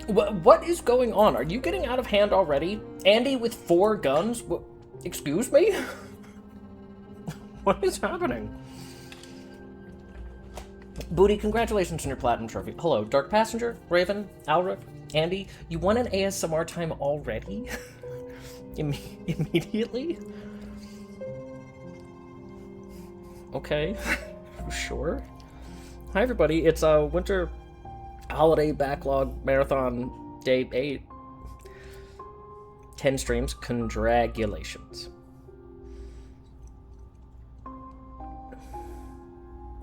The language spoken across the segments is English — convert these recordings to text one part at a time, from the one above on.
What is going on? Are you getting out of hand already? Andy with 4 guns? What, excuse me? What is happening? Booty, congratulations on your platinum trophy. Hello, Dark Passenger, Raven, Alra, Andy. You won an ASMR time already? Immediately? Okay, sure. Hi everybody, it's Winter Holiday Backlog Marathon Day 8. 10 streams, congratulations.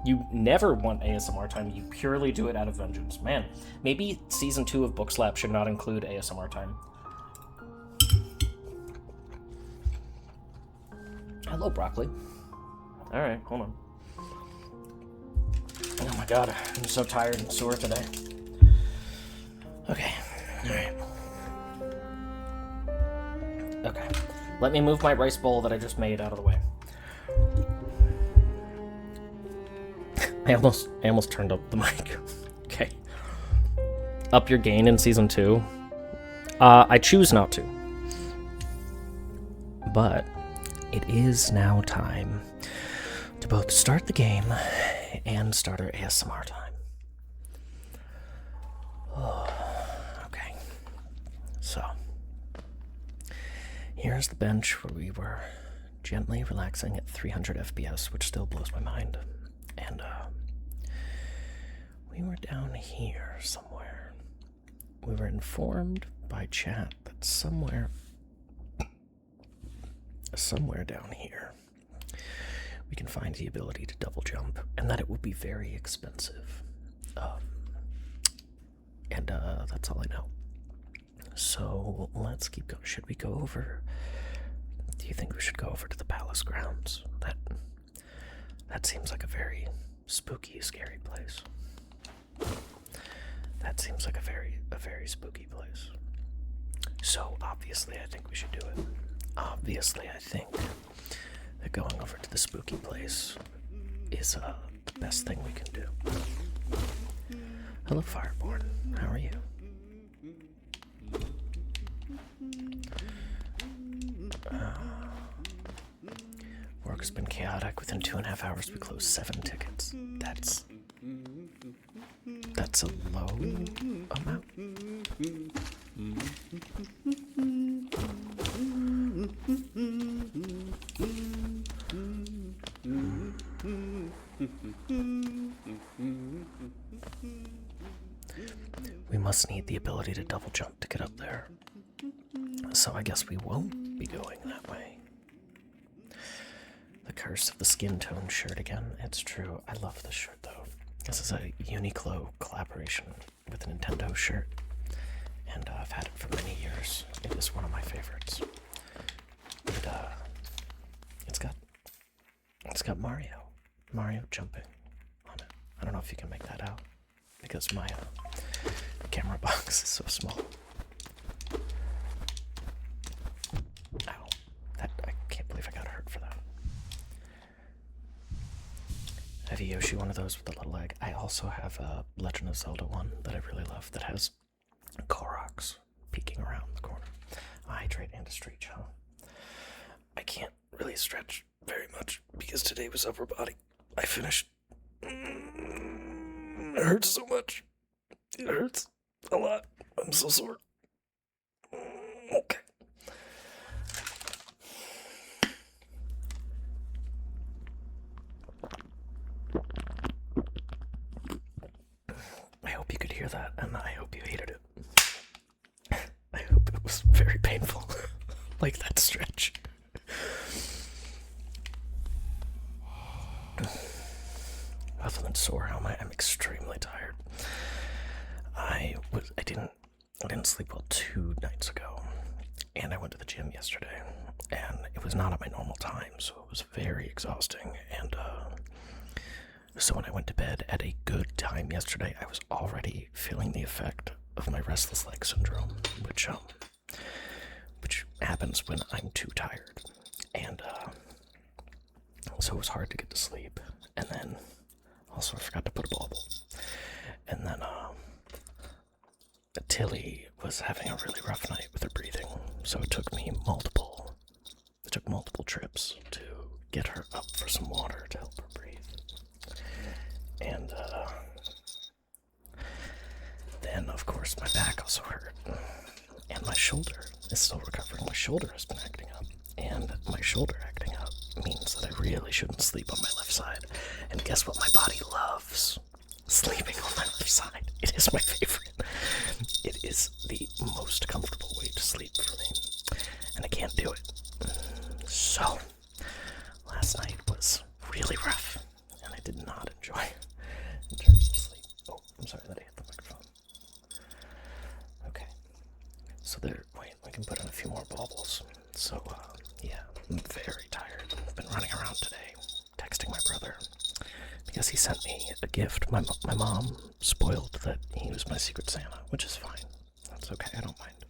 You never want ASMR time, you purely do it out of vengeance. Man, maybe Season 2 of Bookslap should not include ASMR time. Hello, Broccoli. Alright, hold on. Oh my god, I'm so tired and sore today. Okay, alright. Okay, let me move my rice bowl that I just made out of the way. I almost turned up the mic. Okay. Up your gain in Season 2. I choose not to. But it is now time to both start the game and start our ASMR time. Oh, okay. So, here's the bench where we were gently relaxing at 300 FPS, which still blows my mind. And, we were down here somewhere. We were informed by chat that somewhere down here we can find the ability to double jump, and that it will be very expensive. That's all I know. So let's keep going. Should we go over? Do you think we should go over to the palace grounds? That seems like a very spooky, scary place. That seems like a very spooky place. So obviously I think we should do it. Obviously I think that going over to the spooky place is the best thing we can do. Hello, Fireborn. How are you? Work's been chaotic. Within 2.5 hours, we closed 7 tickets. That's a low amount. We must need the ability to double jump to get up there. So I guess we won't be going that way. The curse of the skin tone shirt again. It's true. I love this shirt though. This is a Uniqlo collaboration with a Nintendo shirt. And I've had it for many years. It is one of my favorites. It's got Mario jumping on it. I don't know if you can make that out because my camera box is so small. Ow. I can't believe I got hurt for that. I have a Yoshi one of those with a little egg. I also have a Legend of Zelda one that I really love that has Koroks peeking around the corner. Hydrate and a street huh? I can't really stretch very much because today was upper body. I finished. It hurts so much. It hurts a lot. I'm so sore. Okay. I hope you could hear that, and I hope you hated it. I hope it was very painful. Like that stretch. Other than sore, how am I? I'm extremely tired. I didn't sleep well 2 nights ago, and I went to the gym yesterday, and it was not at my normal time, so it was very exhausting. And so when I went to bed at a good time yesterday, I was already feeling the effect of my restless leg syndrome, which happens when I'm too tired, and so it was hard to get to sleep. And then also I forgot to put a bauble, and then Tilly was having a really rough night with her breathing, so it took multiple trips to get her up for some water to help her breathe. And then, of course, my back also hurt. And my shoulder is still recovering. My shoulder has been acting up. And my shoulder acting up means that I really shouldn't sleep on my left side. And guess what? My body loves sleeping on my left side. It is my favorite. It is the most comfortable way to sleep for me. And I can't do it. So, last night was really rough. And I did not enjoy it in terms of sleep. Oh, I'm sorry that I hit the microphone. Okay. So wait, I can put in a few more baubles. So, yeah, I'm very tired. I've been running around today, texting my brother, because he sent me a gift. My mom spoiled that he was my Secret Santa, which is fine. That's okay, I don't mind.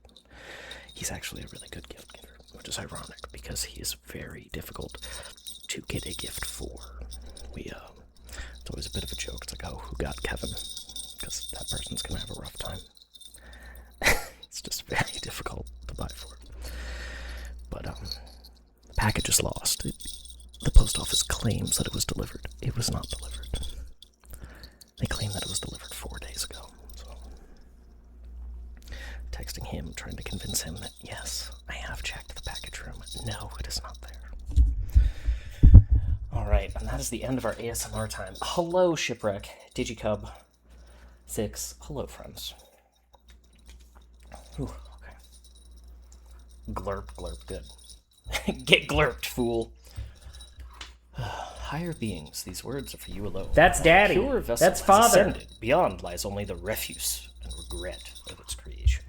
He's actually a really good gift giver, which is ironic, because he is very difficult to get a gift for. It's always a bit of a joke. It's like, oh, who got Kevin? Because that person's gonna have a rough time. It's just very difficult to buy for. But, the package is lost. The post office claims that it was delivered. It was not delivered. They claim that it was delivered 4 days ago. So, texting him, trying to convince him that, yes, I have checked the package room. No, it is not there. Alright, and that is the end of our ASMR time. Hello, Shipwreck, Digicub 6. Hello, friends. Ooh, okay. Glurp, glurp, good. Get glurped, fool. Higher beings, these words are for you alone. That's Daddy. That's Father. Ascended. Beyond lies only the refuse and regret of its creation.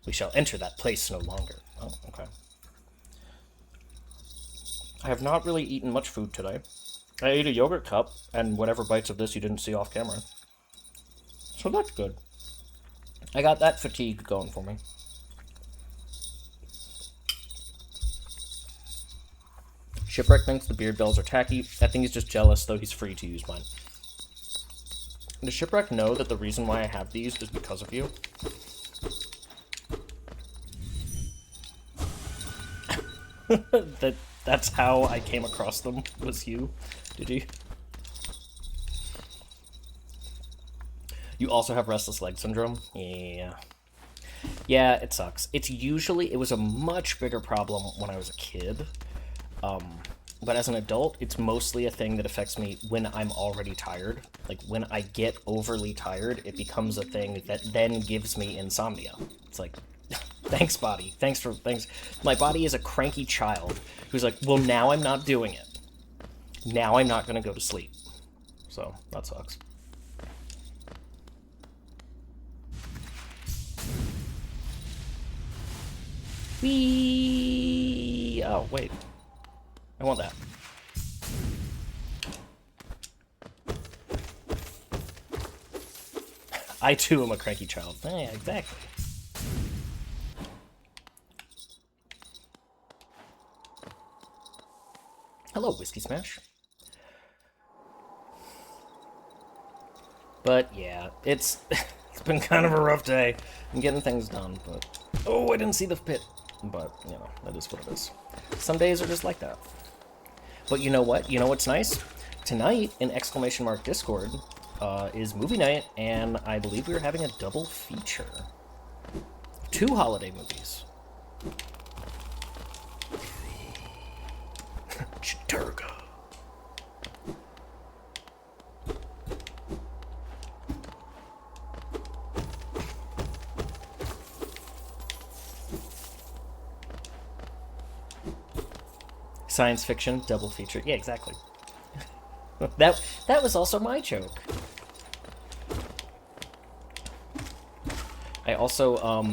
We shall enter that place no longer. Oh, okay. I have not really eaten much food today. I ate a yogurt cup, and whatever bites of this you didn't see off camera. So that's good. I got that fatigue going for me. Shipwreck thinks the beard bells are tacky. I think he's just jealous, though he's free to use mine. Does Shipwreck know that the reason why I have these is because of you? That's how I came across them, was you? Did you? You also have restless leg syndrome? Yeah. Yeah, it sucks. It was a much bigger problem when I was a kid. But as an adult, it's mostly a thing that affects me when I'm already tired. Like, when I get overly tired, it becomes a thing that then gives me insomnia. It's like, thanks, body. Thanks. My body is a cranky child who's like, well, now I'm not doing it. Now I'm not going to go to sleep. So, that sucks. Whee! Oh, wait. I want that. I too am a cranky child. Yeah, exactly. Hello, Whiskey Smash. But yeah, it's been kind of a rough day. I'm getting things done, but oh, I didn't see the pit. But you know, that is what it is. Some days are just like that. But you know what? You know what's nice? Tonight in ! Discord is movie night, and I believe we're having a double feature. 2 holiday movies. Chiturga. Science fiction double feature. Yeah, exactly. That was also my joke. I also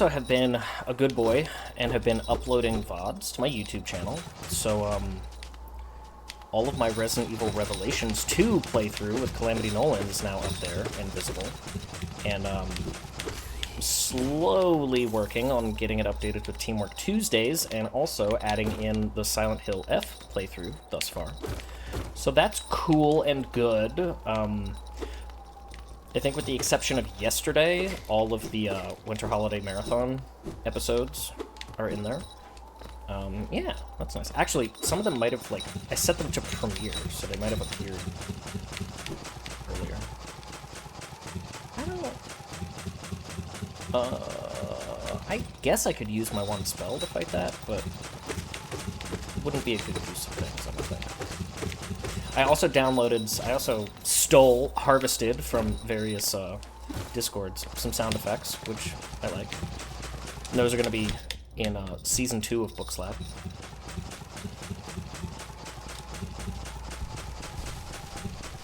have been a good boy and have been uploading VODs to my YouTube channel. So all of my Resident Evil Revelations 2 playthrough with Calamity Nolan is now up there and visible. And slowly working on getting it updated with Teamwork Tuesdays, and also adding in the Silent Hill F playthrough thus far. So that's cool and good. I think with the exception of yesterday, all of the Winter Holiday Marathon episodes are in there. Yeah, that's nice. Actually, some of them might have, like, I set them to premiere, so they might have appeared earlier. I guess I could use my one spell to fight that, but wouldn't be a good use of things, I don't think. I also harvested from various Discords some sound effects, which I like. And those are going to be in Season 2 of Bookslap.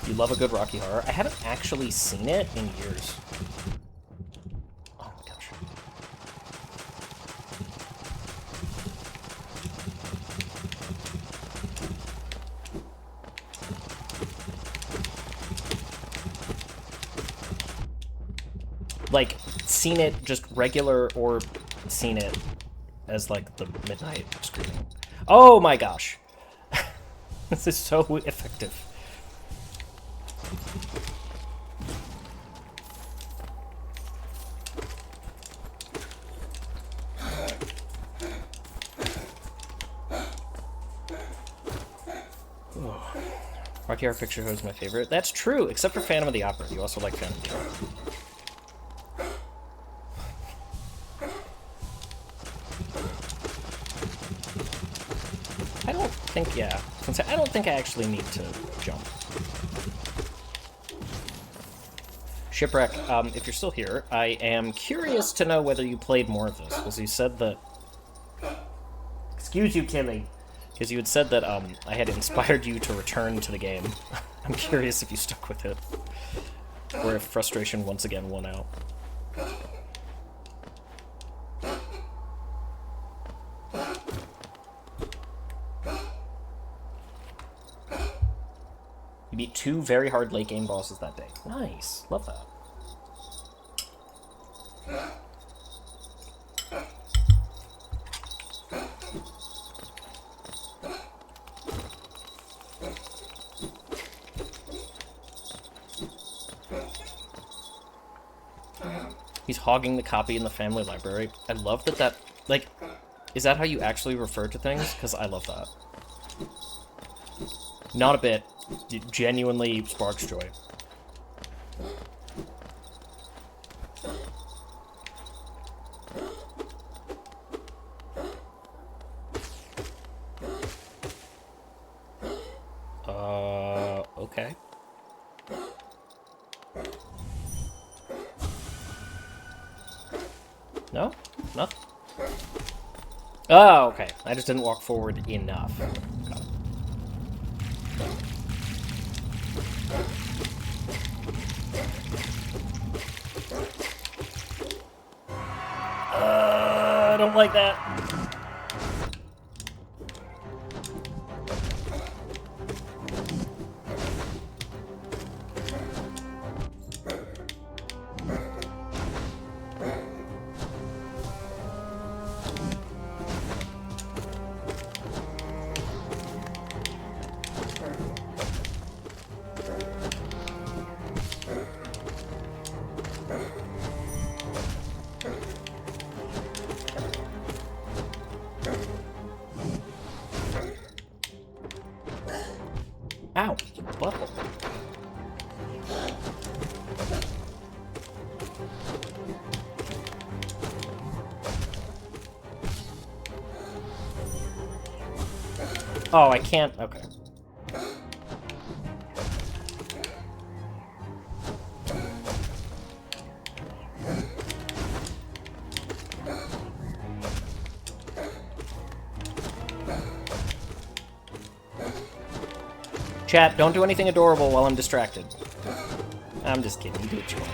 You love a good Rocky Horror. I haven't actually seen it in years. Oh my gosh. Like, seen it just regular or seen it as, like, the midnight screaming. Oh my gosh. This is so effective. Rocky Horror Picture Show is my favorite. That's true, except for Phantom of the Opera. You also like Phantom of the Opera. I don't think I actually need to jump. Shipwreck, if you're still here, I am curious to know whether you played more of this, because you said that... Excuse you, Tilly. Because you had said that I had inspired you to return to the game. I'm curious if you stuck with it, or if frustration once again won out. You beat 2 very hard late game bosses that day. Nice. Love that. He's hogging the copy in the family library. I love that like, is that how you actually refer to things? Because I love that. Not a bit. It genuinely sparks joy. Okay. No? Nothing? Oh, okay. I just didn't walk forward enough. Got it. I don't like that. Ow, butthole. Oh, I can't. Okay. Chat, don't do anything adorable while I'm distracted. I'm just kidding. You do what you want.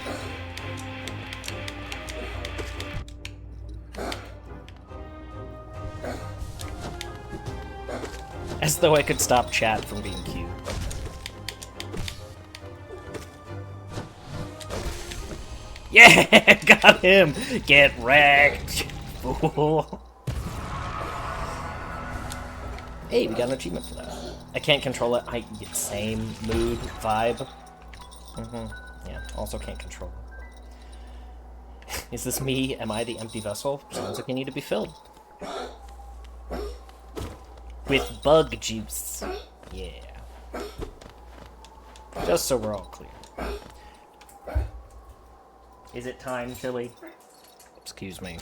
As though I could stop chat from being cute. Yeah! Got him! Get wrecked, fool! Hey, we got an achievement for that. I can't control it. Same mood, vibe. Yeah, Also can't control it. Is this me? Am I the empty vessel? Sounds like you need to be filled. With bug juice. Yeah. Just so we're all clear. Is it time, Chili? Excuse me.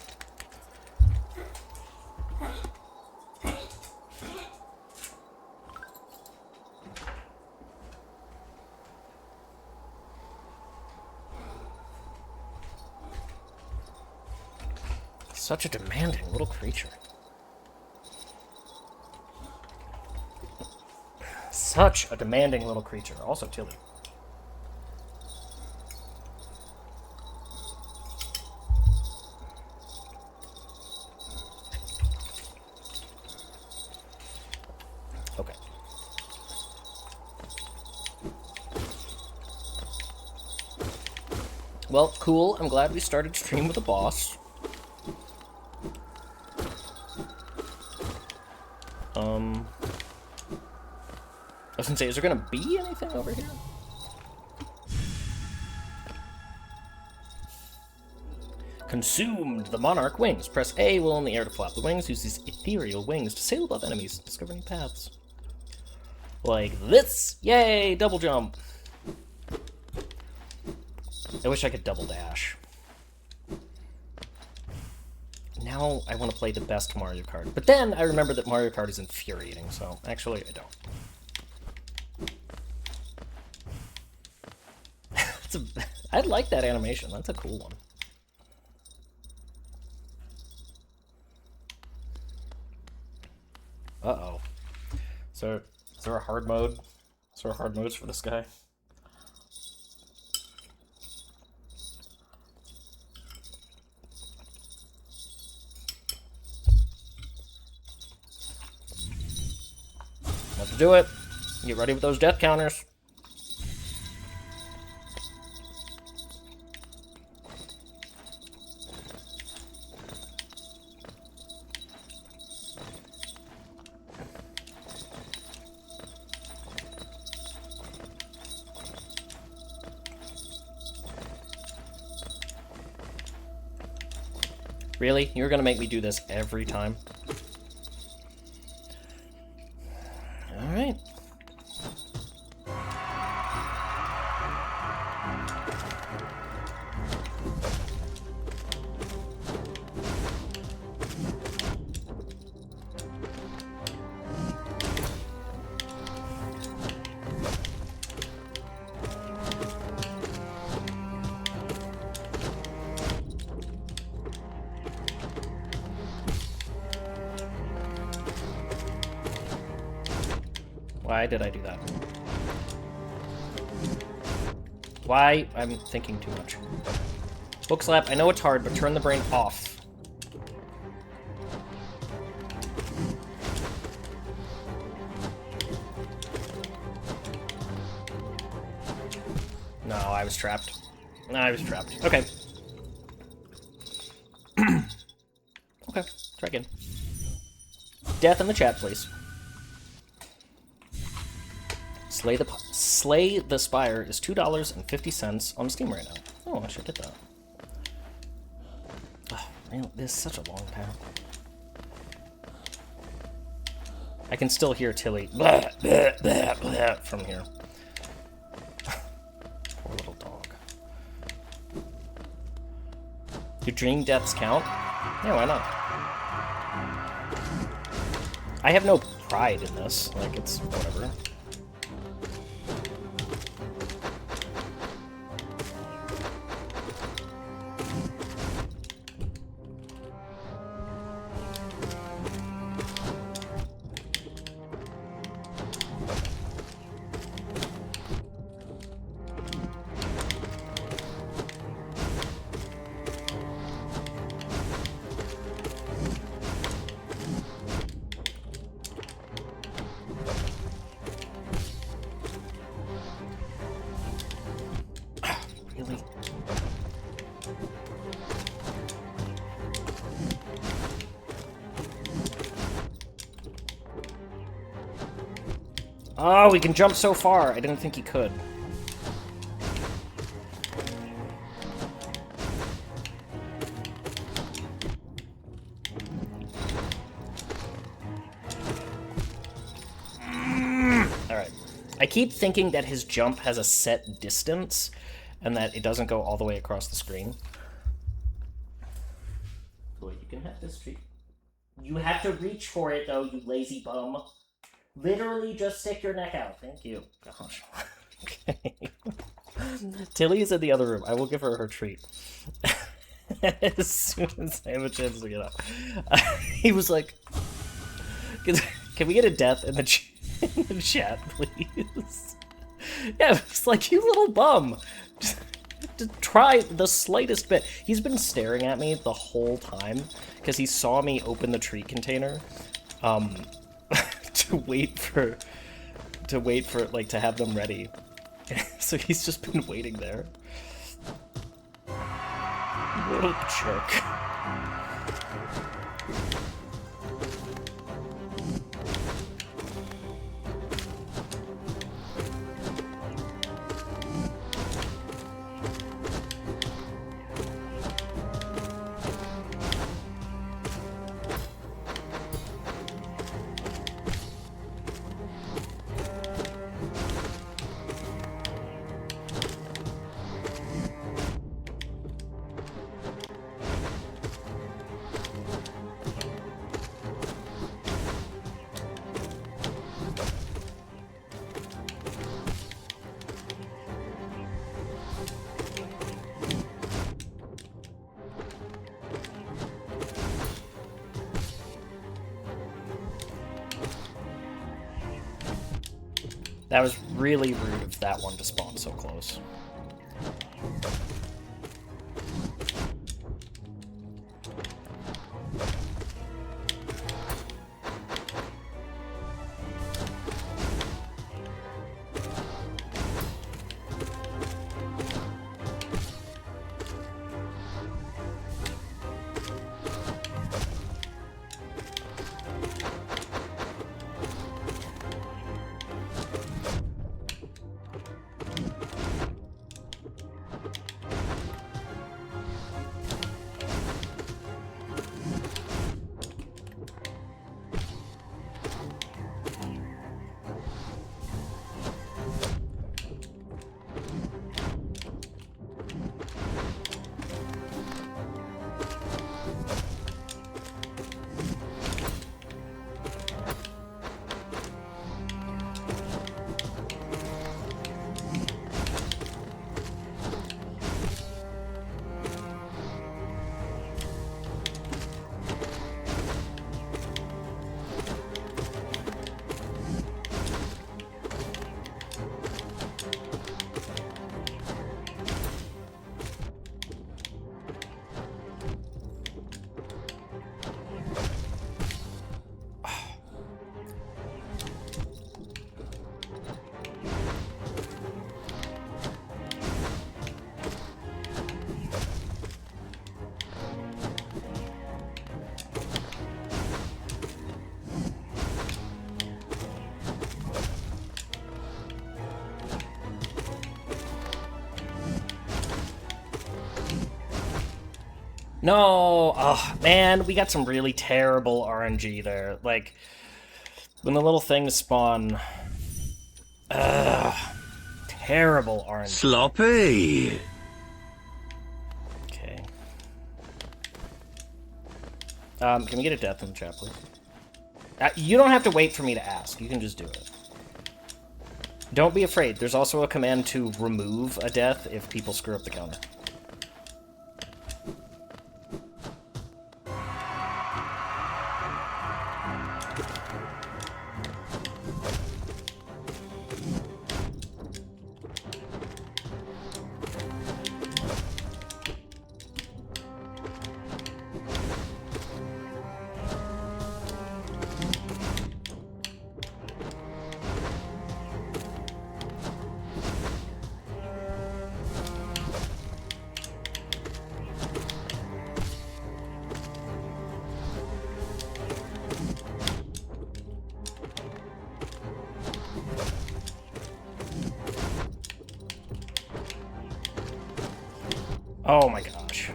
Such a demanding little creature. Such a demanding little creature. Also Tilly. Okay. Well, cool. I'm glad we started stream with a boss. I was gonna say, is there gonna be anything over here? Consumed the monarch wings. Press A while in the air to flap the wings. Use these ethereal wings to sail above enemies. Discover new paths. Like this! Yay! Double jump! I wish I could double dash. Now I want to play the best Mario Kart. But then I remember that Mario Kart is infuriating, so actually I don't. I like that animation. That's a cool one. Uh-oh. So, is there a hard mode? Is there a hard modes for this guy? Let's do it. Get ready with those death counters. Really? You're gonna make me do this every time? Alright. Why did I do that? Why? I'm thinking too much. Bookslap, I know it's hard, but turn the brain off. No, I was trapped. No, I was trapped. Okay. Okay, try again. Death in the chat, please. Slay the Spire is $2.50 on Steam right now. Oh, I should get that. Oh, man, this is such a long path. I can still hear Tilly blah, blah, blah, blah, from here. Poor little dog. Do dream deaths count? Yeah, why not? I have no pride in this. Like, it's whatever. Oh, we can jump so far. I didn't think he could. I keep thinking that his jump has a set distance and that it doesn't go all the way across the screen. Lloyd, you can have this treat. You have to reach for it, though, you lazy bum. Literally just stick your neck out. Thank you. Gosh. Okay. Tilly is in the other room. I will give her her treat. As soon as I have a chance to get up. He was like, can we get a death in the chat, please? Yeah, it's like, you little bum. Just try the slightest bit. He's been staring at me the whole time because he saw me open the treat container to wait for like to have them ready. So he's just been waiting there. Little jerk. That was really rude of that one to spawn so close. No, oh man, we got some really terrible RNG there. Like, when the little things spawn, terrible RNG. Sloppy. Okay. Can we get a death in the chat, please? You don't have to wait for me to ask. You can just do it. Don't be afraid. There's also a command to remove a death if people screw up the counter. Oh my gosh.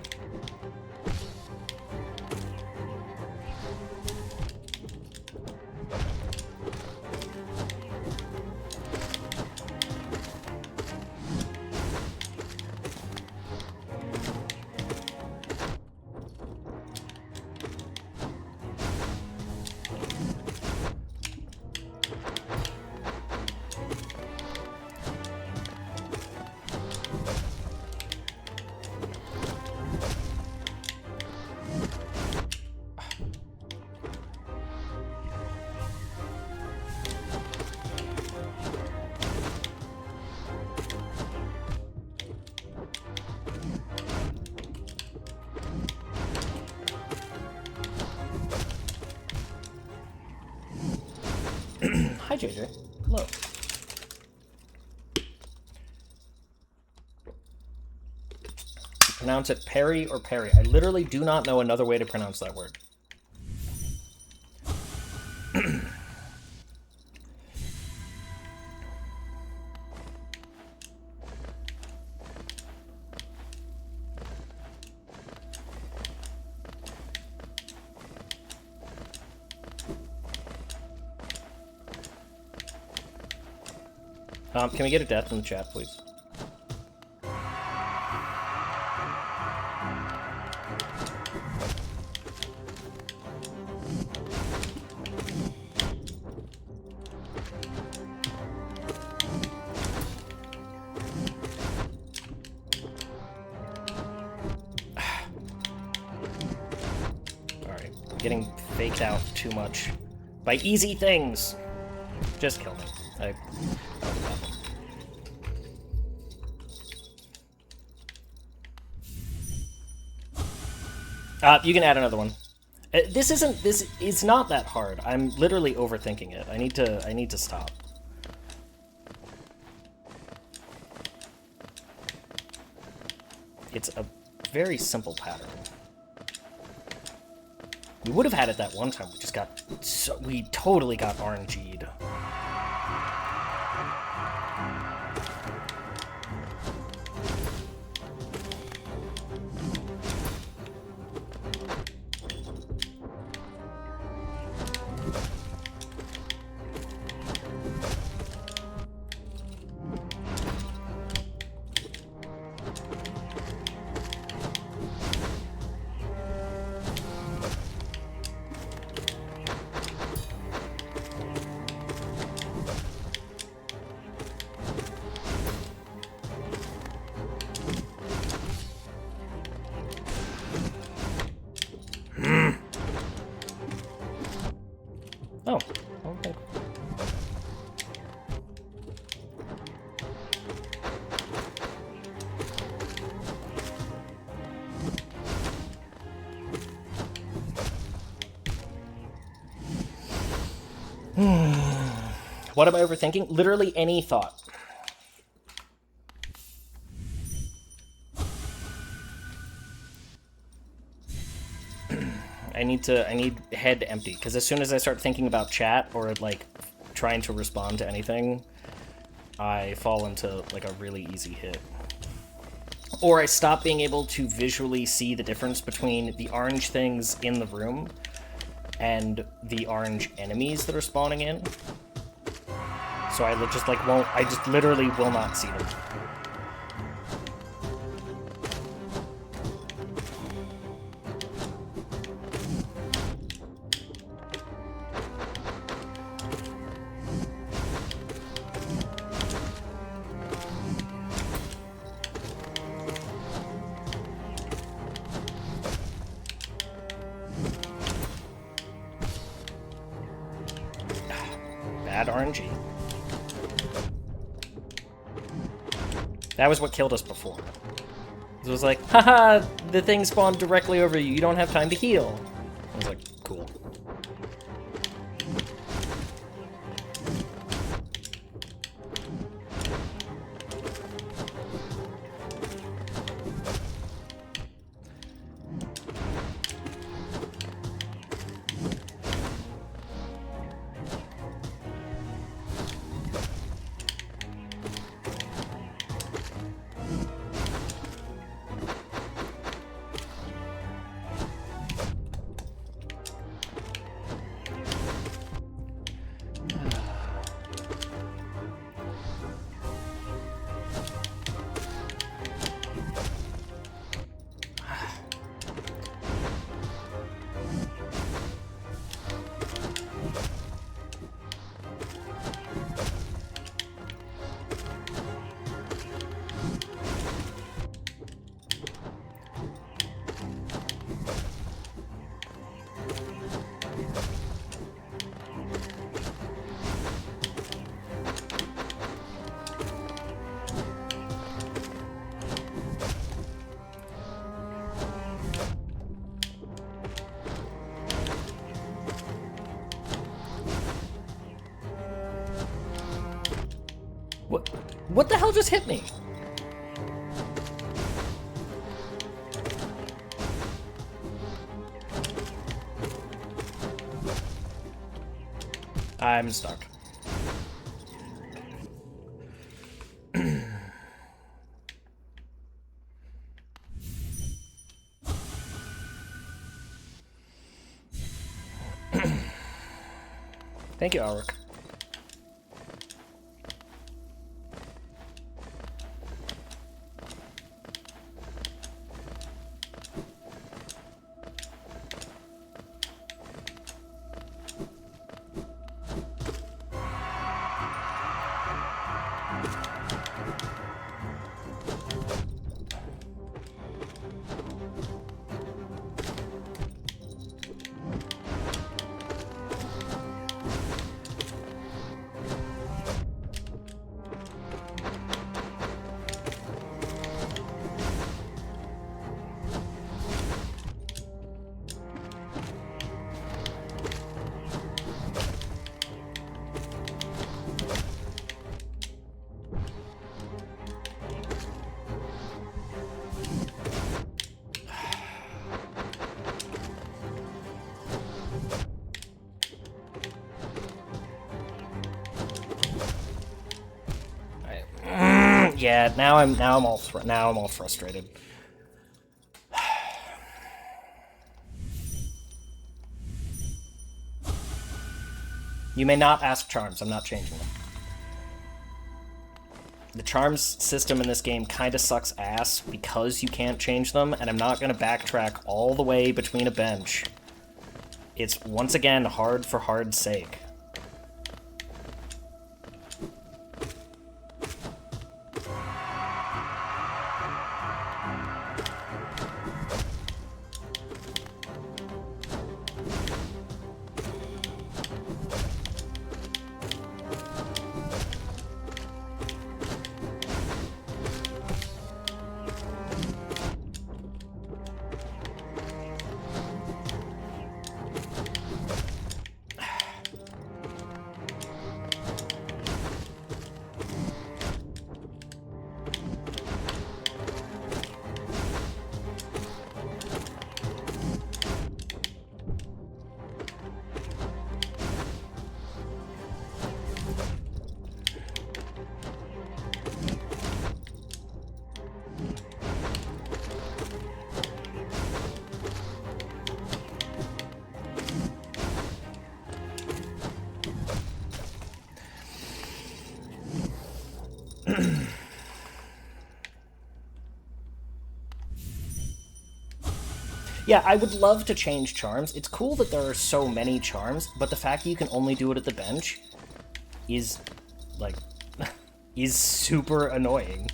JJ. Hello. Pronounce it Perry or Perry. I literally do not know another way to pronounce that word. Can we get a death in the chat, please? Alright, getting faked out too much by easy things. Just kill me. You can add another one. This is not that hard. I'm literally overthinking it. I need to stop. It's a very simple pattern. We would have had it that one time. We totally got RNG'd. Oh, okay. What am I overthinking? Literally any thought. I need head empty, because as soon as I start thinking about chat or like trying to respond to anything, I fall into like a really easy hit. Or I stop being able to visually see the difference between the orange things in the room and the orange enemies that are spawning in. So I just literally will not see them. Bad RNG. That was what killed us before. It was like, haha, the thing spawned directly over you. You don't have time to heal. I was like, cool. What the hell just hit me? I'm stuck. Thank you, Ulrich. Yeah, now I'm all frustrated. You may not ask charms. I'm not changing them. The charms system in this game kind of sucks ass because you can't change them, and I'm not going to backtrack all the way between a bench. It's, once again, hard for hard's sake. Yeah, I would love to change charms. It's cool that there are so many charms, but the fact that you can only do it at the bench is, like, is super annoying.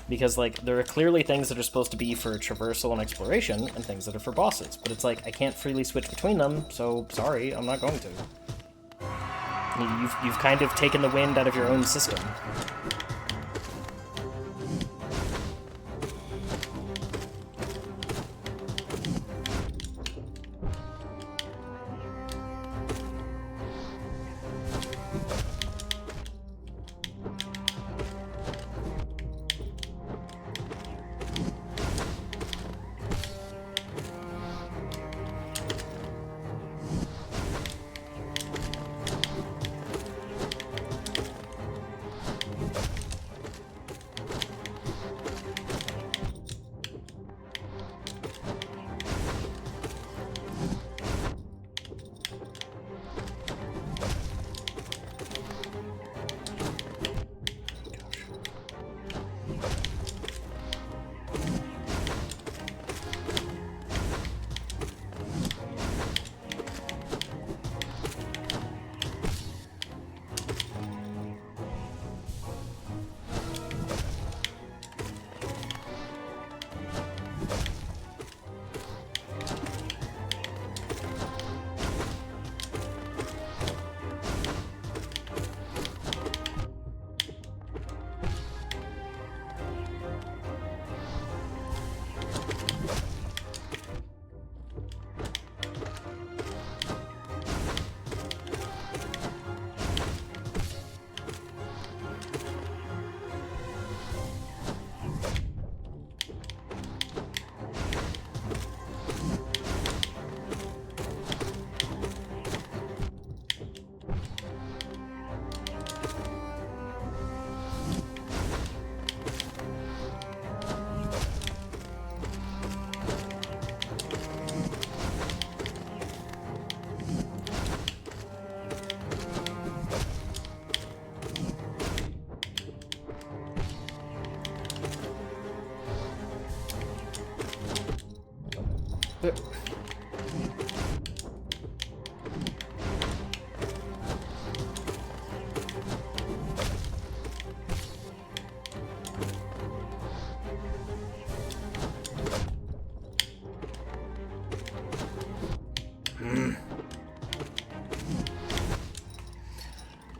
Because, like, there are clearly things that are supposed to be for traversal and exploration, and things that are for bosses. But it's like, I can't freely switch between them, so sorry, I'm not going to. You've kind of taken the wind out of your own system.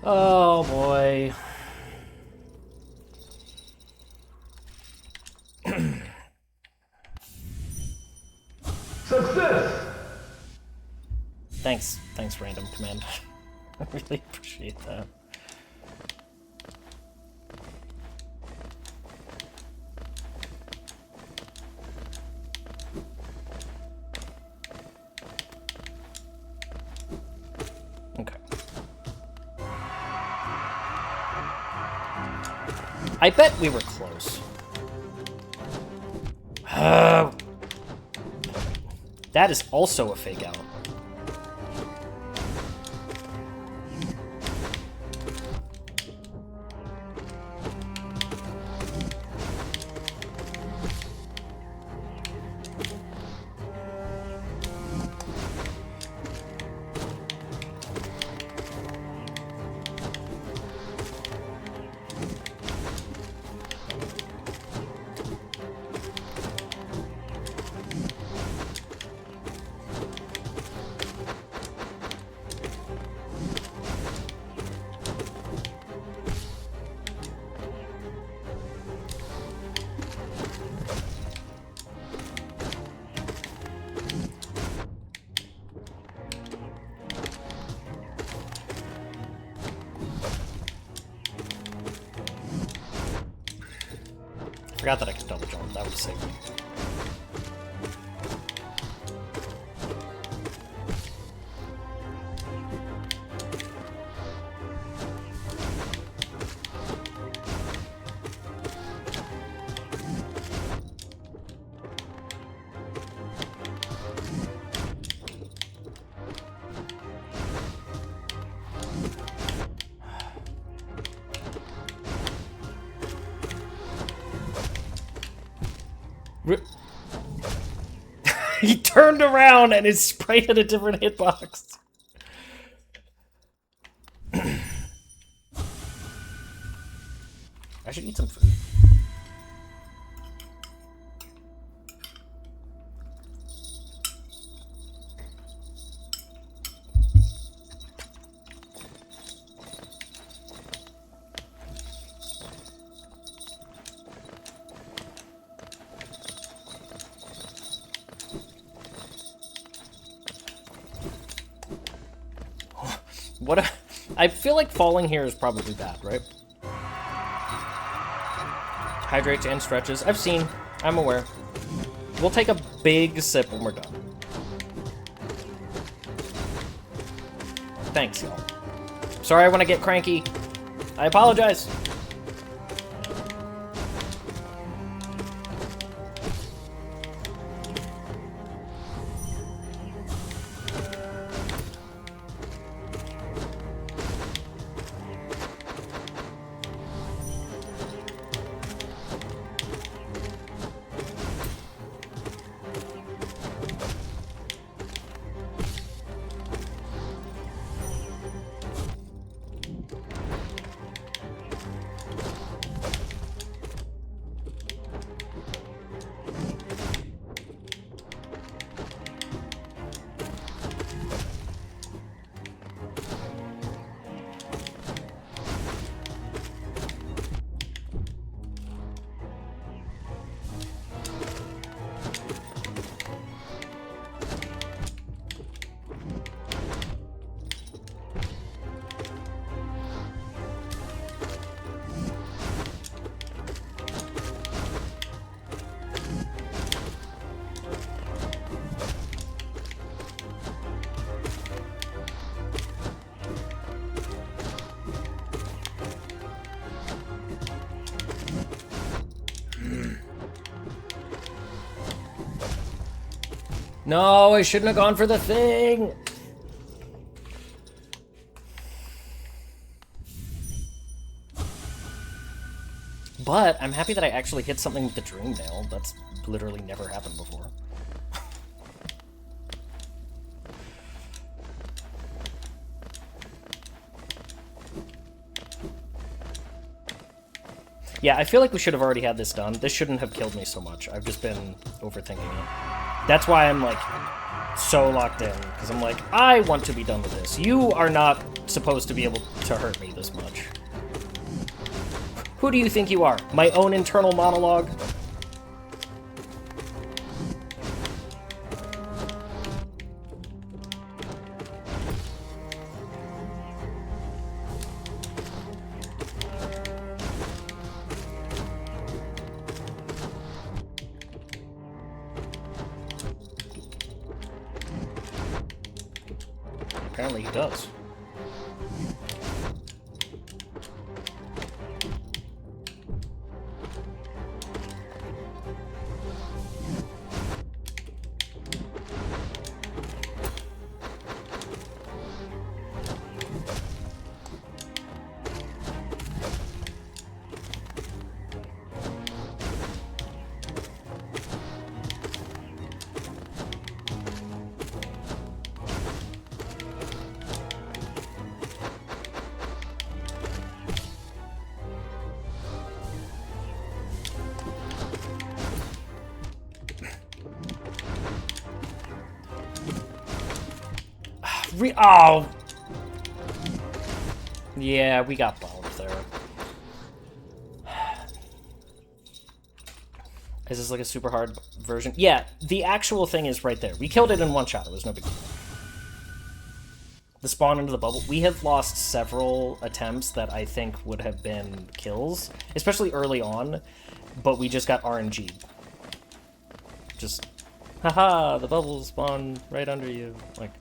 Oh boy. Success! Thanks, random command. I really appreciate that. Okay. I bet we were close. That is also a fake out. Forgot that I could double jump. That would save me. He turned around and is sprayed at a different hitbox. I should eat some food. I feel like falling here is probably bad, right? Hydrates and stretches. I've seen. I'm aware. We'll take a big sip when we're done. Thanks, y'all. Sorry when I get cranky. I apologize. No, I shouldn't have gone for the thing. But I'm happy that I actually hit something with the dream nail. That's literally never happened before. Yeah, I feel like we should have already had this done. This shouldn't have killed me so much. I've just been overthinking it. That's why I'm, like, so locked in. Because I'm like, I want to be done with this. You are not supposed to be able to hurt me this much. Who do you think you are? My own internal monologue? Apparently he does. Oh! Yeah, we got boned there. Is this like a super hard version? Yeah, the actual thing is right there. We killed it in one shot. It was no big deal. The spawn into the bubble. We have lost several attempts that I think would have been kills, especially early on, but we just got RNG'd. Just, haha, the bubbles spawn right under you. Like,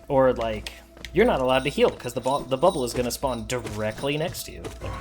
or like, you're not allowed to heal because the bubble is going to spawn directly next to you. Like,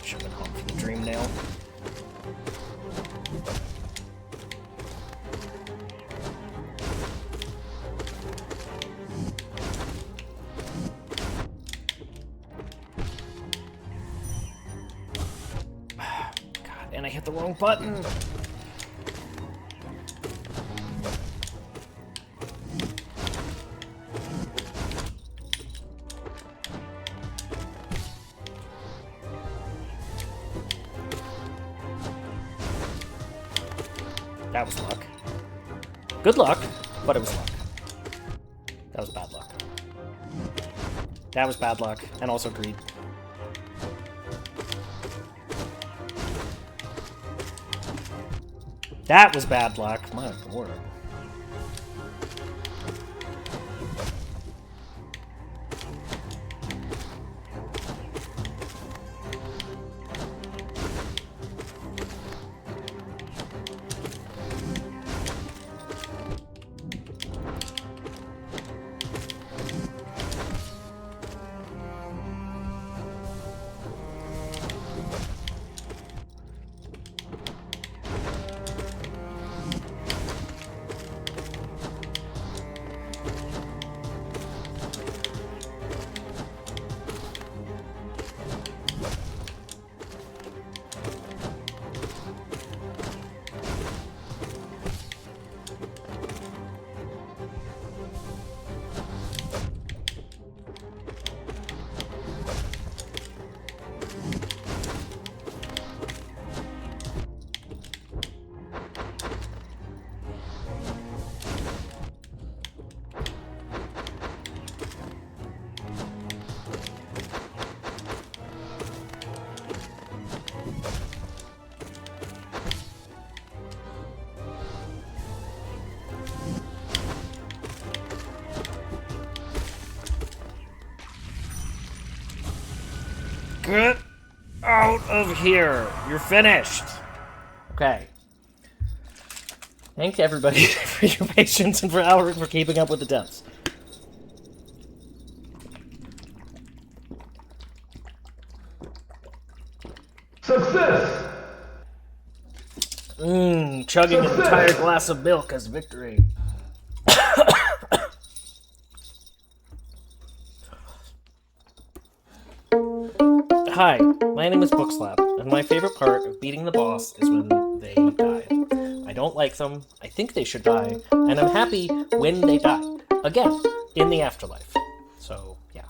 should have been home for the dream nail. God, and I hit the wrong button. That was luck. Good luck, but it was luck. That was bad luck. That was bad luck, and also greed. That was bad luck. My lord. Get out of here. You're finished. Okay. Thank everybody for your patience and for keeping up with the deaths. Success! Chugging an entire glass of milk as victory. Hi, my name is Bookslap, and my favorite part of beating the boss is when they die. I don't like them, I think they should die, and I'm happy when they die. Again, in the afterlife. So, yeah.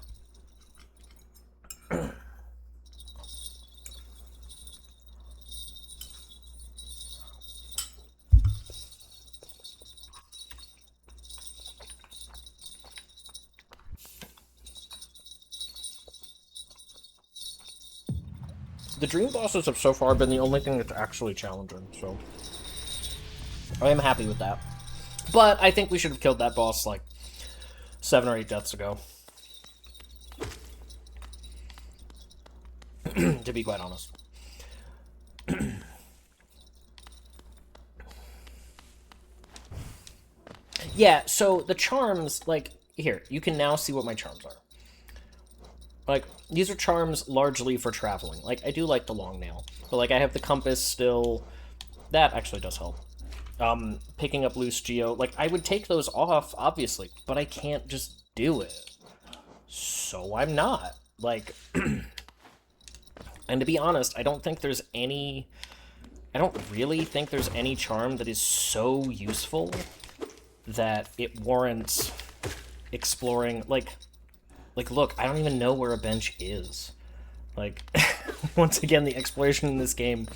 The dream bosses have so far been the only thing that's actually challenging, so I am happy with that. But I think we should have killed that boss like 7 or 8 deaths ago. To be quite honest. Yeah, so the charms, like, here, you can now see what my charms are. Like, these are charms largely for traveling. Like, I do like the long nail. But, like, I have the compass still. That actually does help. Picking up loose geo. Like, I would take those off, obviously, but I can't just do it. So I'm not. Like, and to be honest, I don't think there's any... I don't really think there's any charm that is so useful that it warrants exploring. Like, look, I don't even know where a bench is. Like, once again, the exploration in this game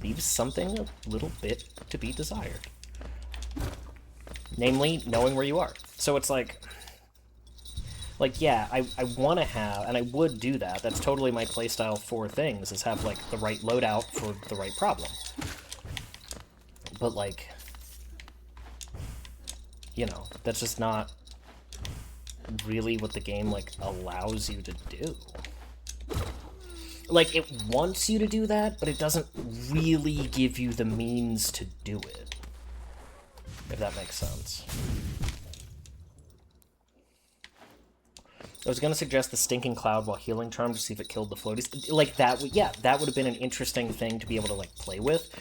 leaves something a little bit to be desired. Namely, knowing where you are. So it's like, yeah, I want to have, and I would do that. That's totally my playstyle for things, is have, like, the right loadout for the right problem. But, like, you know, that's just not really what the game, like, allows you to do. Like, it wants you to do that, but it doesn't really give you the means to do it. If that makes sense. I was going to suggest the Stinking Cloud while healing charm to see if it killed the floaties. Like, that would, yeah, that would have been an interesting thing to be able to, like, play with.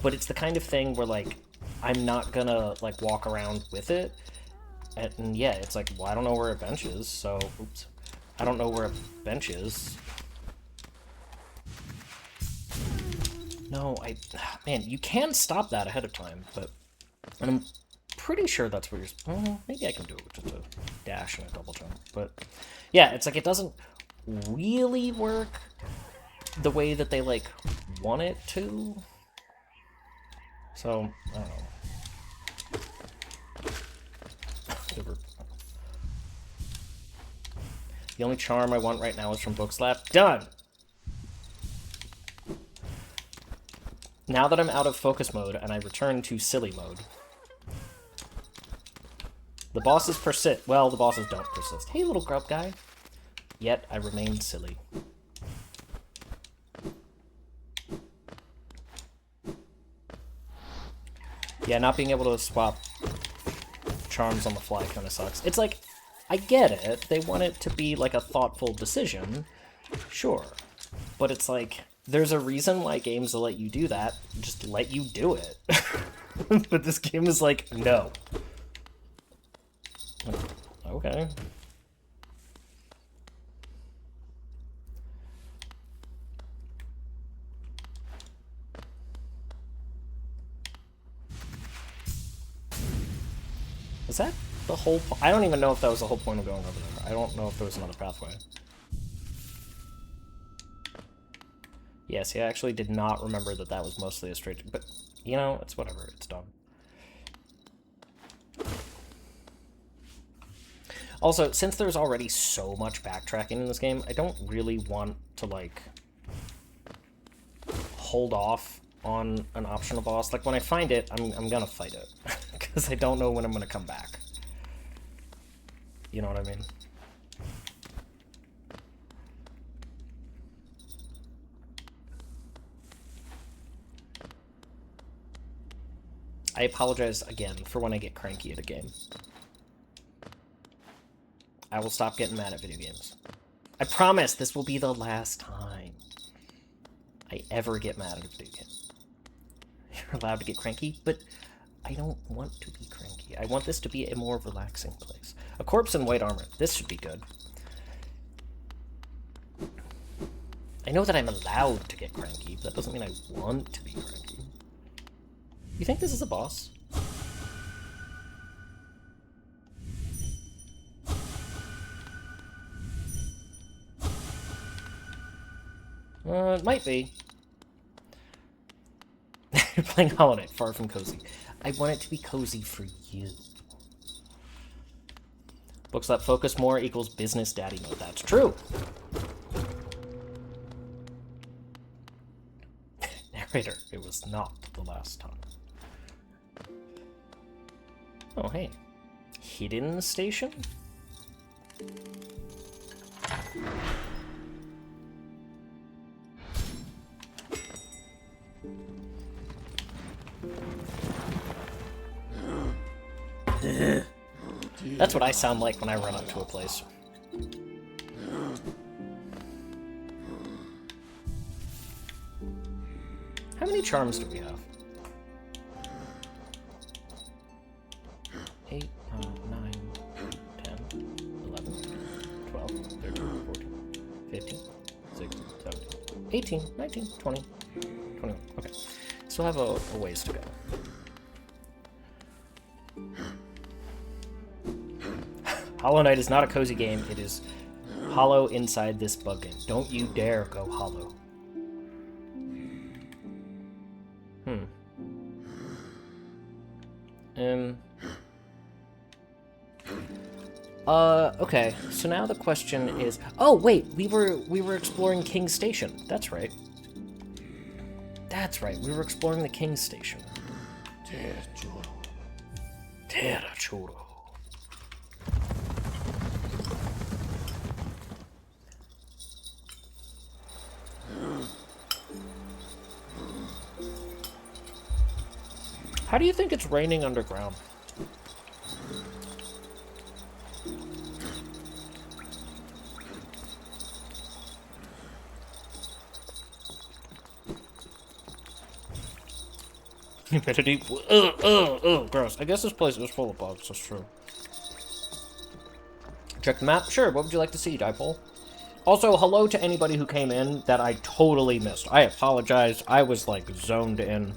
But it's the kind of thing where, like, I'm not gonna, like, walk around with it. And yeah, it's like, well, I don't know where a bench is, so, oops. I don't know where a bench is. No, man, you can stop that ahead of time, but, and I'm pretty sure that's where you're, maybe I can do it with just a dash and a double jump, but, yeah, it's like, it doesn't really work the way that they, like, want it to, so, I don't know. The only charm I want right now is from Bookslap. Done! Now that I'm out of focus mode and I return to silly mode. The bosses persist. Well, the bosses don't persist. Hey, little grub guy. Yet I remain silly. Yeah, not being able to swap charms on the fly kind of sucks. It's like, I get it. They want it to be like a thoughtful decision. Sure. But it's like, there's a reason why games will let you do that. Just let you do it. But this game is like, no. Okay. Is that the whole point? I don't even know if that was the whole point of going over there. I don't know if there was another pathway. Yes, I actually did not remember that that was mostly a straight... But, you know, it's whatever. It's done. Also, since there's already so much backtracking in this game, I don't really want to, like, hold off on an optional boss. Like, when I find it, I'm gonna fight it. Because I don't know when I'm gonna come back. You know what I mean? I apologize again for when I get cranky at a game. I will stop getting mad at video games. I promise this will be the last time I ever get mad at a video game. You're allowed to get cranky, but I don't want to be cranky. I want this to be a more relaxing place. A corpse in white armor. This should be good. I know that I'm allowed to get cranky, but that doesn't mean I want to be cranky. You think this is a boss? It might be. You're playing Hollow Knight, far from cozy. I want it to be cozy for you. Bookslap focus more equals business daddy mode. That's true. Narrator, it was not the last time. Oh, hey. Hidden station? That's what I sound like when I run up to a place. How many charms do we have? 8, 9, 10, 11, 12, 13, 14, 15, 16, 17, 18, 19, 20, 21. Okay. Still have a ways to go. Hollow Knight is not a cozy game. It is hollow inside this bug game. Don't you dare go hollow. Okay. So now the question is, oh wait, we were exploring King's Station. That's right. That's right. We were exploring the King's Station. Terra Choro. How do you think it's raining underground? Humidity. Gross. I guess this place is full of bugs. That's true. Check the map. Sure. What would you like to see, Dipole? Also, hello to anybody who came in that I totally missed. I apologize. I was, like, zoned in.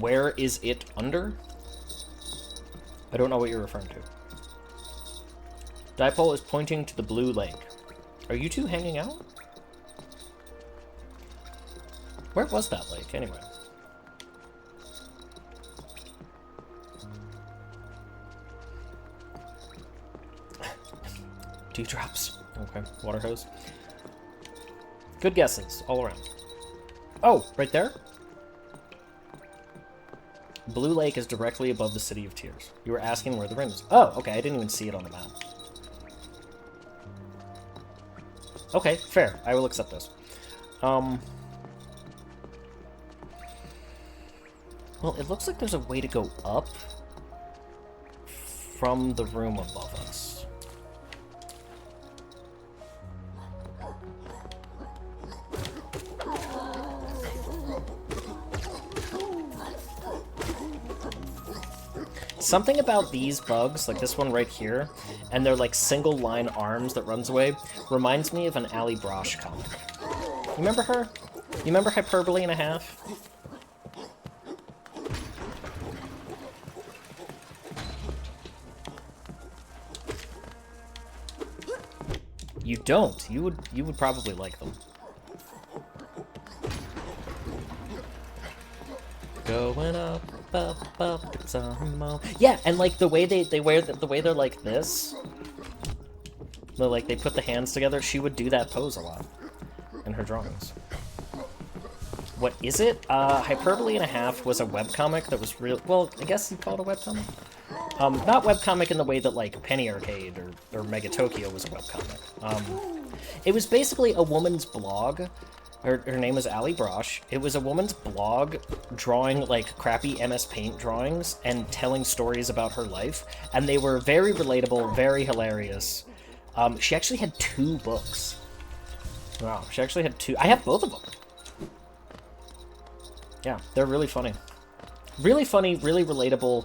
Where is it under? I don't know what you're referring to. Dipole is pointing to the blue lake. Are you two hanging out? Where was that lake, anyway? Dewdrops. Okay, water hose. Good guesses, all around. Oh, right there? Blue Lake is directly above the City of Tears. You were asking where the ring is. Oh, okay, I didn't even see it on the map. Okay, fair. I will accept this. Well, it looks like there's a way to go up from the room above us. Something about these bugs, like this one right here, and their like single line arms that runs away, reminds me of an Ali Brosh comic. You remember her? You remember Hyperbole and a Half? You don't. You would probably like them. Going up, it's a moment. Yeah, and like the way they wear the way they're like this, like they put the hands together. She would do that pose a lot in her drawings. What is it? Hyperbole and a Half was a webcomic that was real. Well, I guess you'd call it a webcomic. Not webcomic in the way that like Penny Arcade or Mega Tokyo was a webcomic. It was basically a woman's blog Her name was Allie Brosh. It was a woman's blog drawing, like, crappy MS Paint drawings and telling stories about her life. And they were very relatable, very hilarious. She actually had 2 books. Wow, she actually had 2. I have both of them. Yeah, they're really funny. Really funny, really relatable.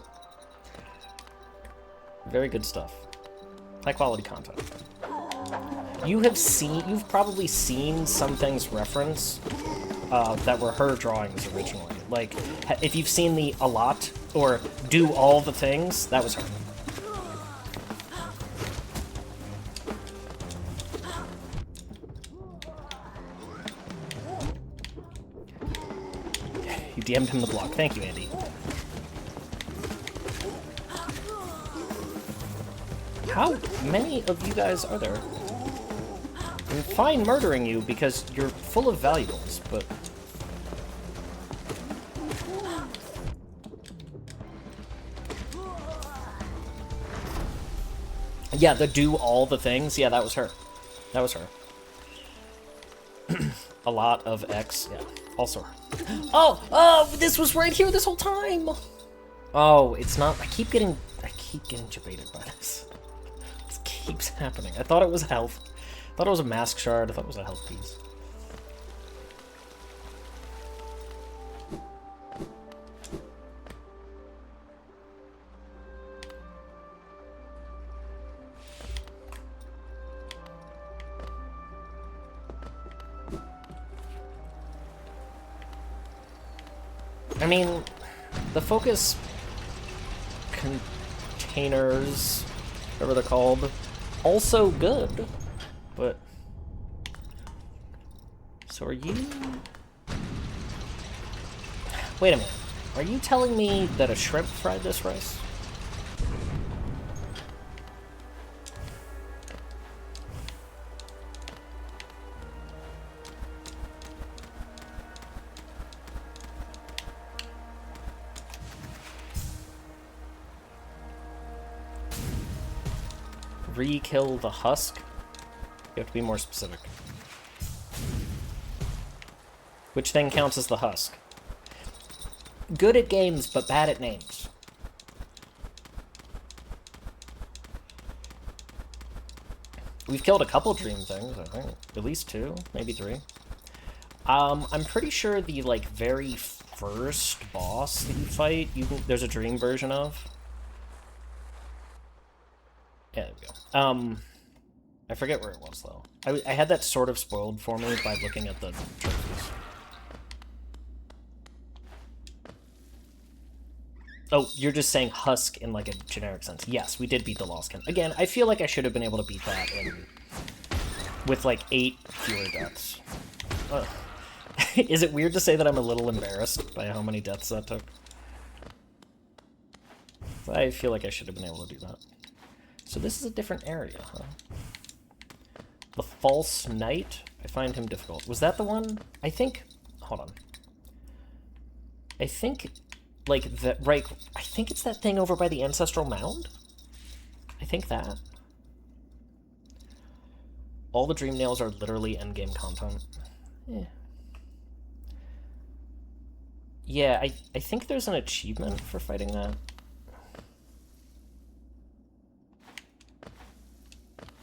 Very good stuff. High quality content. You've probably seen some things reference that were her drawings originally. Like, if you've seen the a lot or do all the things, that was her. You DM'd him the block. Thank you, Andy. How many of you guys are there? I'm fine murdering you because you're full of valuables, but... Yeah, the do all the things. Yeah, that was her. That was her. A lot of X. Yeah, also her. Oh, this was right here this whole time. Oh, it's not. I keep getting jebaited by this. This keeps happening. I thought it was health. I thought it was a mask shard. I thought it was a health piece. I mean, the focus containers, whatever they're called, also good, but... So are you... Wait a minute. Are you telling me that a shrimp fried this rice? Re-kill the husk? You have to be more specific. Which thing counts as the husk? Good at games, but bad at names. We've killed a couple dream things, I think. At least 2, maybe 3. I'm pretty sure the, like, very first boss that you fight, there's a dream version of. Yeah, there we go. I forget where it was, though. I had that sort of spoiled for me by looking at the trophies. Oh, you're just saying husk in, like, a generic sense. Yes, we did beat the Lostkin. Again, I feel like I should have been able to beat that with, like, 8 fewer deaths. Is it weird to say that I'm a little embarrassed by how many deaths that took? I feel like I should have been able to do that. So this is a different area, huh? The False Knight? I find him difficult. Was that the one? I think... Hold on. I think, like, that... Right... I think it's that thing over by the Ancestral Mound? I think that. All the dream nails are literally endgame content. Yeah, I think there's an achievement for fighting that.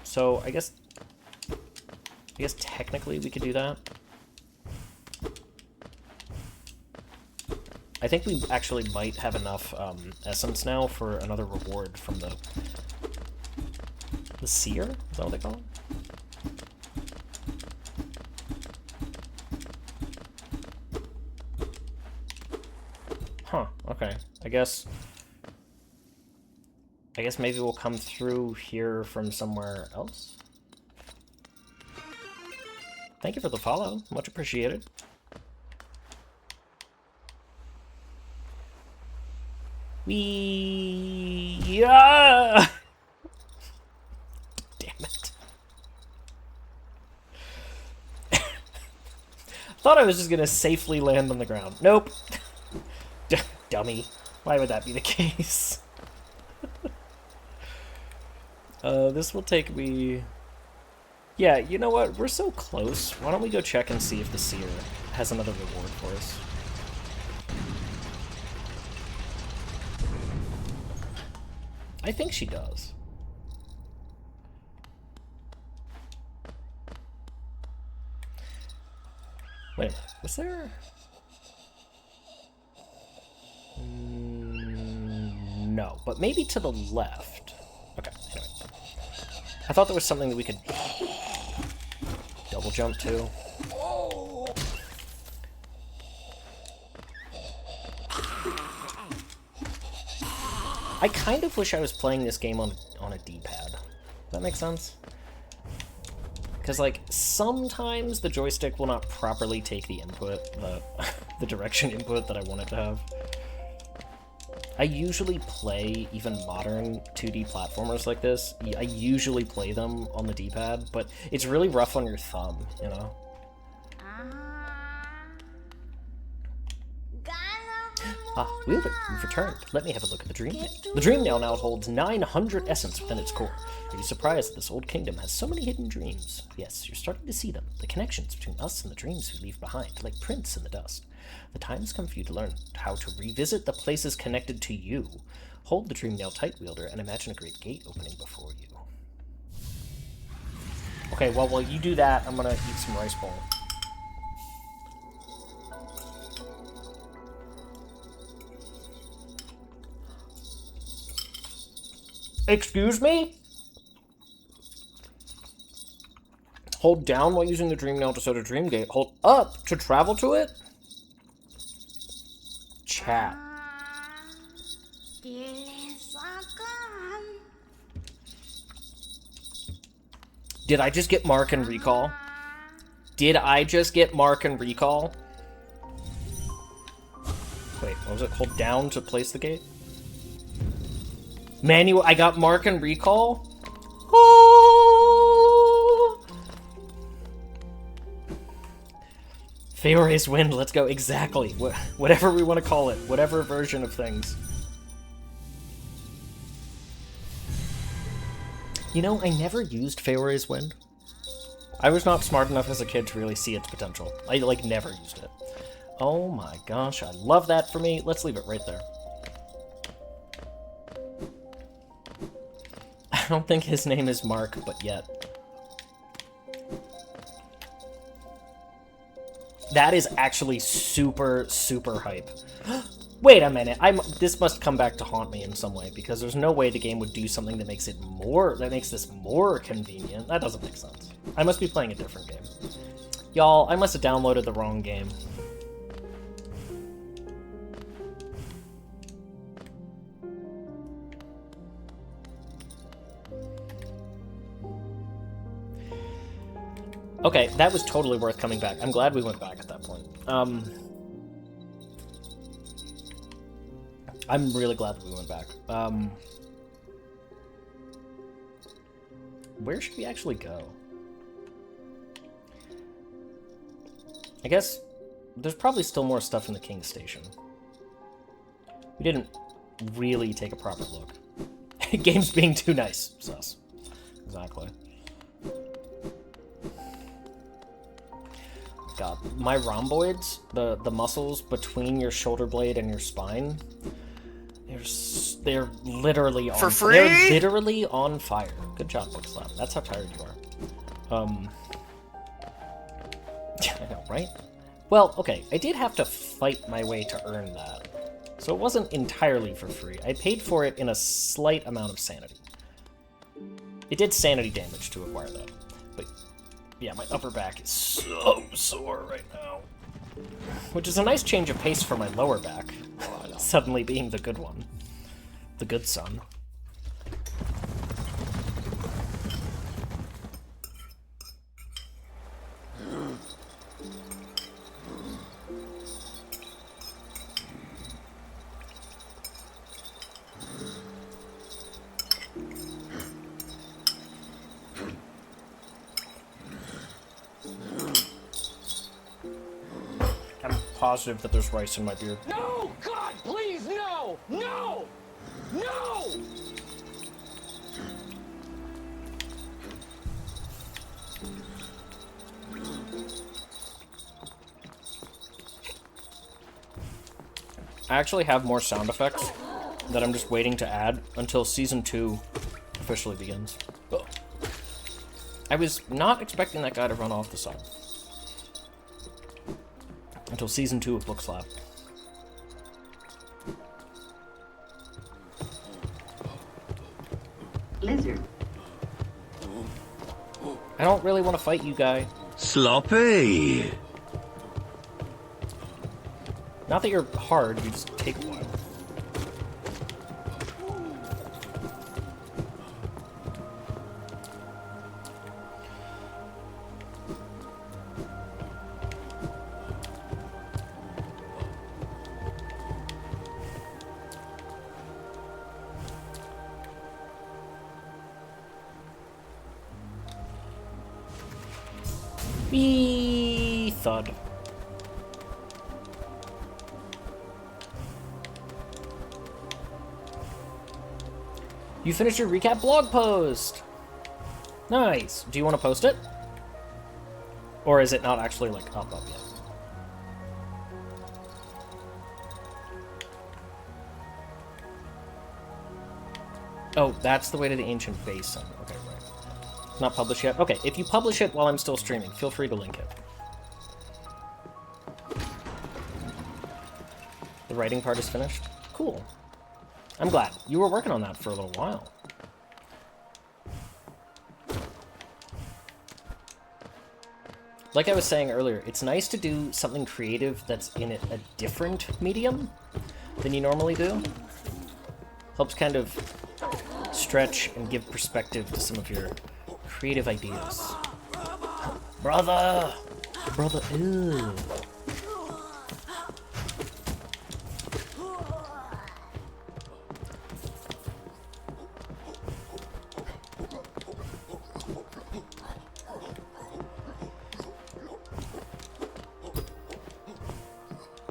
So, I guess technically we could do that. I think we actually might have enough essence now for another reward from the seer? Is that what they call it? Huh, okay. I guess maybe we'll come through here from somewhere else? Thank you for the follow. Much appreciated. Yeah! Damn it. Thought I was just gonna safely land on the ground. Nope. Dummy. Why would that be the case? This will take me Yeah, you know what? We're so close. Why don't we go check and see if the seer has another reward for us? I think she does. Wait a minute. Was there... No, but maybe to the left. Okay, anyway. I thought there was something that we could double jump to. I kind of wish I was playing this game on a D-pad. Does that make sense? Because, like, sometimes the joystick will not properly take the input, the direction input that I want it to have. I usually play even modern 2D platformers like this. I usually play them on the D-pad, but it's really rough on your thumb, you know? Ah, Wielder, you've returned. Let me have a look at the Dream Nail. The Dream Nail now holds 900 essence within its core. Are you surprised that this old kingdom has so many hidden dreams? Yes, you're starting to see them. The connections between us and the dreams we leave behind, like prints in the dust. The time has come for you to learn how to revisit the places connected to you. Hold the Dream Nail tight, Wielder, and imagine a great gate opening before you. Okay, well, while you do that, I'm gonna eat some rice bowl. Excuse me? Hold down while using the Dream Nail to set a dream gate. Hold up to travel to it? Chat. Did I just get Mark and Recall? Did I just get Mark and Recall? Wait, what was it? Hold down to place the gate? Manual, I got Mark and Recall? Oh! Feyre's Wind, let's go. Exactly. Whatever we want to call it. Whatever version of things. You know, I never used Feyre's Wind. I was not smart enough as a kid to really see its potential. I, like, never used it. Oh my gosh, I love that for me. Let's leave it right there. I don't think his name is Mark, but yet. That is actually super, super hype. Wait a minute, this must come back to haunt me in some way, because there's no way the game would do something that makes this more convenient. That doesn't make sense. I must be playing a different game. Y'all, I must have downloaded the wrong game. Okay, that was totally worth coming back. I'm glad we went back at that point. I'm really glad that we went back. Where should we actually go? I guess there's probably still more stuff in the King's Station. We didn't really take a proper look. Game's being too nice. Sus. Exactly. God, my rhomboids, the muscles between your shoulder blade and your spine, they're literally on for free. They're literally on fire. Good job, Bookslap. That's how tired you are. I know, right? Well, okay, I did have to fight my way to earn that, so it wasn't entirely for free. I paid for it in a slight amount of sanity. It did sanity damage to acquire that, but. Yeah, my upper back is so sore right now. Which is a nice change of pace for my lower back. Suddenly being the good one. The good son. Positive that there's rice in my beard. No! God, please, no! No! No! I actually have more sound effects that I'm just waiting to add until Season 2 officially begins. Ugh. I was not expecting that guy to run off the side. Until Season 2 of Bookslap. Lizard. I don't really want to fight you, guy. Sloppy. Not that you're hard, you just take a while. Thud. You finished your recap blog post! Nice! Do you want to post it? Or is it not actually, like, up yet? Oh, that's the way to the ancient basin. Okay, right. Not published yet? Okay, if you publish it while I'm still streaming, feel free to link it. The writing part is finished? Cool. I'm glad. You were working on that for a little while. Like I was saying earlier, it's nice to do something creative that's in a different medium than you normally do. Helps kind of stretch and give perspective to some of your creative ideas. Brother! Brother, ew.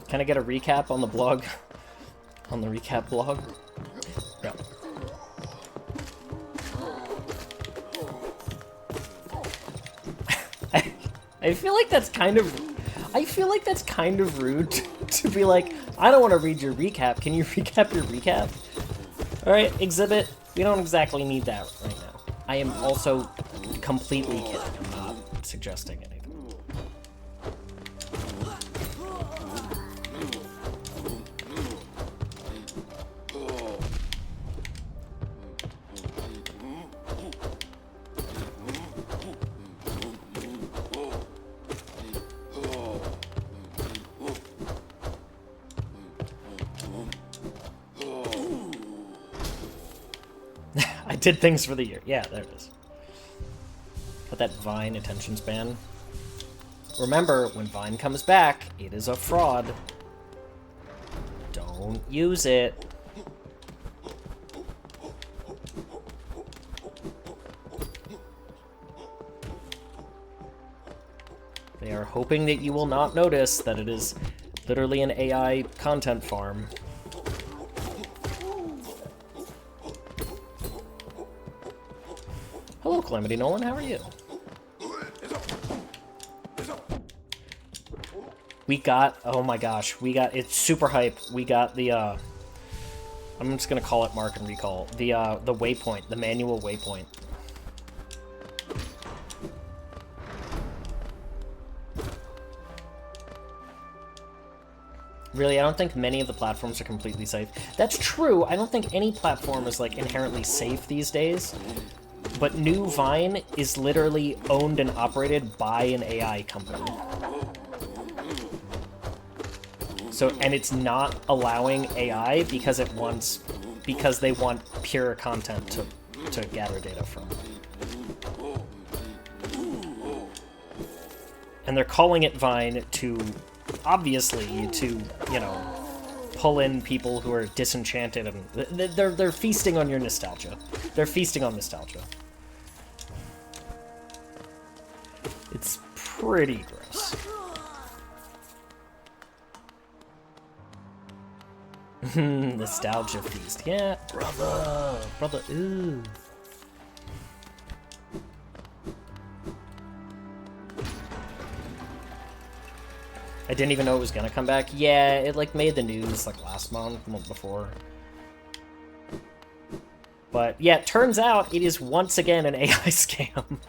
Can I get a recap on the blog? On the recap blog? Yeah. I feel like that's kind of... I feel like that's kind of rude to be like, I don't want to read your recap. Can you recap your recap? Alright, Exhibit. We don't exactly need that right now. I am also completely kidding. I'm not suggesting anything. I did things for the year. Yeah, there it is. Got that Vine attention span. Remember, when Vine comes back, it is a fraud. Don't use it. They are hoping that you will not notice that it is literally an AI content farm. Hello, Calamity Nolan, how are you? We got, oh my gosh, we got, it's super hype. We got the, I'm just gonna call it Mark and Recall. The waypoint, the manual waypoint. Really, I don't think many of the platforms are completely safe. That's true, I don't think any platform is, like, inherently safe these days. But New Vine is literally owned and operated by an AI company. So, and it's not allowing AI because it wants, because they want pure content to gather data from. And they're calling it Vine to, obviously, to, you know, pull in people who are disenchanted, and they're feasting on your nostalgia. They're feasting on nostalgia. It's pretty gross. Nostalgia feast. Yeah, brother. Brother, ooh. I didn't even know it was gonna come back. Yeah, it like made the news like last month, month before. But yeah, it turns out it is once again an AI scam.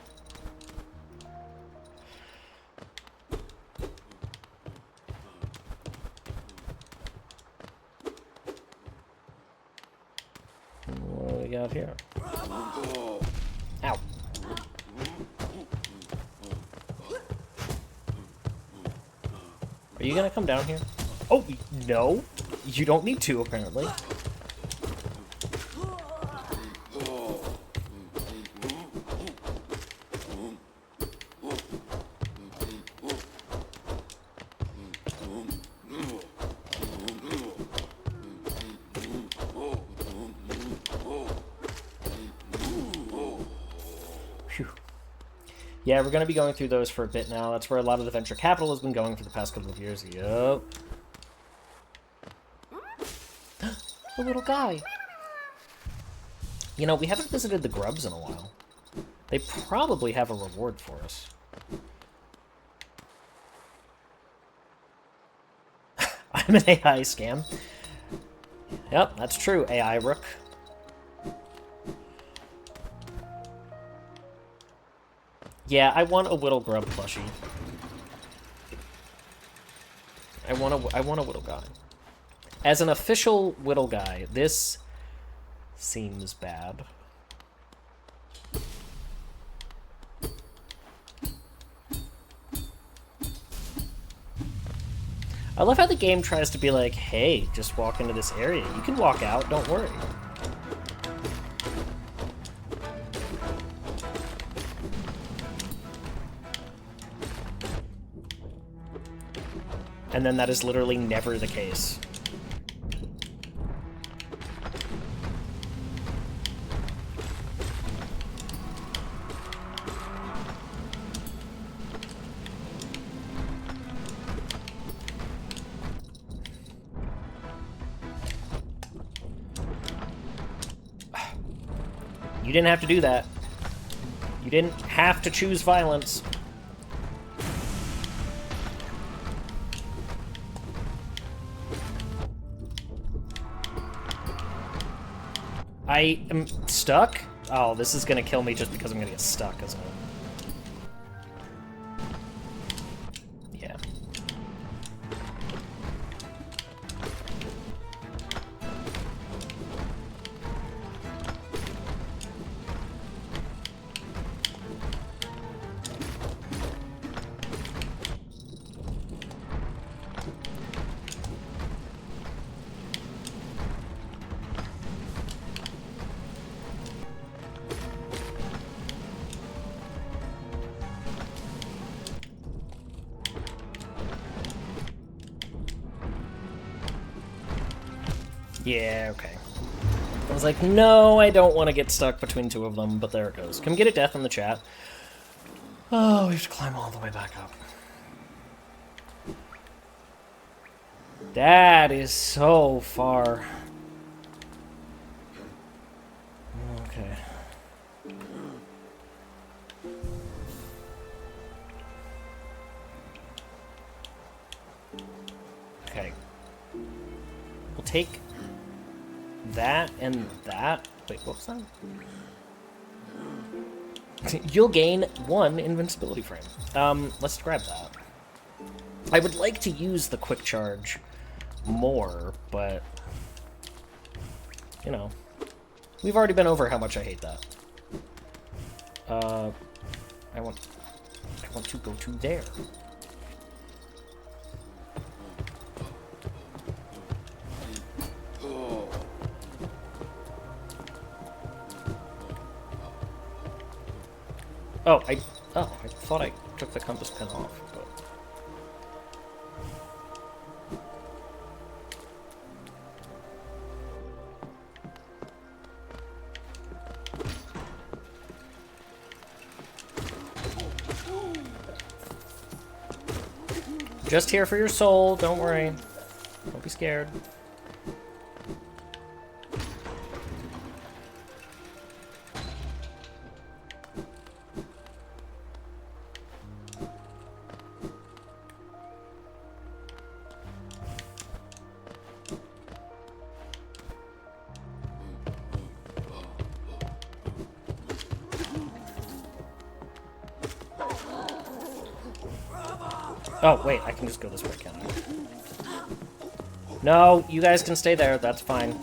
What do we got here? Ow. Are you gonna come down here? Oh, no. You don't need to, apparently. Phew. Yeah, we're going to be going through those for a bit now. That's where a lot of the venture capital has been going for the past couple of years. Yup. The little guy. You know, we haven't visited the Grubs in a while. They probably have a reward for us. I'm an AI scam. Yep, that's true, AI Rook. Yeah, I want a Whittle Grub plushie. I want a Whittle guy. As an official Whittle guy, this seems bad. I love how the game tries to be like, hey, just walk into this area. You can walk out, don't worry. And then that is literally never the case. You didn't have to do that. You didn't have to choose violence. I am stuck? Oh, this is gonna kill me just because I'm gonna get stuck, isn't it? Yeah. Yeah, okay. I was like, no, I don't want to get stuck between two of them, but there it goes. Come get a death in the chat. Oh, we have to climb all the way back up. That is so far. Okay. Okay. We'll take that and that. Wait, what was that? You'll gain 1 invincibility frame. Let's grab that. I would like to use the quick charge more, but you know, we've already been over how much I hate that. I want to go to there. Oh, I thought I took the compass pin off, but... Just here for your soul, don't worry. Don't be scared. Oh, wait, I can just go this way, can't I? No, you guys can stay there. That's fine.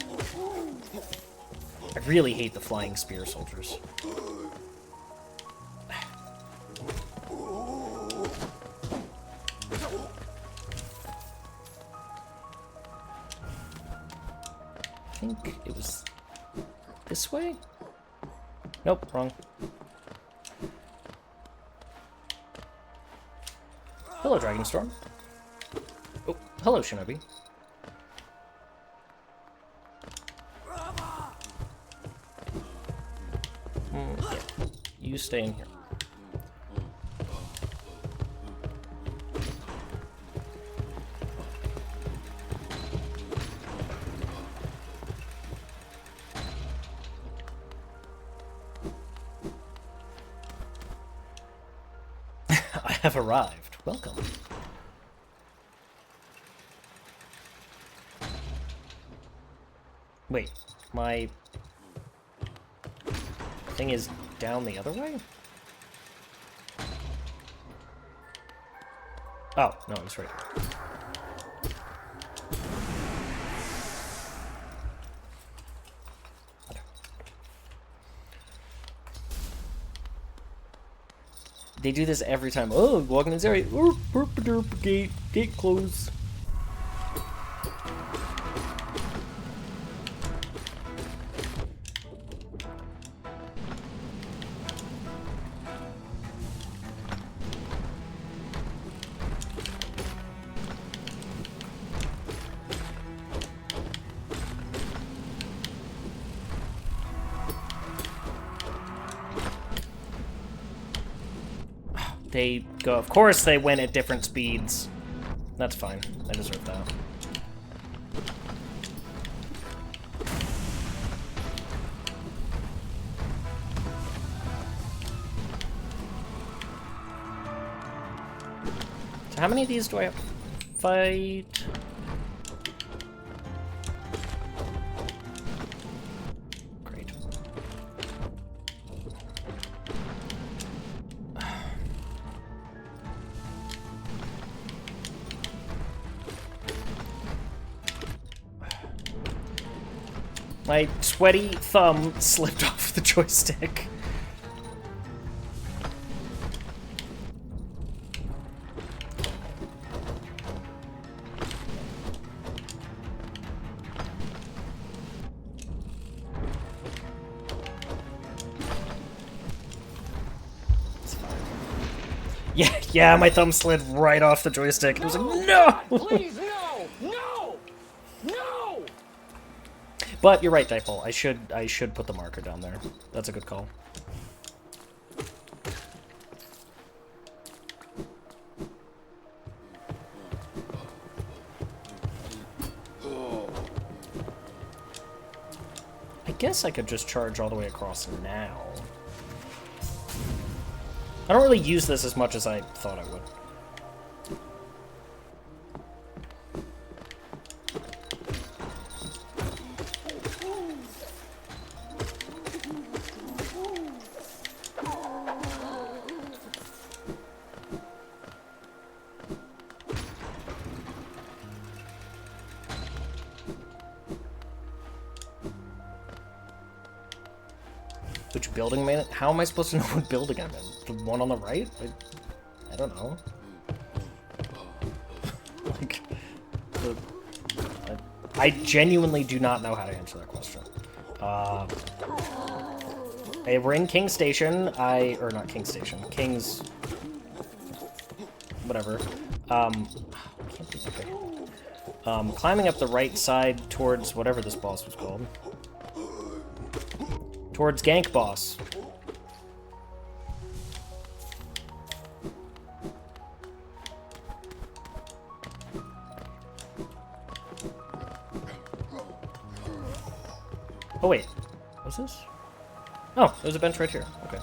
I really hate the flying spear soldiers. I think it was this way? Nope, wrong. Hello, Dragonstorm. Oh, hello, Shinobi. Yeah. You stay in here. I have arrived. Welcome. Wait, my thing is down the other way? Oh, no, it's right here. They do this every time. Oh, walking in this area. Gate closed. They go, of course they went at different speeds. That's fine. I deserve that. So how many of these do I have to fight? Great. My sweaty thumb slipped off the joystick. Yeah, my thumb slid right off the joystick. It was like, no! Please, no! No! No! But you're right, Dipole. I should put the marker down there. That's a good call. I guess I could just charge all the way across now. I don't really use this as much as I thought I would. Which building, man? How am I supposed to know what building I'm in? The one on the right? I don't know. Like, I genuinely do not know how to answer that question. We're in King Station. Or not King Station. King's... whatever. Climbing up the right side towards whatever this boss was called. Towards Gank Boss. Oh wait, what's this? Oh, there's a bench right here. Okay.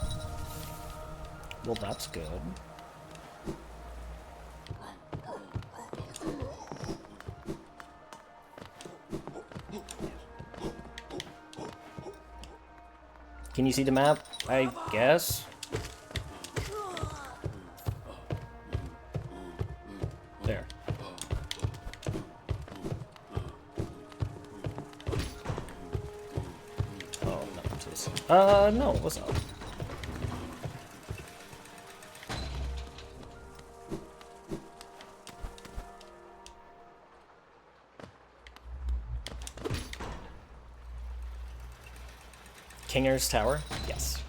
Well, that's good. Can you see the map? I guess. No, what's up? Kinger's Tower? Yes.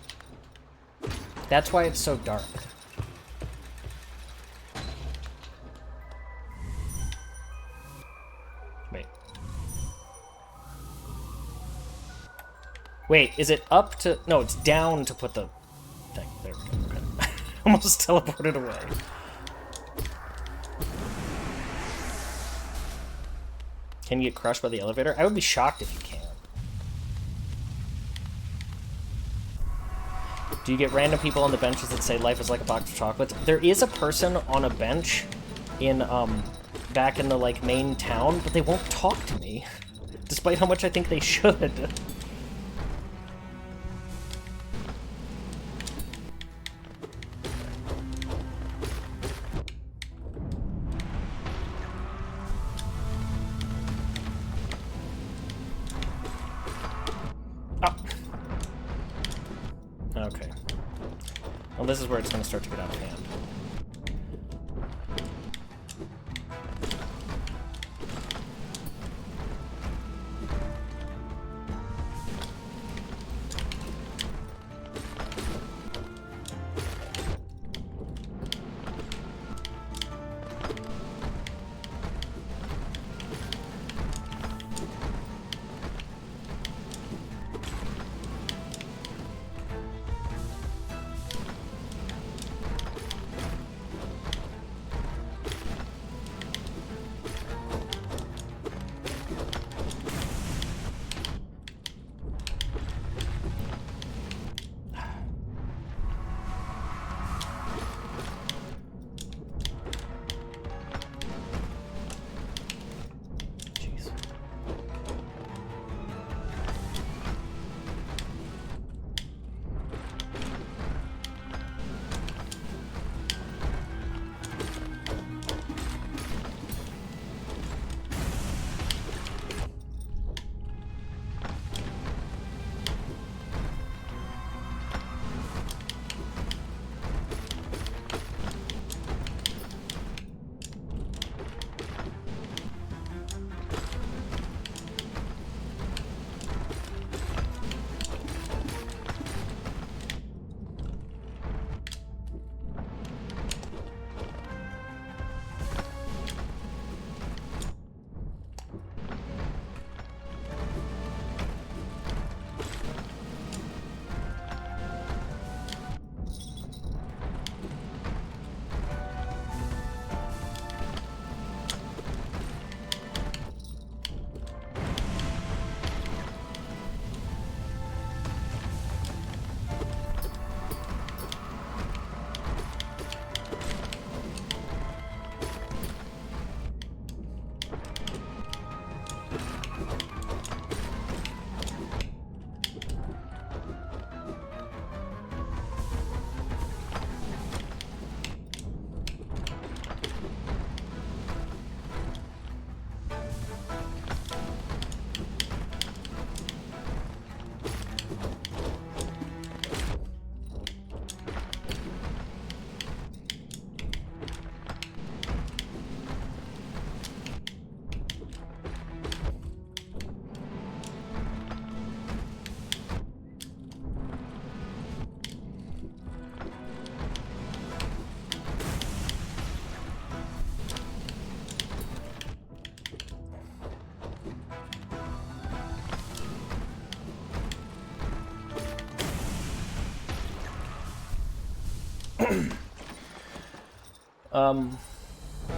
That's why it's so dark. Wait. Wait, is it up to... No, it's down to put the thing. There we go. Okay. Almost teleported away. Can you get crushed by the elevator? I would be shocked if you can. Do you get random people on the benches that say life is like a box of chocolates? There is a person on a bench in, back in the, like, main town, but they won't talk to me. Despite how much I think they should. Okay. Well, this is where it's going to start to get out of hand.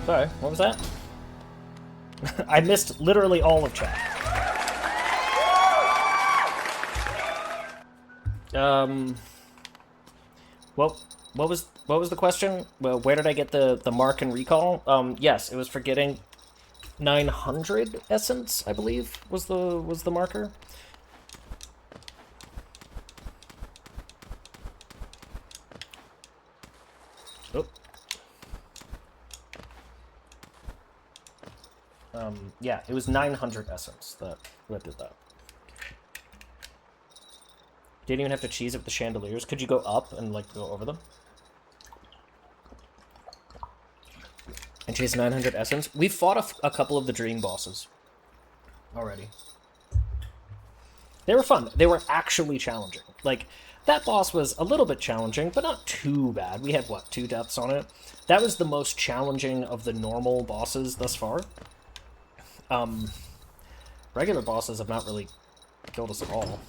Sorry, what was that? I missed literally all of chat. What was the question? Well, where did I get the mark and recall? Yes, it was for getting 900 essence, I believe, was the marker. Oh. Yeah, it was 900 essence that did that. Didn't even have to cheese it with the chandeliers. Could you go up and, like, go over them? And chase 900 essence? We've fought a couple of the dream bosses already. They were fun. They were actually challenging. Like, that boss was a little bit challenging, but not too bad. We had, what, 2 deaths on it? That was the most challenging of the normal bosses thus far. Regular bosses have not really killed us at all.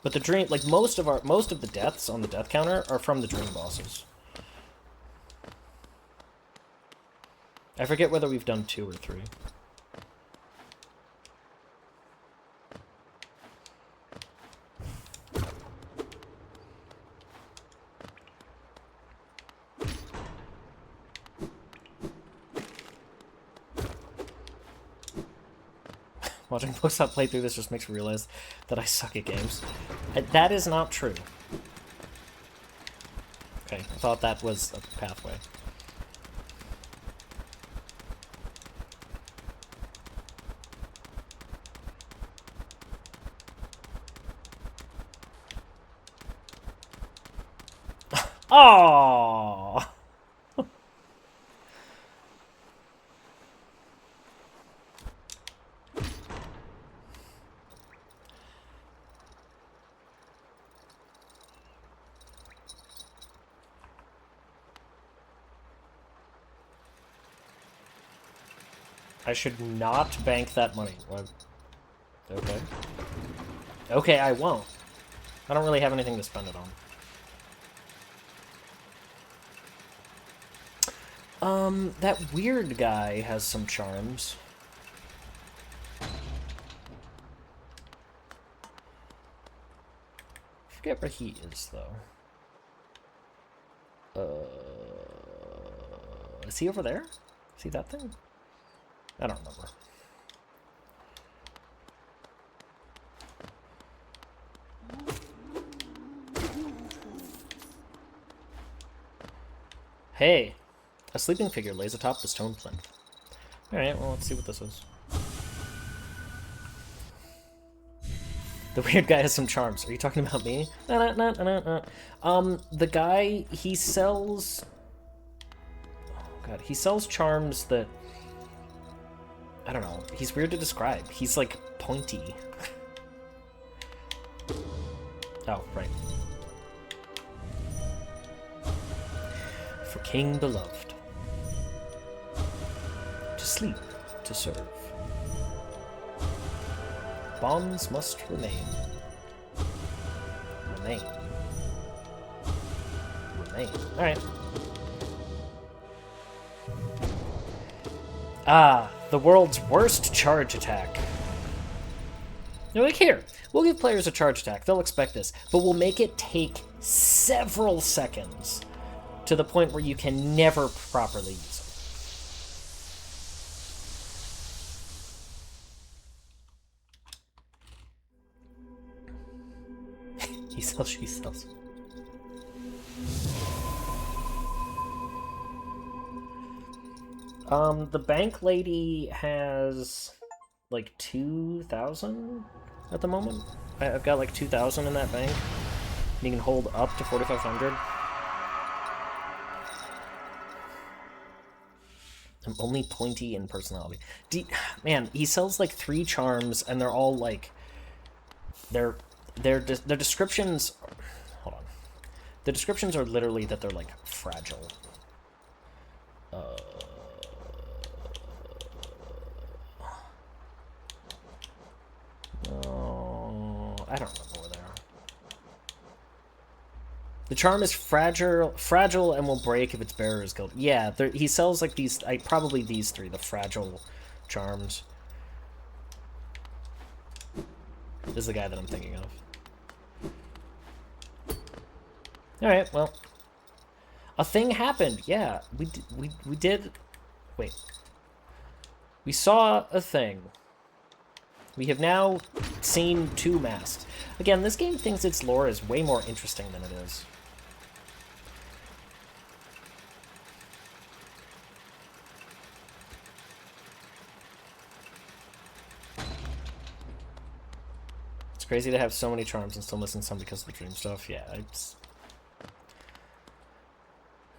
But the dream, like, most of the deaths on the death counter are from the dream bosses. I forget whether we've done 2 or 3. Watching Bookslap play through this just makes me realize that I suck at games. That is not true. Okay, I thought that was a pathway. Oh! I should not bank that money. What? Okay. Okay, I won't. I don't really have anything to spend it on. That weird guy has some charms. I forget where he is, though. Is he over there? See that thing? I don't remember. Hey! A sleeping figure lays atop the stone plinth. Alright, well, let's see what this is. The weird guy has some charms. Are you talking about me? The guy, he sells... Oh, God. He sells charms that... I don't know. He's weird to describe. He's, like, pointy. Oh, right. For King Beloved. To sleep, to serve. Bonds must remain. Remain. Remain. Alright. Ah, the world's worst charge attack. Now, like, here, we'll give players a charge attack. They'll expect this. But we'll make it take several seconds to the point where you can never properly use it. He sells, she sells. The bank lady has, like, 2,000 at the moment. I've got, like, 2,000 in that bank. You can hold up to 4,500. I'm only pointy in personality. Man, he sells, like, 3 charms, and they're all, like... Their descriptions... Hold on. The descriptions are literally that they're, like, fragile. Oh, I don't remember where they are. The charm is fragile and will break if its bearer is killed. Yeah, he sells like these, probably these 3, the fragile charms. This is the guy that I'm thinking of. Alright, well. A thing happened, yeah. We did... Wait. We saw a thing. We have now seen 2 masks. Again, this game thinks its lore is way more interesting than it is. crazy to have so many charms and still missing some because of the dream stuff. Yeah,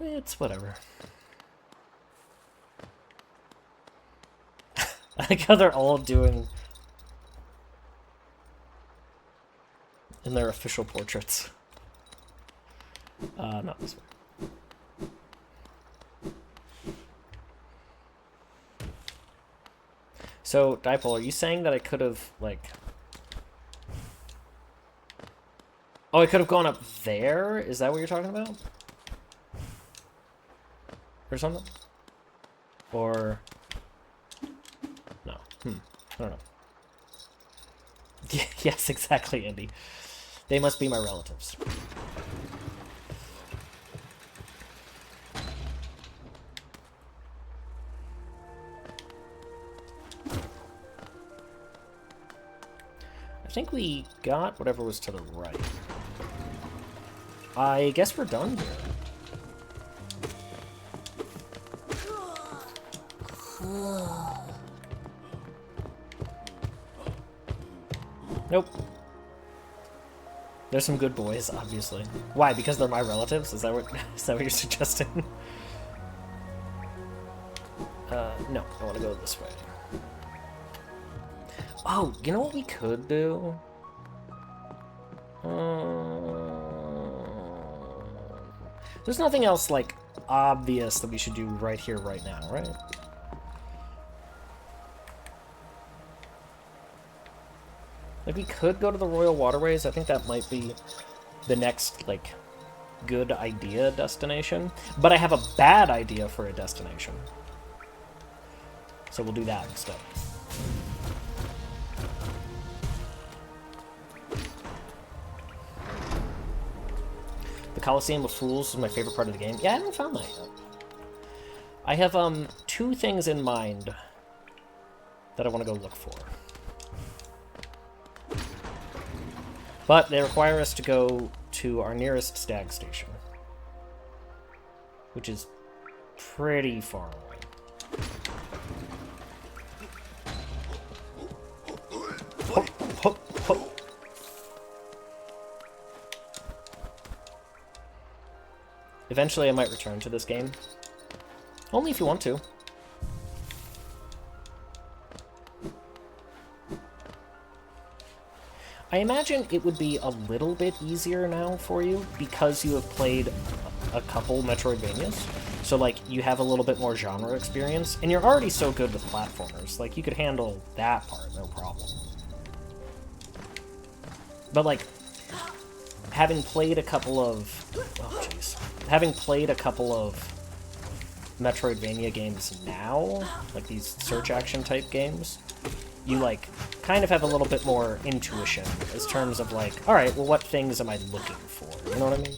it's whatever. I like how they're all doing in their official portraits. Not this way. So, Dipole, are you saying that I could have, like... Oh, I could have gone up there? Is that what you're talking about? Or something? Or... No. I don't know. Yes, exactly, Andy. They must be my relatives. I think we got whatever was to the right. I guess we're done here. Nope. There's some good boys, obviously. Why? Because they're my relatives? Is that what you're suggesting? No. I want to go this way. Oh, you know what we could do? There's nothing else, like, obvious that we should do right here, right now, right? Like, we could go to the Royal Waterways. I think that might be the next, like, good idea destination. But I have a bad idea for a destination. So we'll do that instead. The Coliseum of Fools is my favorite part of the game. Yeah, I haven't found that yet. I have, two things in mind that I want to go look for. But they require us to go to our nearest stag station, which is pretty far away. Hop, hop, hop. Eventually I might return to this game. Only if you want to. I imagine it would be a little bit easier now for you because you have played a couple Metroidvanias. So, like, you have a little bit more genre experience, and you're already so good with platformers. Like, you could handle that part, no problem. But, like, having played a couple of... Oh, jeez. Having played a couple of Metroidvania games now, like these search action type games, you, like, kind of have a little bit more intuition as terms of, like, alright, well, what things am I looking for? You know what I mean?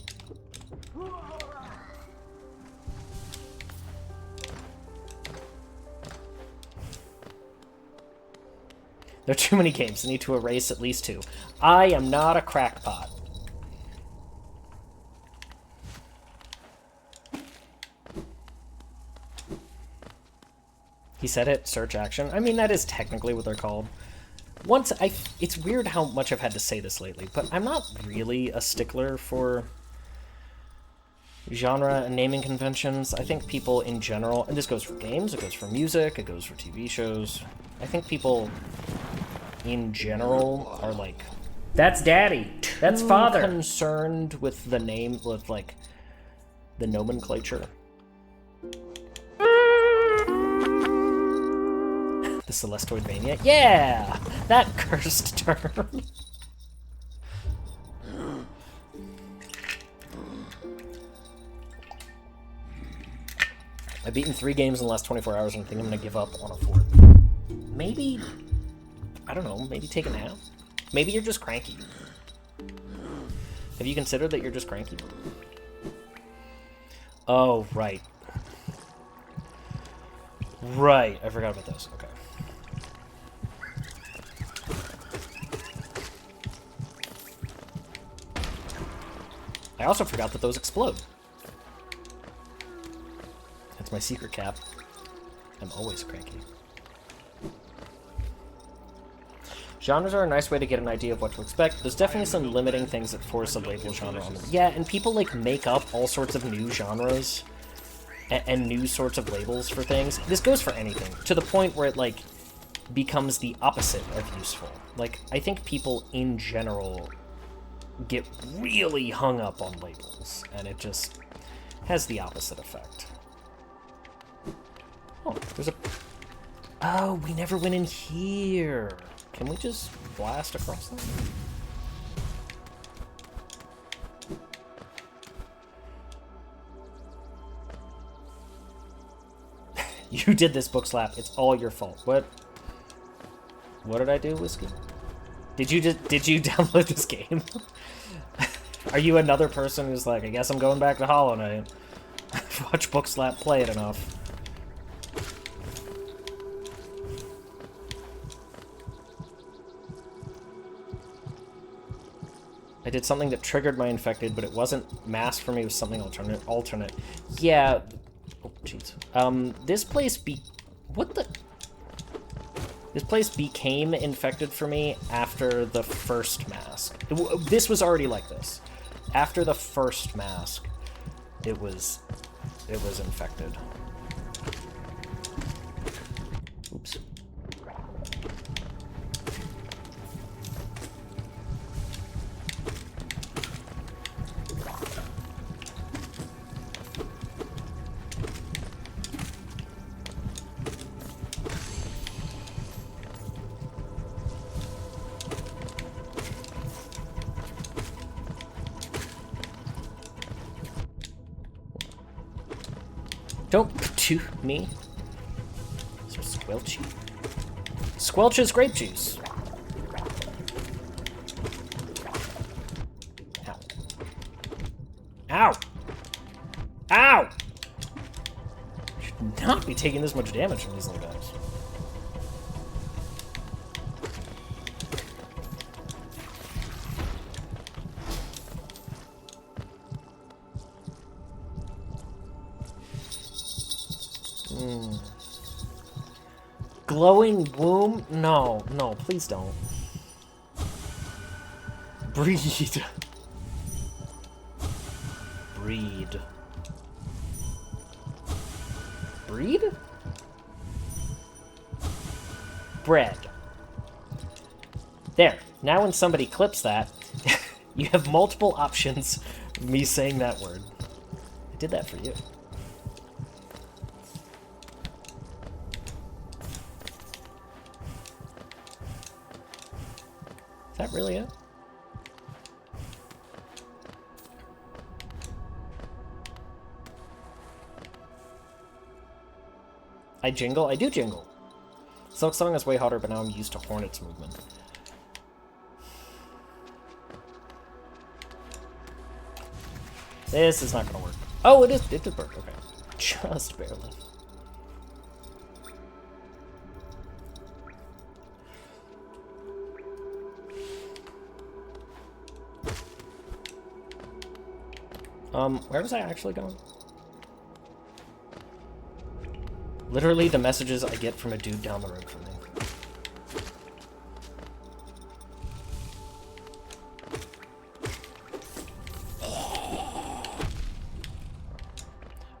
There are too many games. I need to erase at least 2. I am not a crackpot. He said it, search action. I mean, that is technically what they're called. It's weird how much I've had to say this lately, but I'm not really a stickler for genre and naming conventions. I think people in general, and this goes for games, it goes for music, it goes for TV shows. I think people in general are like, that's daddy, that's father, concerned with the name, with like the nomenclature. The Celestoidvania? Yeah! That cursed term. I've beaten 3 games in the last 24 hours and I think I'm gonna give up on a 4th. Maybe... I don't know, maybe take a nap? Maybe you're just cranky. Have you considered that you're just cranky? Oh, right. Right, I forgot about this. Okay. I also forgot that those explode. That's my secret cap. I'm always cranky. Genres are a nice way to get an idea of what to expect. There's definitely some limiting things that force a label genre on them. Yeah, and people, like, make up all sorts of new genres and new sorts of labels for things. This goes for anything, to the point where it, like, becomes the opposite of useful. Like, I think people in general get really hung up on labels, and it just has the opposite effect. Oh, there's a... Oh, we never went in here. Can we just blast across that? You did this, Bookslap. It's all your fault. What did I do, Whiskey? Did you download this game? Are you another person who's like, I guess I'm going back to Hollow Knight? Watch Bookslap play it enough. I did something that triggered my infected, but it wasn't masked for me. It was something alternate. Yeah. Oh, jeez. This place what the? This place became infected for me after the first mask. This was already like this. After the first mask, it was infected. Oops. Don't chew me. So squelchy. Squelch is grape juice. Ow. Ow! Ow! Should not be taking this much damage from these little guys. Glowing womb? No, no, please don't. Breed. Breed. Breed? Bread. There. Now when somebody clips that, you have multiple options of me saying that word. I did that for you. Is that really it? I jingle? I do jingle. Silk Song is way hotter, but now I'm used to Hornet's movement. This is not gonna work. Oh, it is. It did work. Okay. Just barely. Where was I actually going? Literally the messages I get from a dude down the road from me.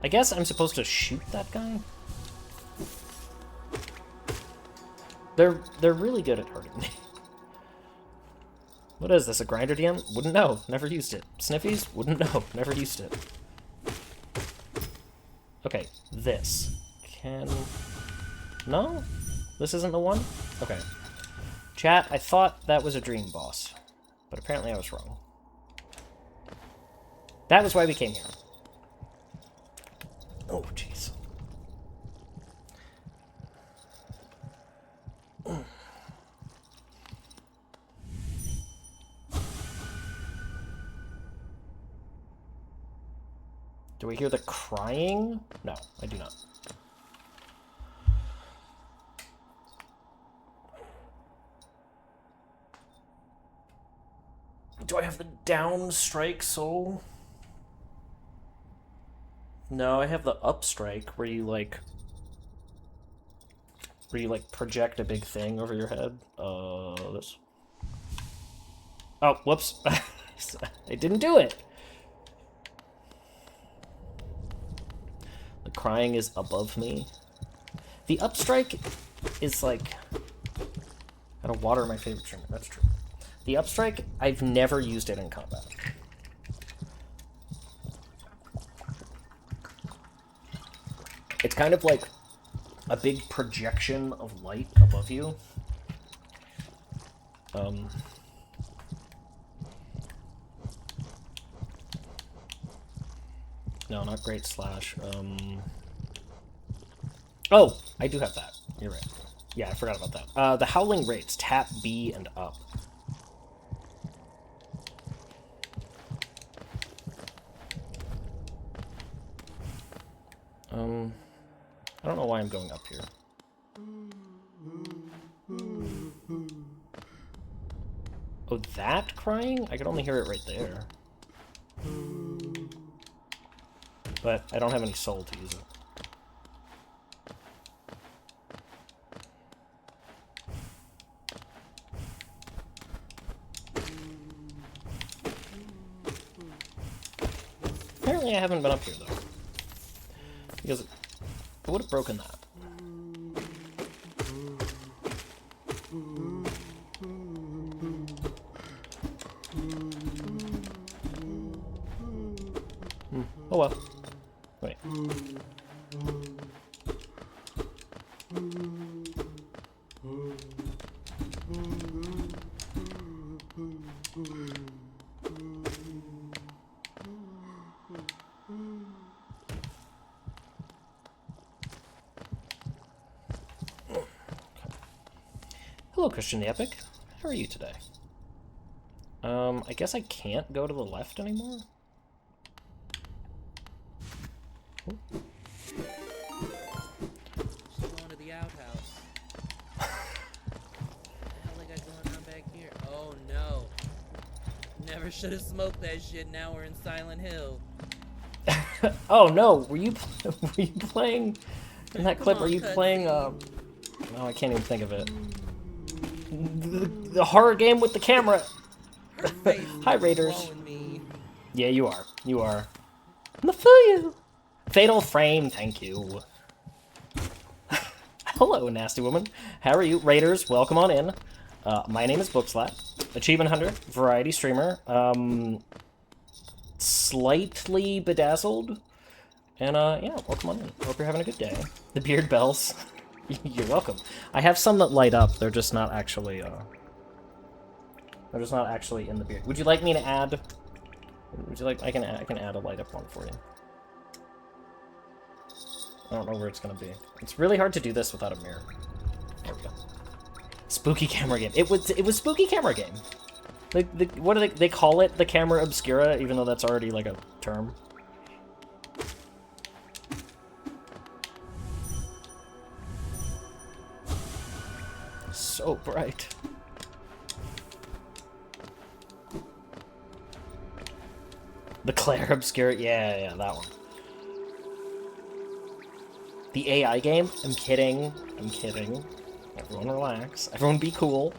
I guess I'm supposed to shoot that guy? They're really good at hurting me. What is this, a grinder DM? Wouldn't know. Never used it. Sniffies? Wouldn't know. Never used it. Okay, this. No? This isn't the one? Okay. Chat, I thought that was a dream boss. But apparently I was wrong. That was why we came here. Oh, jeez. Do we hear the crying? No, I do not. Do I have the down strike soul? No, I have the up strike where you, like... Where you, like, project a big thing over your head. This. Oh, whoops. I didn't do it! The crying is above me. The upstrike is, like... I don't water my favorite streamer, that's true. The upstrike, I've never used it in combat. It's kind of like a big projection of light above you. No, not Great Slash. Oh, I do have that. You're right. Yeah, I forgot about that. The Howling Rates, tap B and up. I don't know why I'm going up here. Oh, that crying? I could only hear it right there. But I don't have any soul to use it. Apparently I haven't been up here, though. Because I would have broken that. Oh well. Wait. Hello, Christian the Epic. How are you today? I guess I can't go to the left anymore? Going to the outhouse. What the hell I got going on back here? Oh no. Never should have smoked that shit. Now we're in Silent Hill. Oh no, were you playing in that clip? Come Were on, you playing cutscene. no, I can't even think of it. The horror game with the camera. Her face Hi, is Raiders. blowing me. Yeah, you are. You are. I'm gonna fool you. Fatal Frame, thank you. Hello, nasty woman. How are you? Raiders, welcome on in. My name is Bookslap, achievement hunter, variety streamer, slightly bedazzled, and yeah, welcome on in. Hope you're having a good day. The beard bells. You're welcome. I have some that light up. They're just not actually. They're just not actually in the beard. Would you like me to add? Would you like? I can add a light up one for you. I don't know where it's gonna be. It's really hard to do this without a mirror. There we go. Spooky camera game. It was spooky camera game. What do they call it? The camera obscura, even though that's already like a term. So bright. The Claire obscura. Yeah, that one. The AI game? I'm kidding. I'm kidding. Everyone relax. Everyone be cool.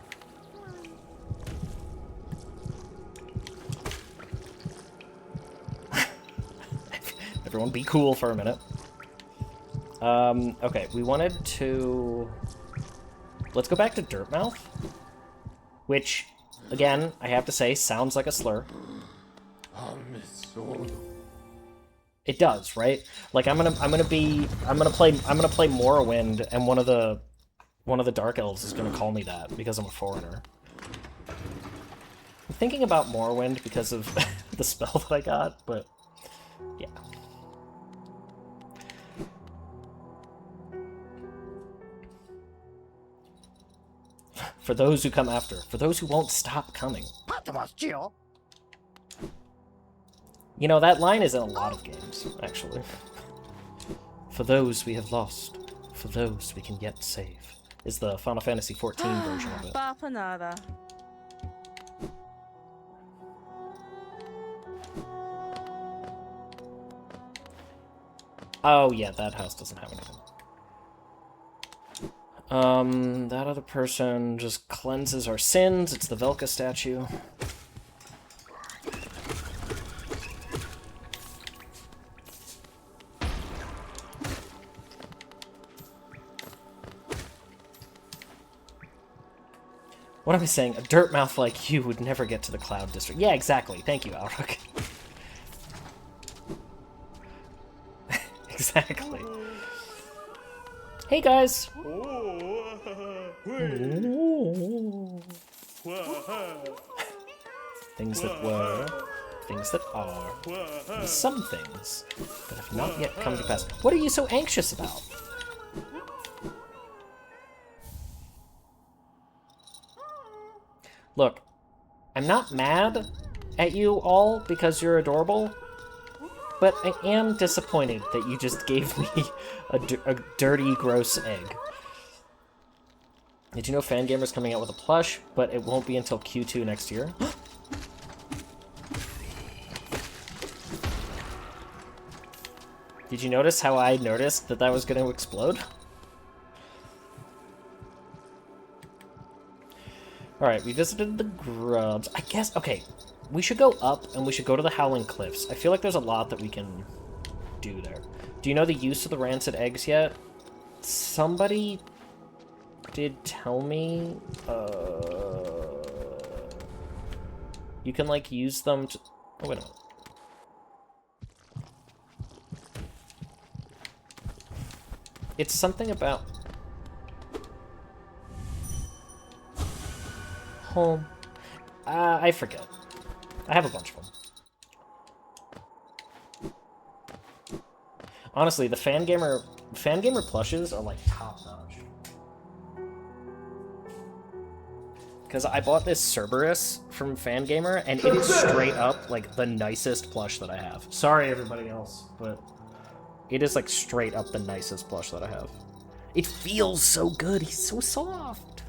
Everyone be cool for a minute. Okay, we wanted to... Let's go back to Dirtmouth. Which, again, I have to say, sounds like a slur. It does, right? Like I'm gonna play Morrowind, and one of the Dark Elves is gonna call me that because I'm a foreigner. I'm thinking about Morrowind because of the spell that I got, but yeah. For those who come after, for those who won't stop coming. You know, that line is in a lot of games, actually. For those we have lost, for those we can yet save, is the Final Fantasy XIV version of it. Bapanada. Oh yeah, that house doesn't have anything. That other person just cleanses our sins. It's the Velka statue. What am I saying? A dirt mouth like you would never get to the Cloud District. Yeah, exactly. Thank you, Alruk. Exactly. Hey, guys. Things that were, things that are, and some things that have not yet come to pass. What are you so anxious about? Look, I'm not mad at you all because you're adorable, but I am disappointed that you just gave me a dirty, gross egg. Did you know Fangamer's coming out with a plush, but it won't be until Q2 next year? Did you notice how I noticed that that was going to explode? Alright, we visited the grubs. I guess, okay, we should go up and we should go to the Howling Cliffs. I feel like there's a lot that we can do there. Do you know the use of the rancid eggs yet? Somebody did tell me, you can, like, use them to... Oh, wait a minute. It's something about... Home. I forget. I have a bunch of them. Honestly, the Fangamer plushes are, like, top-notch. Because I bought this Cerberus from Fangamer, and it is straight up, like, the nicest plush that I have. Sorry, everybody else, but it is, like, straight up the nicest plush that I have. It feels so good. He's so soft.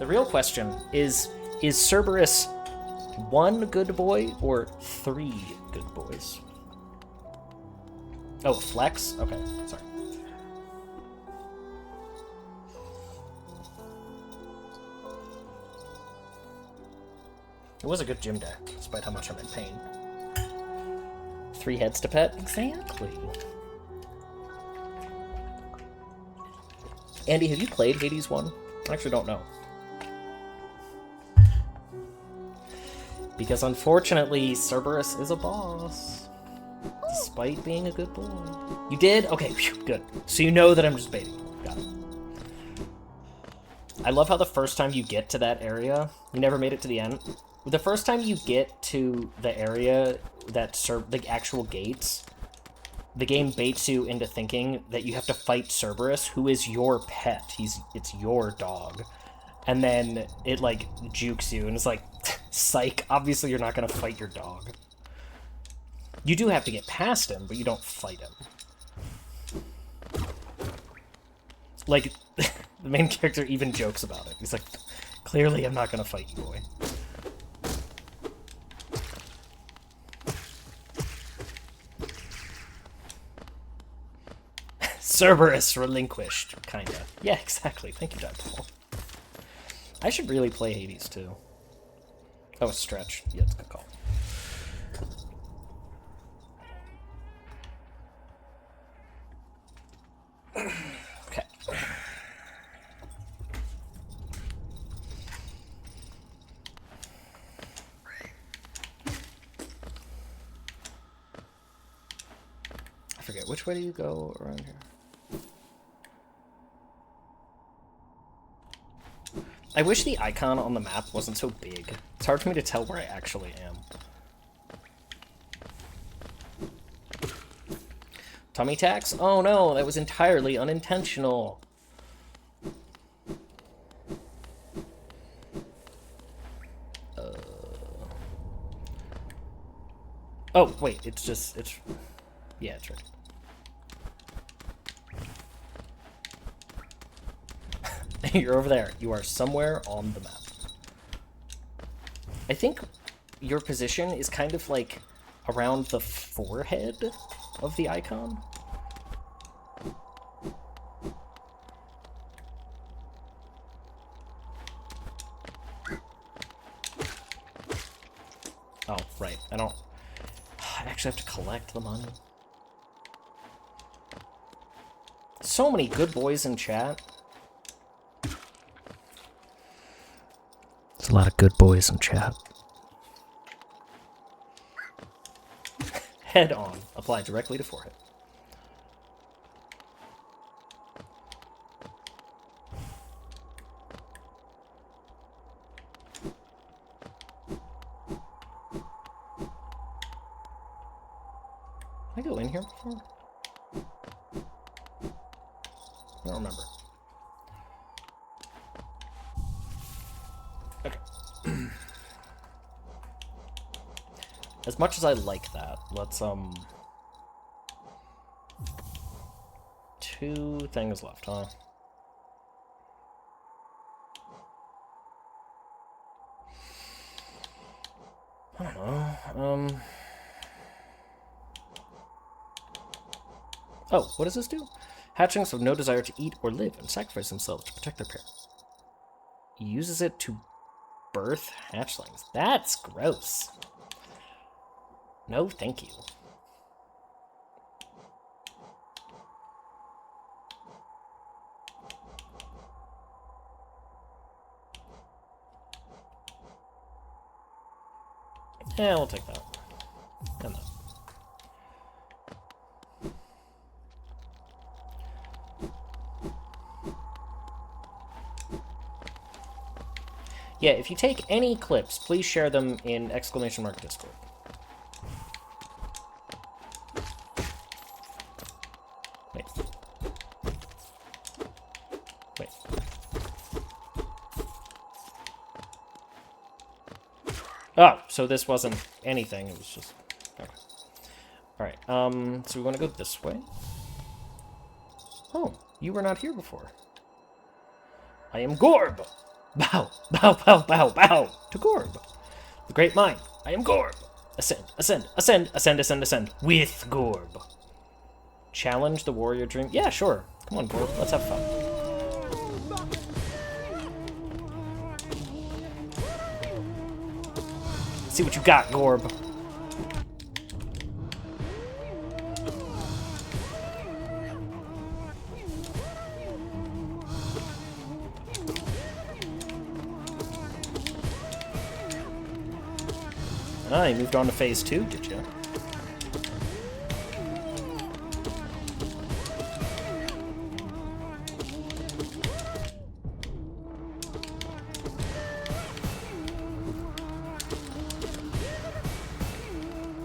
The real question is Cerberus one good boy or 3 good boys? Oh, flex? Okay, sorry. It was a good gym day, despite how much I'm in pain. 3 heads to pet? Exactly. Andy, have you played Hades 1? I actually don't know. Because unfortunately, Cerberus is a boss. Despite being a good boy. You did? Okay, phew, good. So you know that I'm just baiting you. Got it. I love how the first time you get to that area, you never made it to the end. The first time you get to the area that serve the actual gates, the game baits you into thinking that you have to fight Cerberus, who is your pet. It's your dog. And then it, like, jukes you, and it's like, psych, obviously you're not gonna fight your dog. You do have to get past him, but you don't fight him. Like, the main character even jokes about it. He's like, clearly I'm not gonna fight you, boy. Cerberus relinquished, kinda. Yeah, exactly. Thank you, Deadpool. I should really play Hades, too. Oh, it's Stretch. Yeah, it's a good call. Okay. I forget, which way do you go around here? I wish the icon on the map wasn't so big. It's hard for me to tell where I actually am. Tummy tax? Oh no, that was entirely unintentional. Oh, wait, it's... Yeah, it's right. You're over there. You are somewhere on the map. I think your position is kind of like around the forehead, of the icon. Oh, right. I actually have to collect the money. So many good boys in chat. There's a lot of good boys in chat. Head on. Apply directly to forehead. Did I go in here before? I don't remember. Okay. As much as I like that, let's, 2 things left, huh? I don't know, Oh, what does this do? Hatchlings have no desire to eat or live and sacrifice themselves to protect their parents. He uses it to birth hatchlings. That's gross. No, thank you. Yeah, we'll take that. And that. Yeah, if you take any clips, please share them in ! Discord. Wait. Wait. Oh, so this wasn't anything, it was just... Okay. Alright, so we want to go this way. Oh, you were not here before. I am Gorb! Bow, bow, bow, bow, bow to Gorb. The great mind. I am Gorb. Ascend, ascend, ascend, ascend, ascend, ascend. With Gorb. Challenge the warrior dream. Yeah, sure. Come on, Gorb. Let's have fun. See what you got, Gorb. Ah, you moved on to phase 2, did you?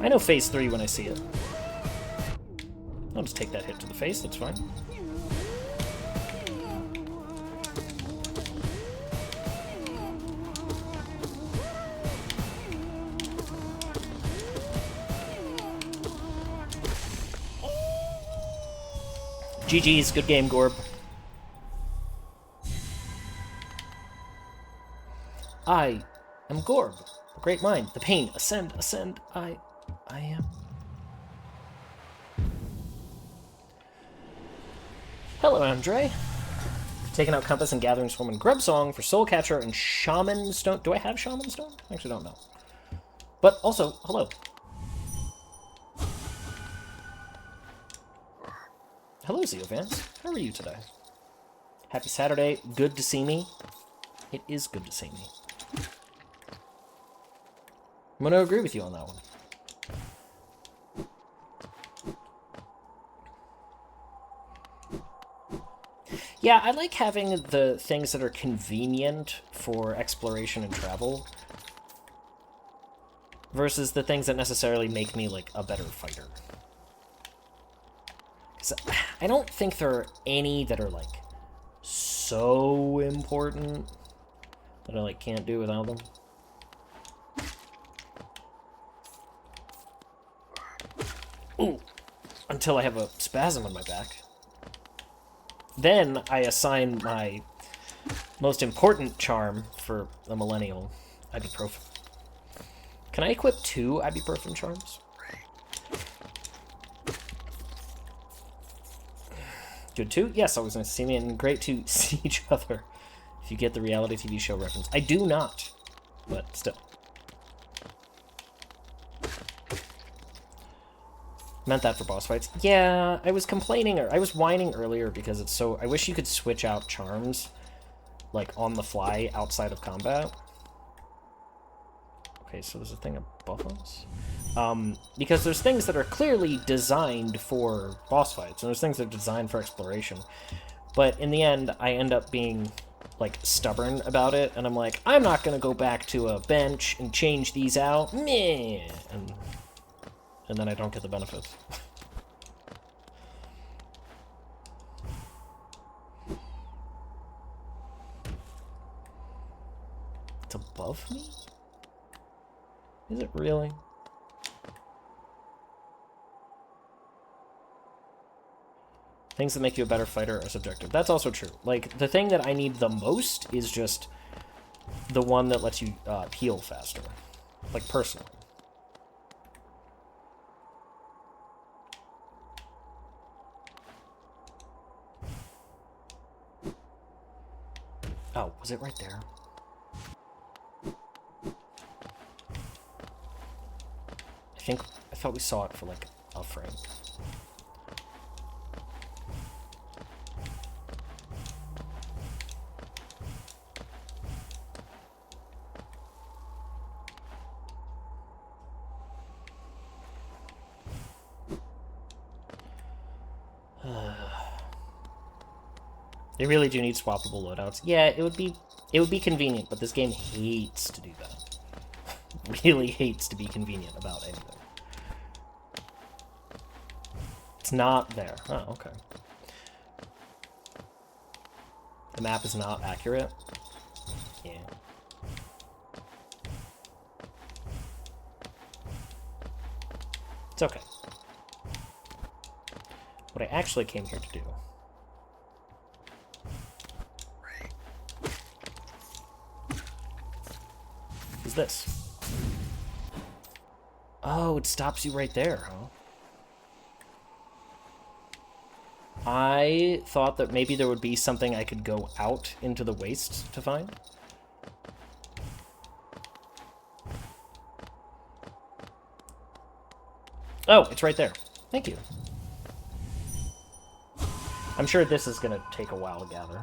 I know phase 3 when I see it. I'll just take that hit to the face, that's fine. GG's, good game, Gorb. I am Gorb, the great mind, the pain, ascend, ascend, I am. Hello, Andre. Taking out Compass and Gathering Swarm and Grub Song for Soul Catcher and Shaman Stone. Do I have Shaman Stone? I actually don't know. But also, hello. Hello, Zeovance. How are you today? Happy Saturday. Good to see me. It is good to see me. I'm going to agree with you on that one. Yeah, I like having the things that are convenient for exploration and travel versus the things that necessarily make me, like, a better fighter. 'Cause I don't think there are any that are, like, so important that I, like, can't do without them. Ooh, until I have a spasm on my back. Then I assign my most important charm for a millennial, ibuprofen. Can I equip 2 ibuprofen charms? Good too? Yes, always nice to see me, and great to see each other. If you get the reality TV show reference. I do not, but still. Meant that for boss fights. Yeah, I was complaining, or I was whining earlier because it's so... I wish you could switch out charms, like, on the fly outside of combat. Okay, so there's a thing above us? Because there's things that are clearly designed for boss fights, and there's things that are designed for exploration. But in the end, I end up being, like, stubborn about it, and I'm like, I'm not gonna go back to a bench and change these out. Meh! And then I don't get the benefits. It's above me? Is it really? Things that make you a better fighter are subjective. That's also true. Like, the thing that I need the most is just the one that lets you heal faster. Like, personally. Oh, was it right there? I thought we saw it for, like, a frame. They really do need swappable loadouts. Yeah, it would be convenient, but this game hates to do that. Really hates to be convenient about anything. It's not there. Oh, okay. The map is not accurate. Yeah. It's okay. What I actually came here to do is this. Oh, it stops you right there, huh? I thought that maybe there would be something I could go out into the wastes to find. Oh, it's right there. Thank you. I'm sure this is going to take a while to gather.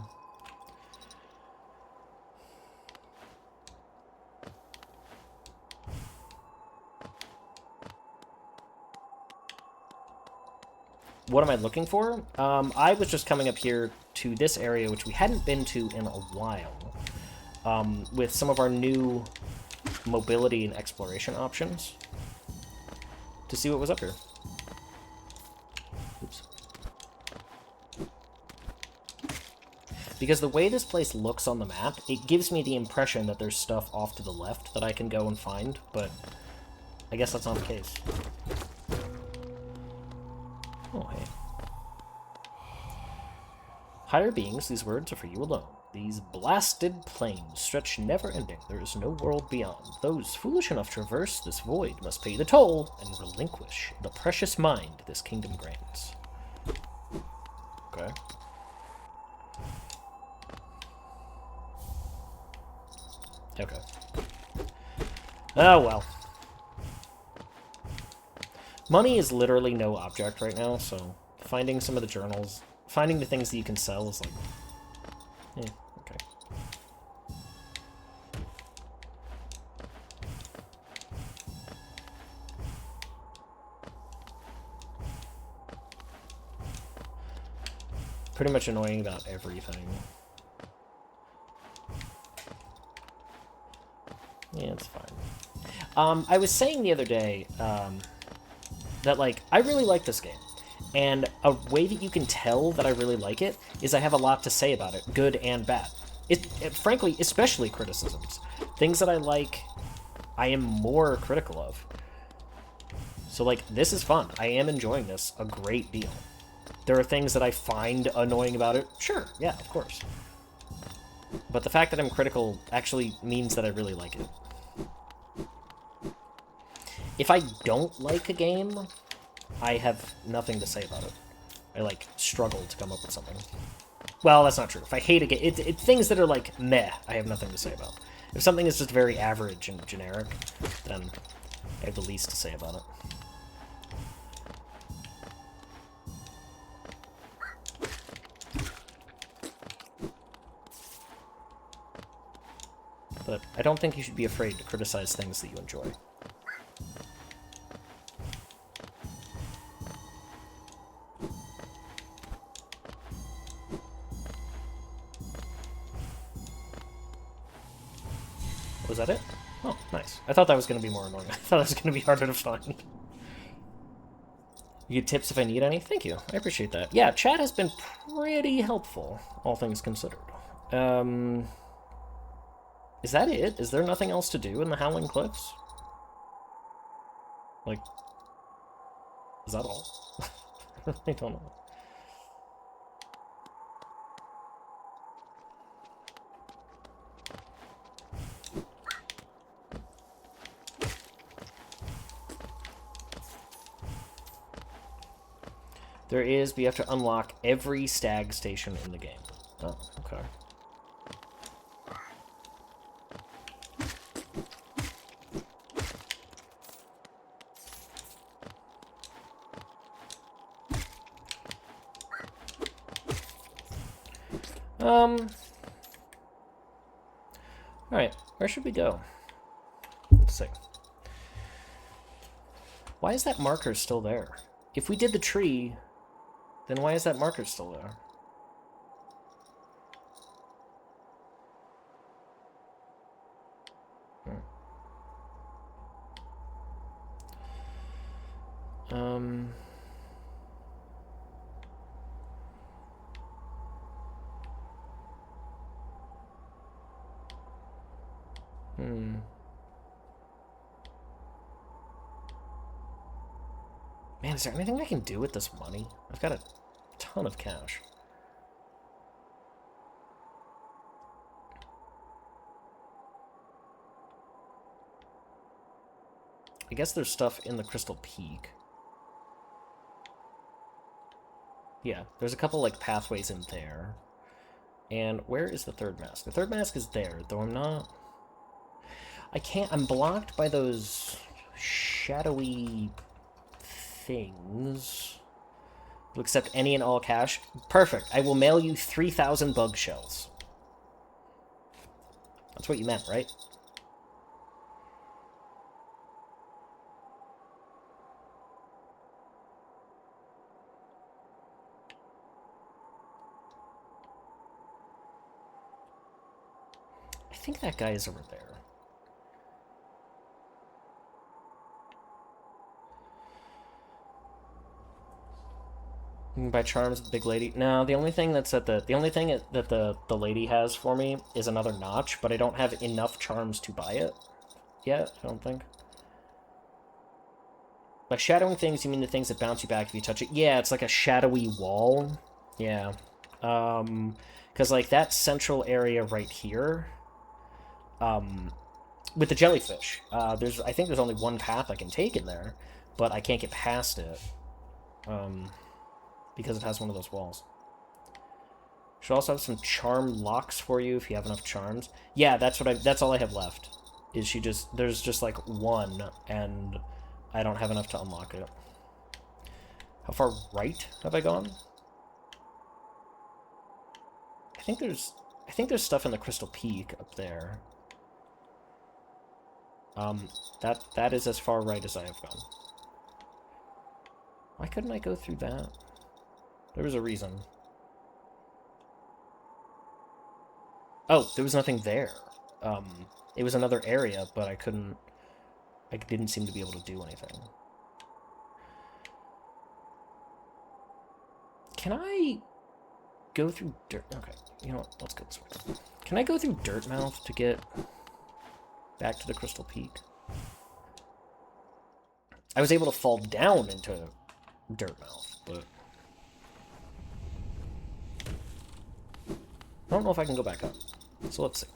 What am I looking for? I was just coming up here to this area, which we hadn't been to in a while, with some of our new mobility and exploration options, to see what was up here. Oops. Because the way this place looks on the map, it gives me the impression that there's stuff off to the left that I can go and find, but I guess that's not the case. Oh, hey. Higher beings, these words are for you alone. These blasted plains stretch never-ending. There is no world beyond. Those foolish enough to traverse this void must pay the toll and relinquish the precious mind this kingdom grants. Okay. Okay. Oh, well. Money is literally no object right now, so finding some of the journals, finding the things that you can sell is like, okay. Pretty much annoying about everything. Yeah, it's fine. I was saying the other day, that, like, I really like this game. And a way that you can tell that I really like it is I have a lot to say about it, good and bad. Frankly, especially criticisms. Things that I like, I am more critical of. So, like, this is fun. I am enjoying this a great deal. There are things that I find annoying about it. Sure, yeah, of course. But the fact that I'm critical actually means that I really like it. If I don't like a game, I have nothing to say about it. I, like, struggle to come up with something. Well, that's not true. If I hate a game... things that are, like, meh, I have nothing to say about. If something is just very average and generic, then I have the least to say about it. But I don't think you should be afraid to criticize things that you enjoy. Was that it? Oh, nice. I thought that was going to be more annoying. I thought it was going to be harder to find. You get tips if I need any? Thank you. I appreciate that. Yeah, chat has been pretty helpful, all things considered. Is that it? Is there nothing else to do in the Howling Cliffs? Like, is that all? I don't know. There is, but you have to unlock every stag station in the game. Oh, okay. Alright, where should we go? Let's see. Why is that marker still there? If we did the tree, then why is that marker still there? Man, is there anything I can do with this money? I've got a ton of cash. I guess there's stuff in the Crystal Peak. Yeah, there's a couple, like, pathways in there. And where is the third mask? The third mask is there, though I'm not... I can't... I'm blocked by those shadowy things. You'll accept any and all cash. Perfect. I will mail you 3,000 bug shells. That's what you meant, right? I think that guy is over there. You can buy charms, big lady. No, the only thing that's at the only thing that the lady has for me is another notch, but I don't have enough charms to buy it yet. I don't think. By shadowing things, you mean the things that bounce you back if you touch it? Yeah, it's like a shadowy wall. Yeah, because like that central area right here. With the jellyfish, I think there's only one path I can take in there, but I can't get past it, because it has one of those walls. Should also have some charm locks for you if you have enough charms. Yeah, that's all I have left. There's just like one, and I don't have enough to unlock it. How far right have I gone? I think there's stuff in the Crystal Peak up there. That is as far right as I have gone. Why couldn't I go through that? There was a reason. Oh, there was nothing there. It was another area, but I didn't seem to be able to do anything. Can I go through dirt? Okay, you know what? Let's go this way. Can I go through Dirtmouth to get back to the Crystal Peak? I was able to fall down into Dirtmouth, but I don't know if I can go back up. So let's see.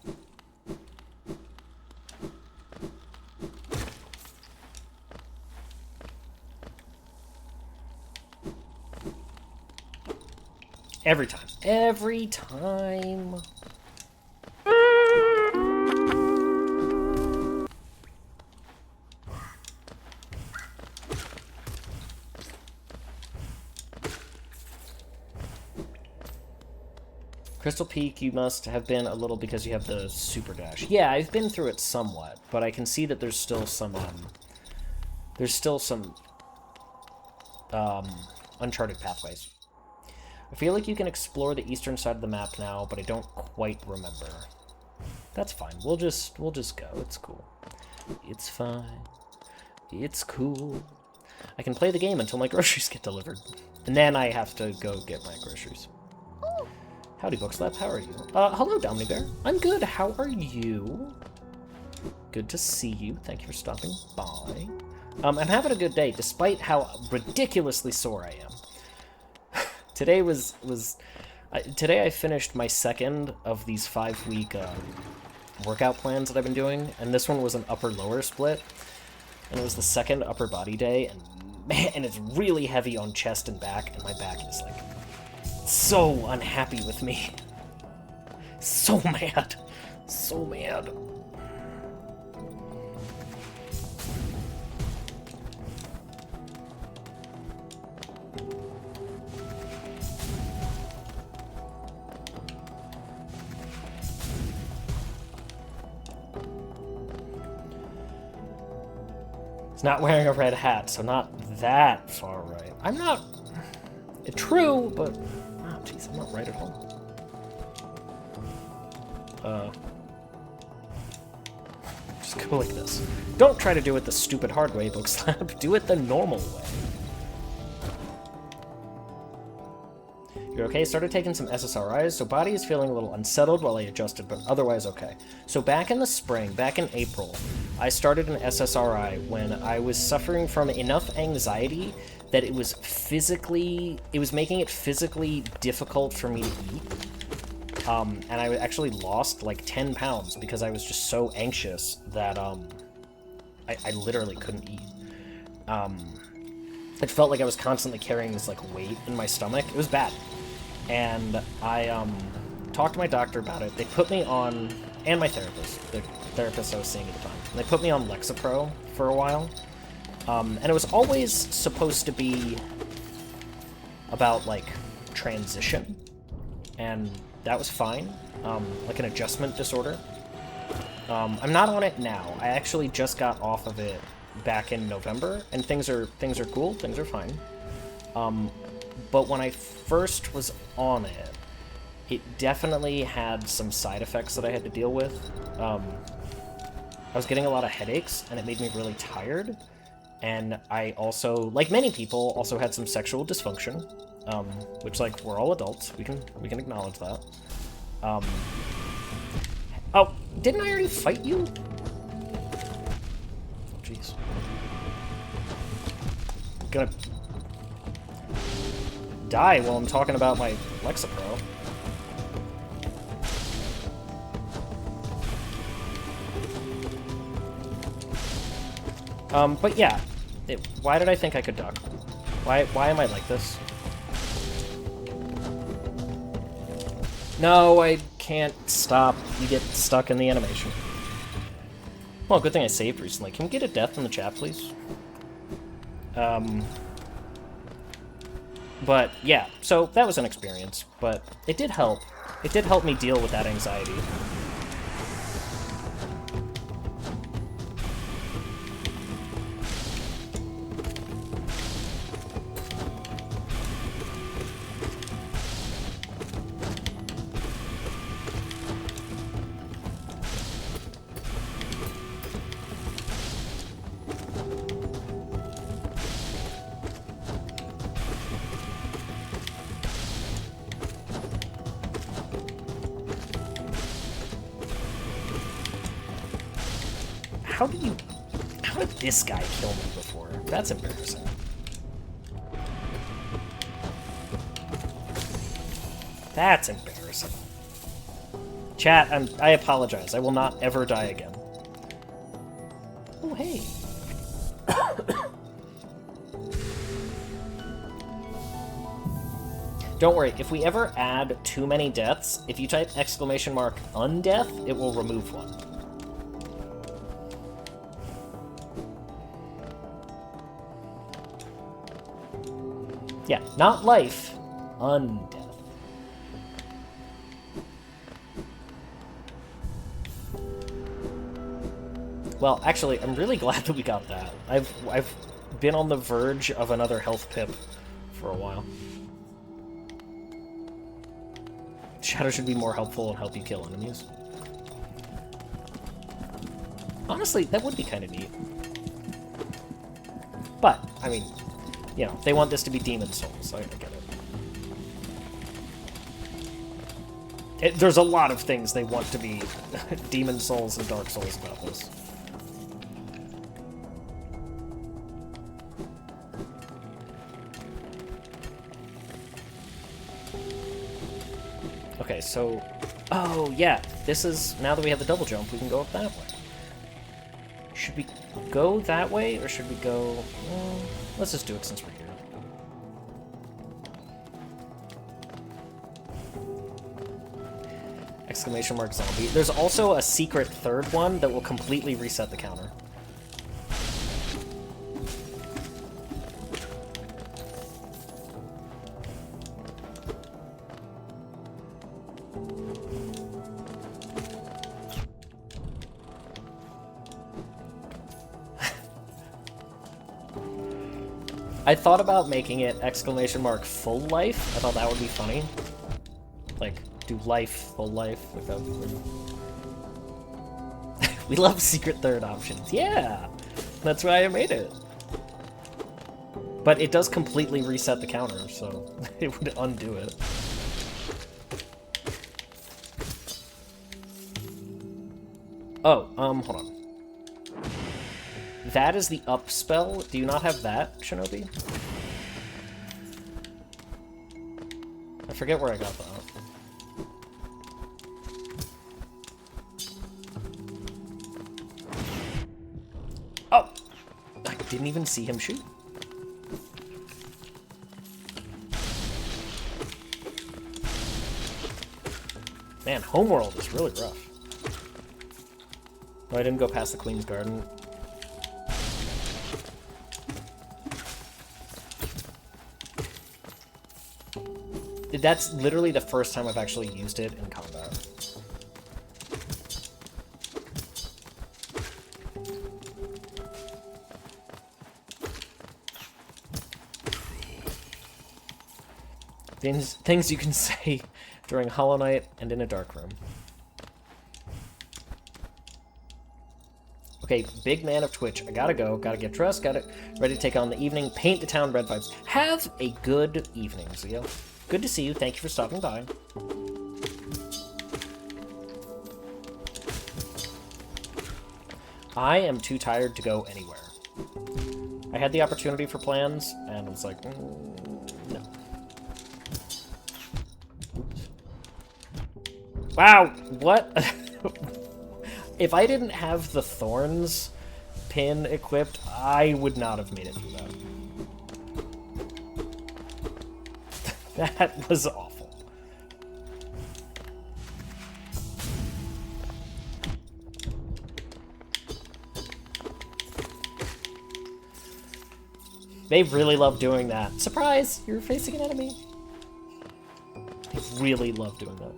Every time. Every time. Crystal Peak, you must have been a little because you have the super dash. Yeah, I've been through it somewhat, but I can see that there's still some, uncharted pathways. I feel like you can explore the eastern side of the map now, but I don't quite remember. That's fine. We'll just go. It's cool. It's fine. It's cool. I can play the game until my groceries get delivered. And then I have to go get my groceries. Howdy, Bookslap. How are you? Hello, Domini Bear. I'm good. How are you? Good to see you. Thank you for stopping by. I'm having a good day, despite how ridiculously sore I am. Today today I finished my second of these 5-week workout plans that I've been doing, and this one was an upper-lower split, and it was the second upper body day, and man, and it's really heavy on chest and back, and my back is like so unhappy with me. So mad. So mad. He's not wearing a red hat, so not that far right. I'm not... True, but... Oh, jeez, I'm not right at all. Just go like this. Don't try to do it the stupid hard way, Bookslap. Do it the normal way. You're okay? Started taking some SSRIs, so body is feeling a little unsettled while I adjusted, but otherwise okay. So back in the spring, back in April, I started an SSRI when I was suffering from enough anxiety that it was making it physically difficult for me to eat. And I actually lost like 10 pounds because I was just so anxious that I literally couldn't eat. It felt like I was constantly carrying this like weight in my stomach. It was bad. And I talked to my doctor about it. They put me on, and my therapist, the therapist I was seeing at the time. And they put me on Lexapro for a while. And it was always supposed to be about, like, transition. And that was fine. Like an adjustment disorder. I'm not on it now. I actually just got off of it back in November, and things are cool. Things are fine. But when I first was on it, it definitely had some side effects that I had to deal with. I was getting a lot of headaches, and it made me really tired. And I also, like many people, also had some sexual dysfunction, which, like, we're all adults. We can acknowledge that. Oh, didn't I already fight you? Oh, jeez. Gonna die while I'm talking about my Lexapro. But yeah, why did I think I could duck? Why am I like this? No, I can't stop. You get stuck in the animation. Well, good thing I saved recently. Can we get a death in the chat, please? But yeah, so that was an experience, but it did help. It did help me deal with that anxiety. How did this guy kill me before? That's embarrassing. That's embarrassing. Chat, I apologize. I will not ever die again. Oh, hey. Don't worry, if we ever add too many deaths, if you type !undeath, it will remove one. Yeah, not life, undeath. Well, actually, I'm really glad that we got that. I've been on the verge of another health pip for a while. Shadow should be more helpful and help you kill enemies. Honestly, that would be kind of neat. But, I mean, you know, they want this to be Demon Souls. I get it. There's a lot of things they want to be Demon Souls and Dark Souls about this. Okay, so... Oh, yeah. This is... Now that we have the double jump, we can go up that way. Should we go that way, or should we go... let's just do it since we're here. Exclamation mark zombie. There's also a secret third one that will completely reset the counter. I thought about making it exclamation mark full life. I thought that would be funny. Like, do life, full life, without... We love secret third options. Yeah! That's why I made it. But it does completely reset the counter, so it would undo it. Oh, hold on. That is the up spell. Do you not have that, Shinobi? I forget where I got that. Oh! I didn't even see him shoot. Man, Homeworld is really rough. Oh, I didn't go past the Queen's Garden. That's literally the first time I've actually used it in combat. Things you can say during Hollow Knight and in a dark room. Okay, big man of Twitch. I gotta go. Gotta get dressed. Got it ready to take on the evening. Paint the town red vibes. Have a good evening, Zio. Good to see you. Thank you for stopping by. I am too tired to go anywhere. I had the opportunity for plans, and I was like, no. Oops. Wow, what? If I didn't have the Thorns pin equipped, I would not have made it through that. That was awful. They really love doing that. Surprise! You're facing an enemy. They really love doing that.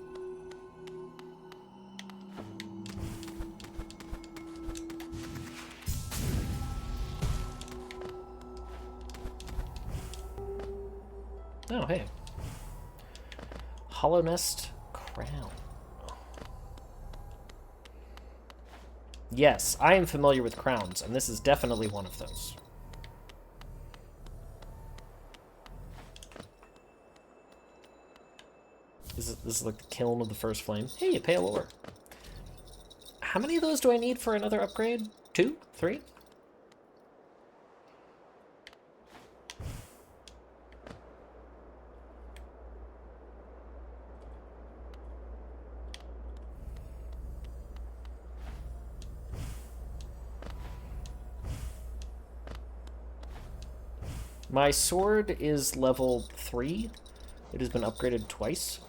Oh, hey. Hollow Nest Crown. Yes, I am familiar with crowns, and this is definitely one of those. This is like the kiln of the first flame. Hey, a pale ore. How many of those do I need for another upgrade? 2? 3? My sword is level 3, It has been upgraded twice.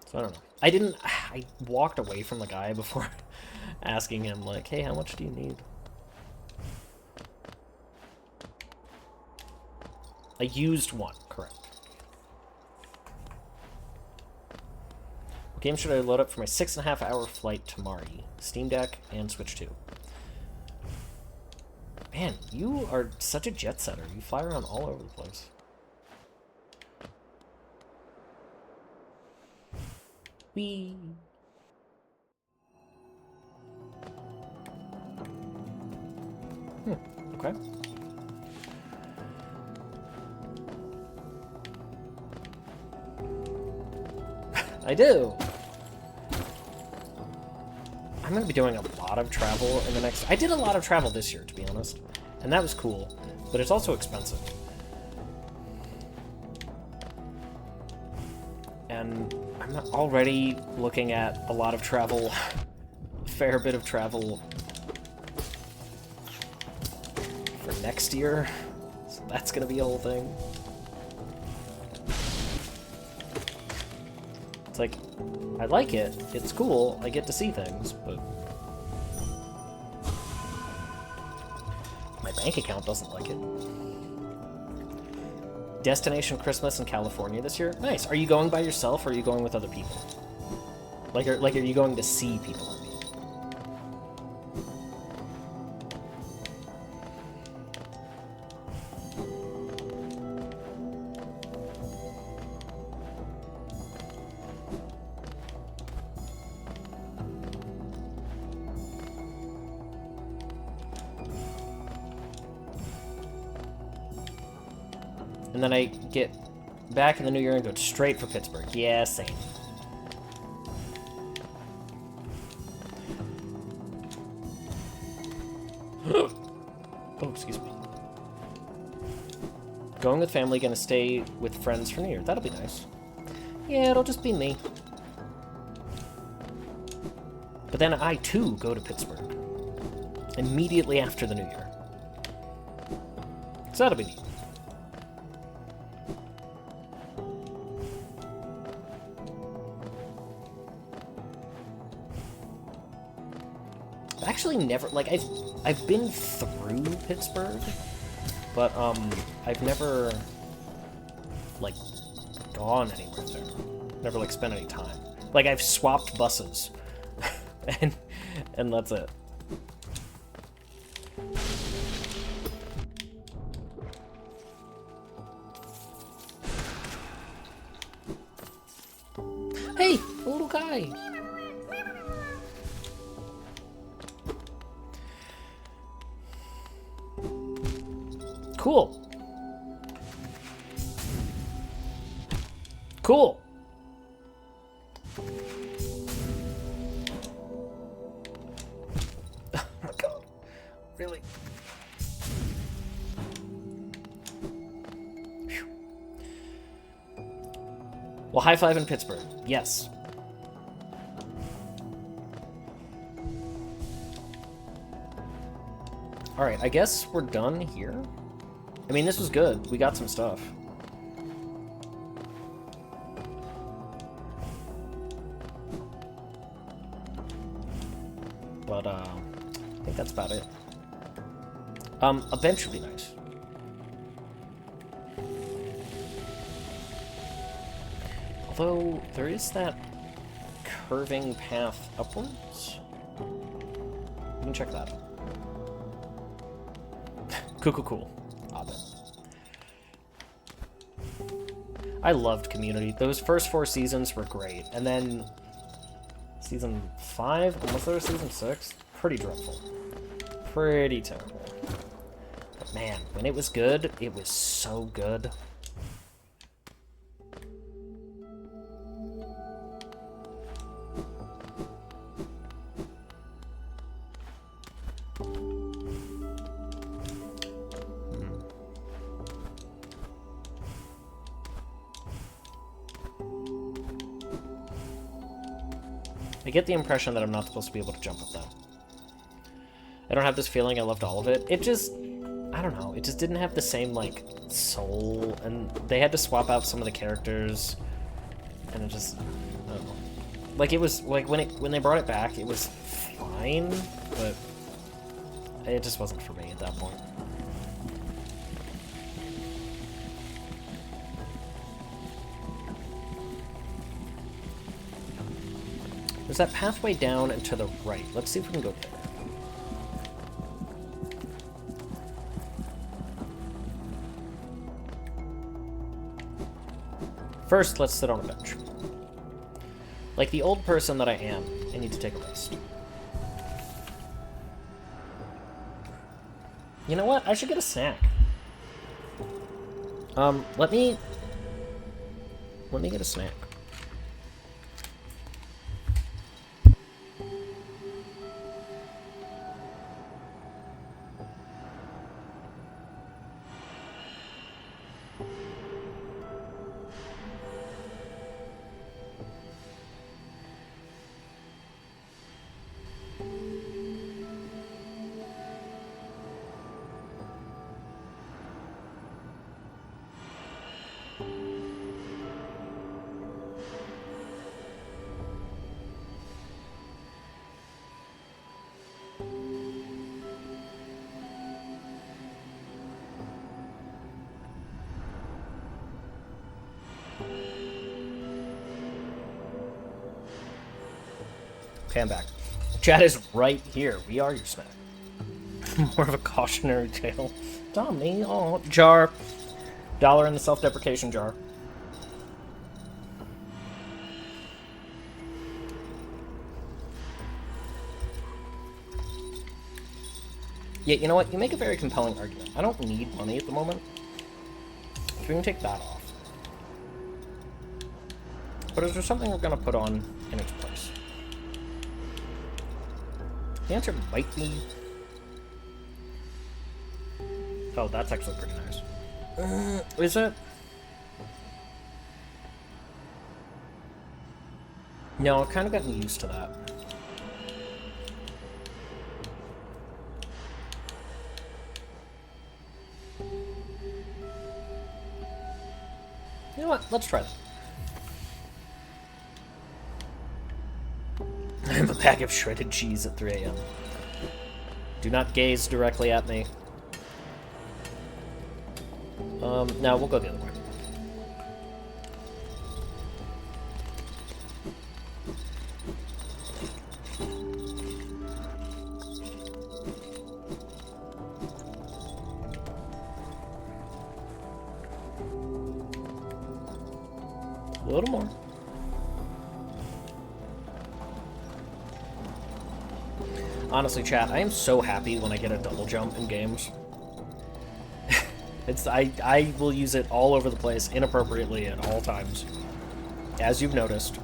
So I don't know. I walked away from the guy before asking him, like, hey, how much do you need? I used one, correct. What game should I load up for my 6.5-hour flight to Mari? Steam Deck and Switch 2. Man, you are such a jet setter. You fly around all over the place. Whee! Okay. I do! I'm going to be doing a lot of travel in the next... I did a lot of travel this year, to be honest. And that was cool. But it's also expensive. And I'm already looking at a lot of travel. A fair bit of travel for next year. So that's going to be a whole thing. It's like, I like it, it's cool, I get to see things, but my bank account doesn't like it. Destination Christmas in California this year? Nice. Are you going by yourself or are you going with other people? Like, are you going to see people? I mean? And then I get back in the new year and go straight for Pittsburgh. Yeah, same. Oh, excuse me. Going with family, gonna stay with friends for New Year. That'll be nice. Yeah, it'll just be me. But then I, too, go to Pittsburgh. Immediately after the New Year. So that'll be neat. Actually never, like, I've been through Pittsburgh, but I've never like gone anywhere there. Never like spent any time. Like I've swapped buses and that's it. Hey, a little guy. Cool. Cool. Oh my god. Really? Whew. Well, high five in Pittsburgh. Yes. Alright, I guess we're done here. I mean, this was good. We got some stuff. But, I think that's about it. A bench would be nice. Although, there is that curving path upwards. We can check that. Cool. I loved Community. Those first 4 seasons were great. And then season 5, almost there was season 6, pretty dreadful. Pretty terrible. But man, when it was good, it was so good. I get the impression that I'm not supposed to be able to jump up that. I don't have this feeling I loved all of it. It just... I don't know, it just didn't have the same, like, soul, and they had to swap out some of the characters, and it just, I don't know. Like, it was, like, when they brought it back, it was fine, but it just wasn't for me at that point. There's that pathway down and to the right. Let's see if we can go there. First, let's sit on a bench. Like the old person that I am, I need to take a rest. You know what? I should get a snack. Let me get a snack. Okay, I'm back. Chat is right here. We are your snack. More of a cautionary tale. Tommy, oh, jar. $1 in the self-deprecation jar. Yeah, you know what? You make a very compelling argument. I don't need money at the moment. So we can take that off. But is there something we're going to put on in its place? The answer might be... Oh, that's actually pretty nice. Is it? No, I've kind of gotten used to that. You know what? Let's try that. I'm a bag of shredded cheese at 3 a.m. Do not gaze directly at me. No, we'll go the other way. A little more. Honestly, chat, I am so happy when I get a double jump in games. I will use it all over the place, inappropriately at all times, as you've noticed.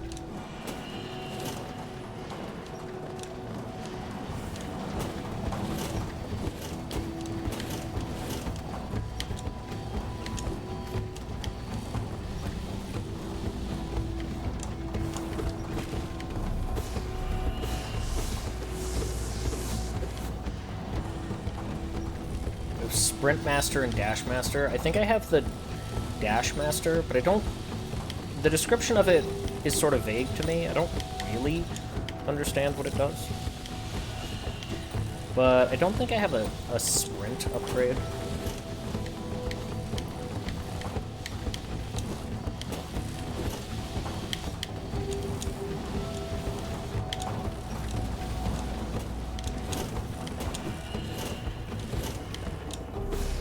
Sprint Master and Dash Master. I think I have the Dash Master, but I don't... The description of it is sort of vague to me. I don't really understand what it does. But I don't think I have a Sprint upgrade.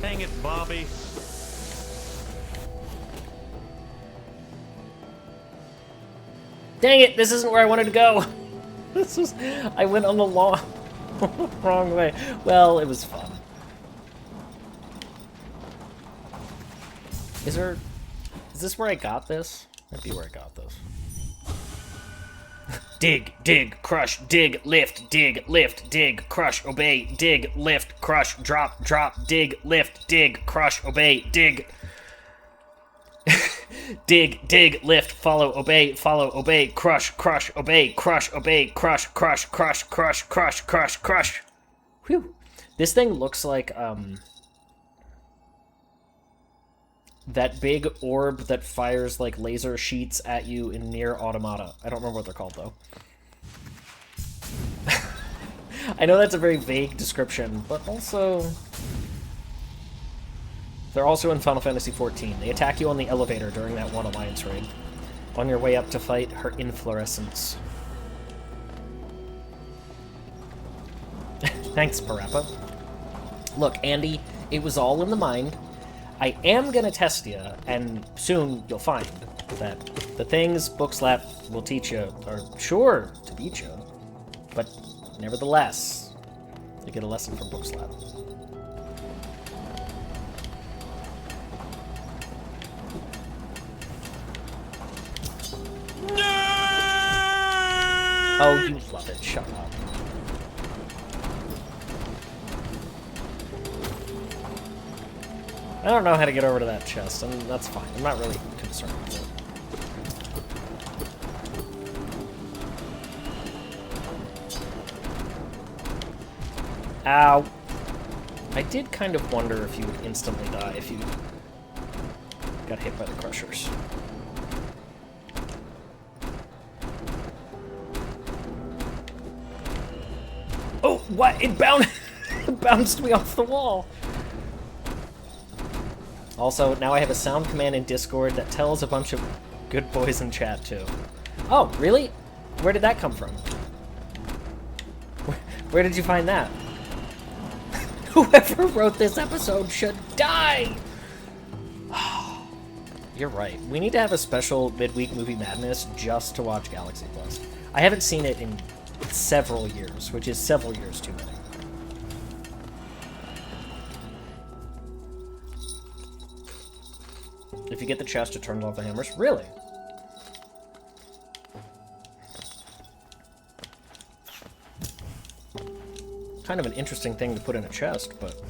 Dang it, Bobby. Dang it, this isn't where I wanted to go. I went on the wrong way. Well, it was fun. Is this where I got this? Might be where I got this. Dig, dig, crush, dig, lift, dig, crush, obey, dig, lift, crush, drop, drop, dig, lift, dig, crush, obey, dig. Dig, dig, lift, follow, obey, crush, crush, obey, crush, crush, crush, crush, crush, crush. Whew. This thing looks like, that big orb that fires like laser sheets at you in Nier Automata. I don't remember what they're called though. I know that's a very vague description, but also they're also in Final Fantasy XIV. They attack you on the elevator during that one Alliance raid. On your way up to fight her inflorescence. Thanks, Parappa. Look, Andy, it was all in the mind. I am gonna test you, and soon you'll find that the things Bookslap will teach you are sure to beat you, but nevertheless, you get a lesson from Bookslap. Oh, you love it. Shut up. I don't know how to get over to that chest, and that's fine. I'm not really concerned with it. Ow. I did kind of wonder if you would instantly die if you got hit by the crushers. Oh, what? It bounced me off the wall. Also, now I have a sound command in Discord that tells a bunch of good boys in chat, too. Oh, really? Where did that come from? Where did you find that? Whoever wrote this episode should die! You're right. We need to have a special midweek movie madness just to watch Galaxy Quest. I haven't seen it in several years, which is several years too many. If you get the chest, it turns off the hammers. Really? Kind of an interesting thing to put in a chest, but...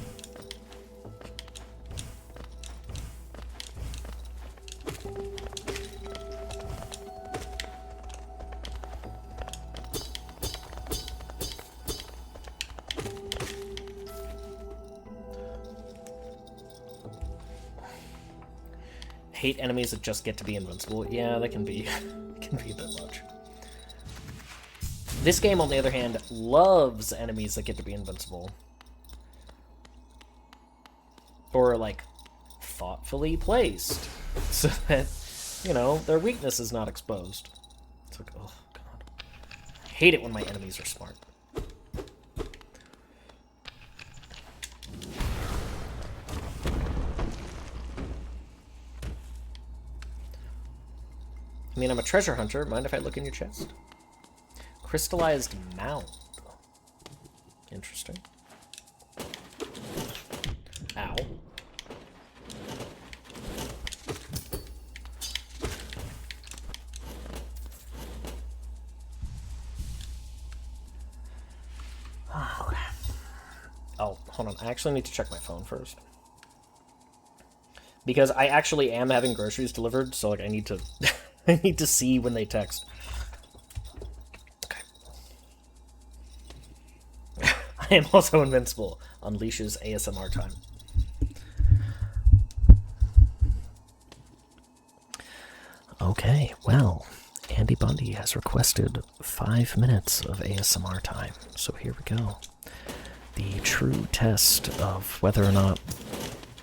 hate enemies that just get to be invincible. Yeah, that can be a bit much. This game, on the other hand, loves enemies that get to be invincible. Or, like, thoughtfully placed. So that, you know, their weakness is not exposed. It's like, oh, God. I hate it when my enemies are smart. I mean, I'm a treasure hunter. Mind if I look in your chest? Crystallized mound. Interesting. Ow. Oh, hold on. I actually need to check my phone first. Because I actually am having groceries delivered, so like I need to I need to see when they text. Okay. I am also invincible. Unleashes ASMR time. Okay, well, Andy Bundy has requested 5 minutes of ASMR time, so here we go. The true test of whether or not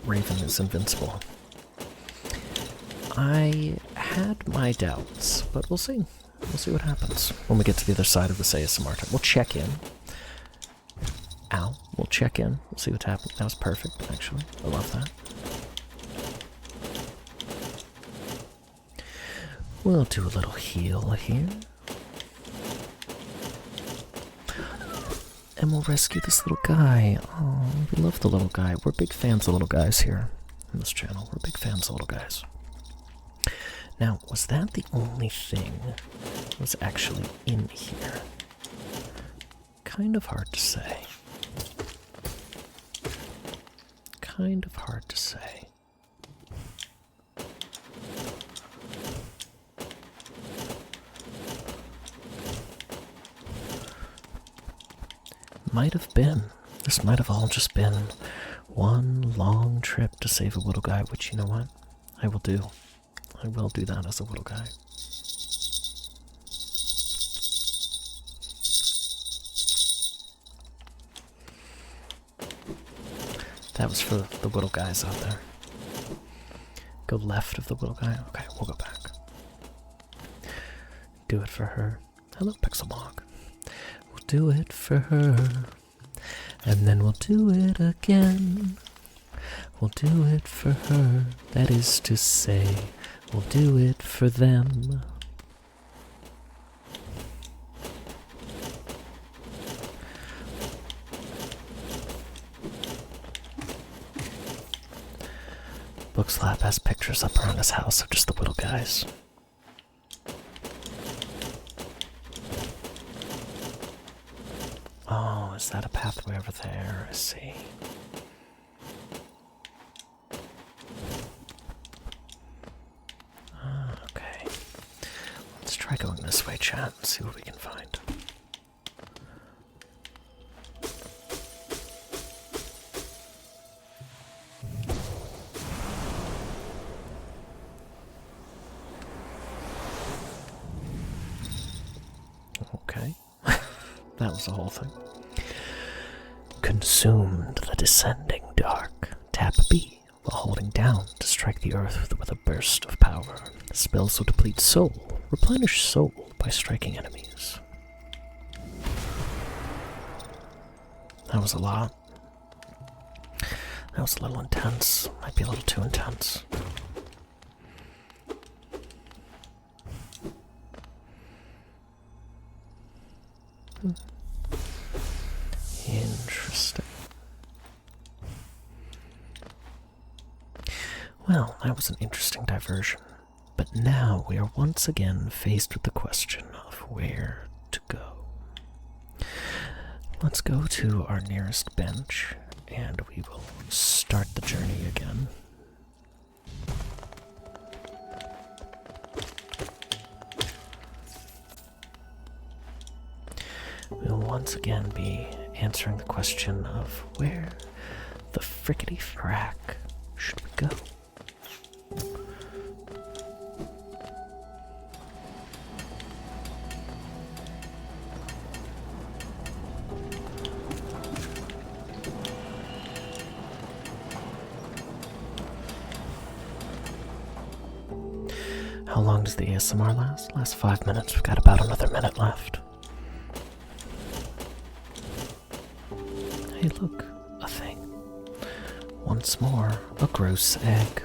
Raven is invincible. I had my doubts, but we'll see. We'll see what happens when we get to the other side of this ASMR time. We'll check in. Ow. We'll check in. We'll see what's happening. That was perfect, actually. I love that. We'll do a little heal here. And we'll rescue this little guy. Oh, we love the little guy. We're big fans of little guys here on this channel. We're big fans of little guys. Now, was that the only thing that was actually in here? Kind of hard to say. Kind of hard to say. Might have been. This might have all just been one long trip to save a little guy, which, you know what? I will do. I will do that as a little guy. That was for the little guys out there. Go left of the little guy. Okay, we'll go back. Do it for her. Hello, Pixelmog. We'll do it for her. And then we'll do it again. We'll do it for her. That is to say, we'll do it for them. Bookslap has pictures up around his house of just the little guys. Oh, is that a pathway over there? I see. Okay. Let's try going this way, chat, and see what we can find. Okay. That was the whole thing. Consumed the descending dark. Tap B while holding down to strike the earth with a burst of power. Spells will deplete soul. Replenish soul by striking enemies. That was a lot. That was a little intense. Might be a little too intense. Interesting. Well, that was an interesting diversion. But now we are once again faced with the question of where to go. Let's go to our nearest bench, and we will start the journey again. We'll once again be answering the question of where the frickety frack should we go? How long does the ASMR last? Last 5 minutes. We've got about another minute left. Hey, look, a thing. Once more, a gross egg.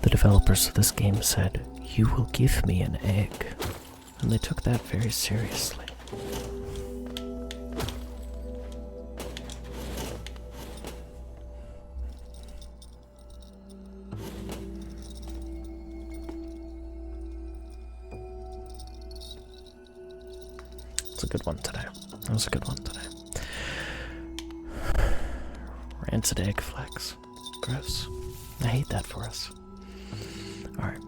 The developers of this game said, "You will give me an egg," and they took that very seriously. It's a good one today. That was a good one today. Rancid egg flex. Gross. I hate that for us. Alright.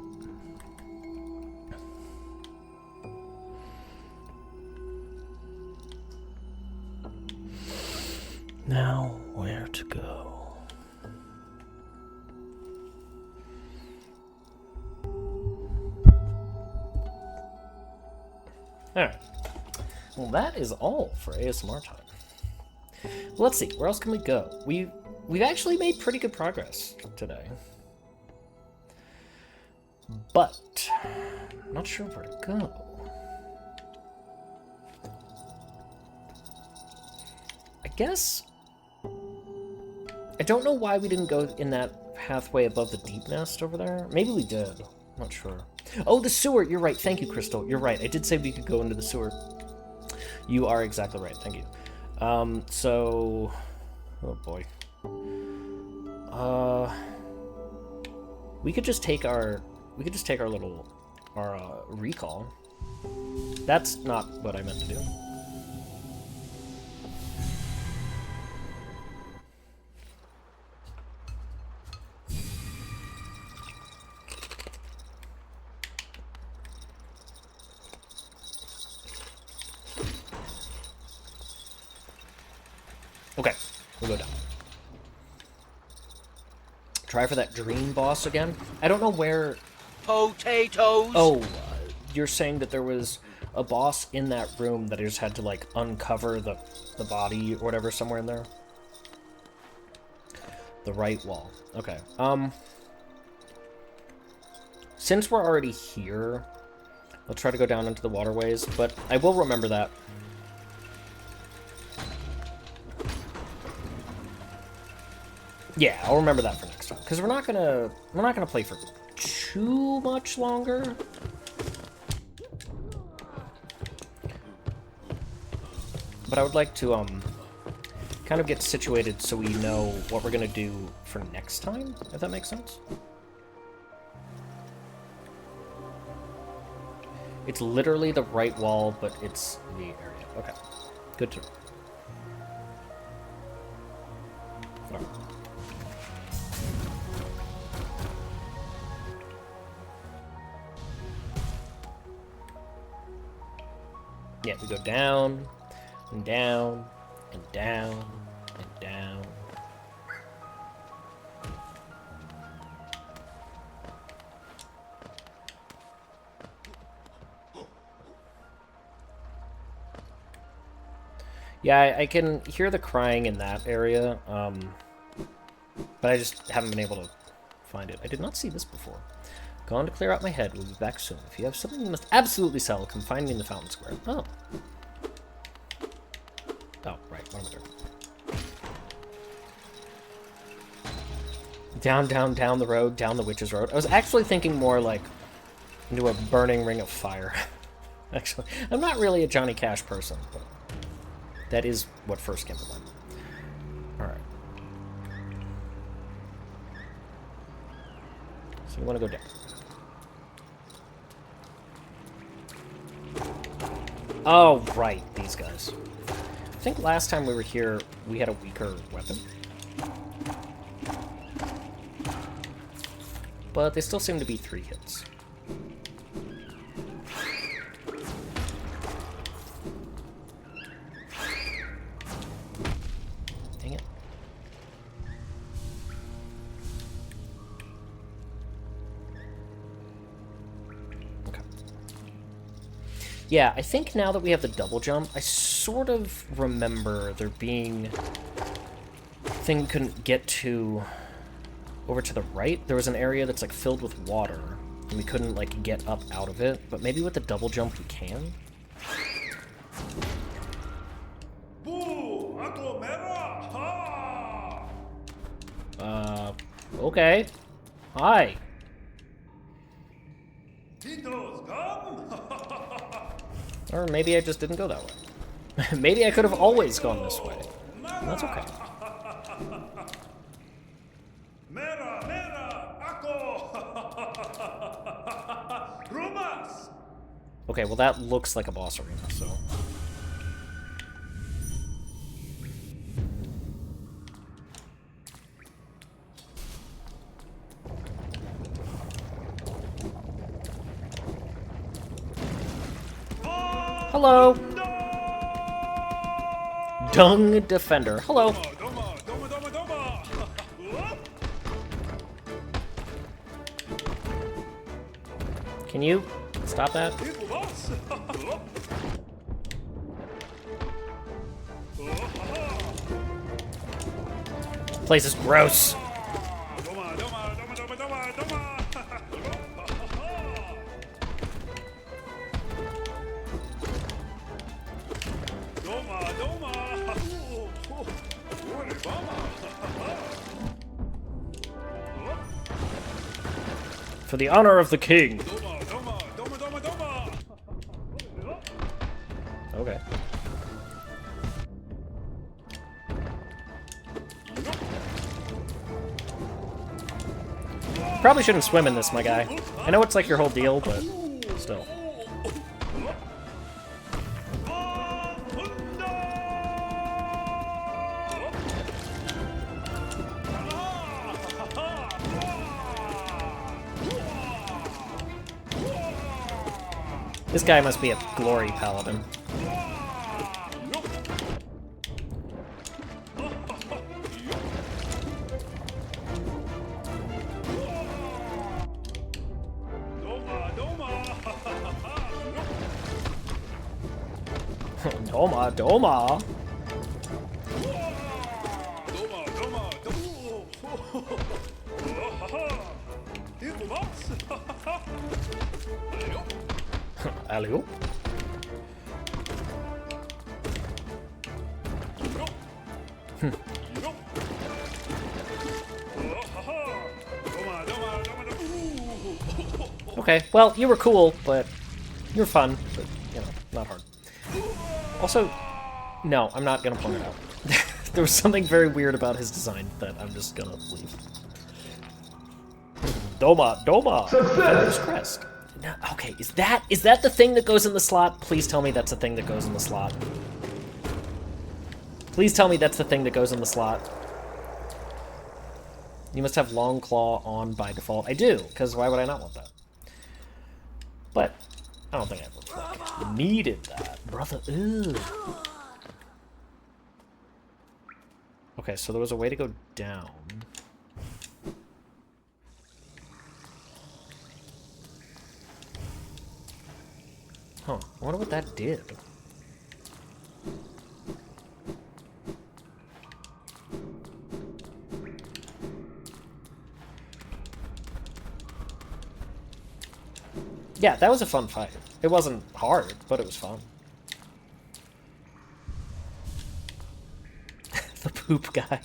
Now, where to go? Alright. Well, that is all for ASMR time. Let's see, where else can we go? We've actually made pretty good progress today. But I'm not sure where to go. I guess I don't know why we didn't go in that pathway above the deep nest over there. Maybe we did. I'm not sure. Oh, the sewer. You're right. Thank you, Crystal. You're right. I did say we could go into the sewer. You are exactly right. Thank you. So, oh boy. We could just take our little recall. That's not what I meant to do. Okay, we'll go down. try for that dream boss again. I don't know where... Potatoes. Oh, you're saying that there was a boss in that room that I just had to, like, uncover the body or whatever somewhere in there? The right wall. Okay. Since we're already here, I'll try to go down into the waterways, but I will remember that. Yeah, I'll remember that for next time, because we're not gonna play for too much longer. But I would like to kind of get situated so we know what we're gonna do for next time, if that makes sense. It's literally the right wall, but it's the area. Okay, good to know. All right. Yeah, we go down, and down, and down, and down. Yeah, I can hear the crying in that area, but I just haven't been able to find it. I did not see this before. Gone to clear out my head. We'll be back soon. If you have something you must absolutely sell, come find me in the Fountain Square. Oh. Oh, right. What am I doing? Down, down, down the road, down the Witch's Road. I was actually thinking more like into a burning ring of fire. Actually, I'm not really a Johnny Cash person, but that is what first came to mind. Alright. So you want to go down. Oh, right, these guys. I think last time we were here, we had a weaker weapon. But they still seem to be 3 hits. Dang it. Okay. Yeah, I think now that we have the double jump, I sort of remember there being... thing couldn't get to... over to the right. There was an area that's like filled with water, and we couldn't like get up out of it, but maybe with the double jump we can? Okay. Hi. Or maybe I just didn't go that way. Maybe I could have always gone this way. That's okay. Okay, well that looks like a boss arena, so... Hello! Dung Defender. Hello! Can you stop that? Place is gross. For the honor of the king. Okay. Probably shouldn't swim in this, my guy. I know it's like your whole deal, but still. This guy must be a glory paladin. Doma, Doma. Alley-oop. Okay, well, you were cool, but you're fun, but, you know, not hard. Also, no, I'm not gonna point it out. There was something very weird about his design that I'm just gonna leave. Doma, Doma! Success! Crest. No, okay, is that the thing that goes in the slot? Please tell me that's the thing that goes in the slot. Please tell me that's the thing that goes in the slot. You must have Long Claw on by default. I do, because why would I not want that? But I don't think I ever needed that. Brother, ew. Okay, so there was a way to go down. Huh, I wonder what that did. Yeah, that was a fun fight. It wasn't hard, but it was fun. The poop guy.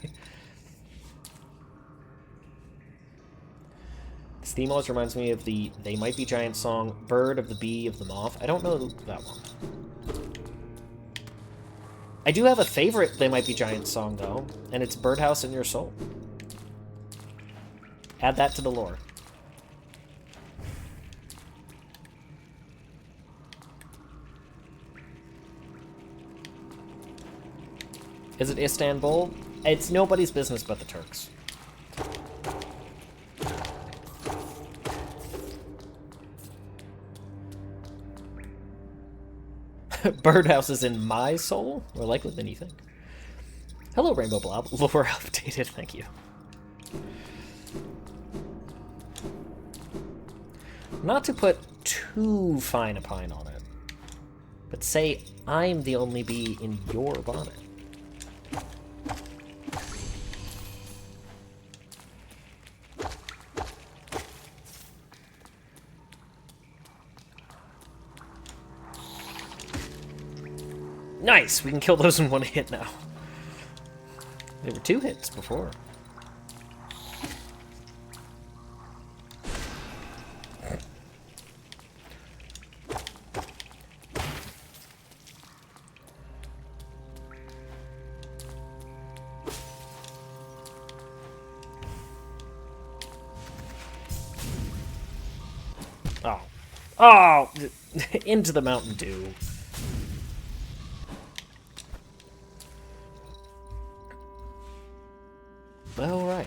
This theme always reminds me of the They Might Be Giant song, Bird of the Bee of the Moth. I don't know that one. I do have a favorite They Might Be Giant song, though, and it's Birdhouse in Your Soul. Add that to the lore. Is it Istanbul? It's nobody's business but the Turks. Birdhouse is in my soul? More likely than you think. Hello, Rainbow Blob. Lore updated, thank you. Not to put too fine a pine on it, but say I'm the only bee in your bonnet. Nice! We can kill those in one hit now. They were 2 hits before. Oh. Oh! Into the Mountain Dew. All right.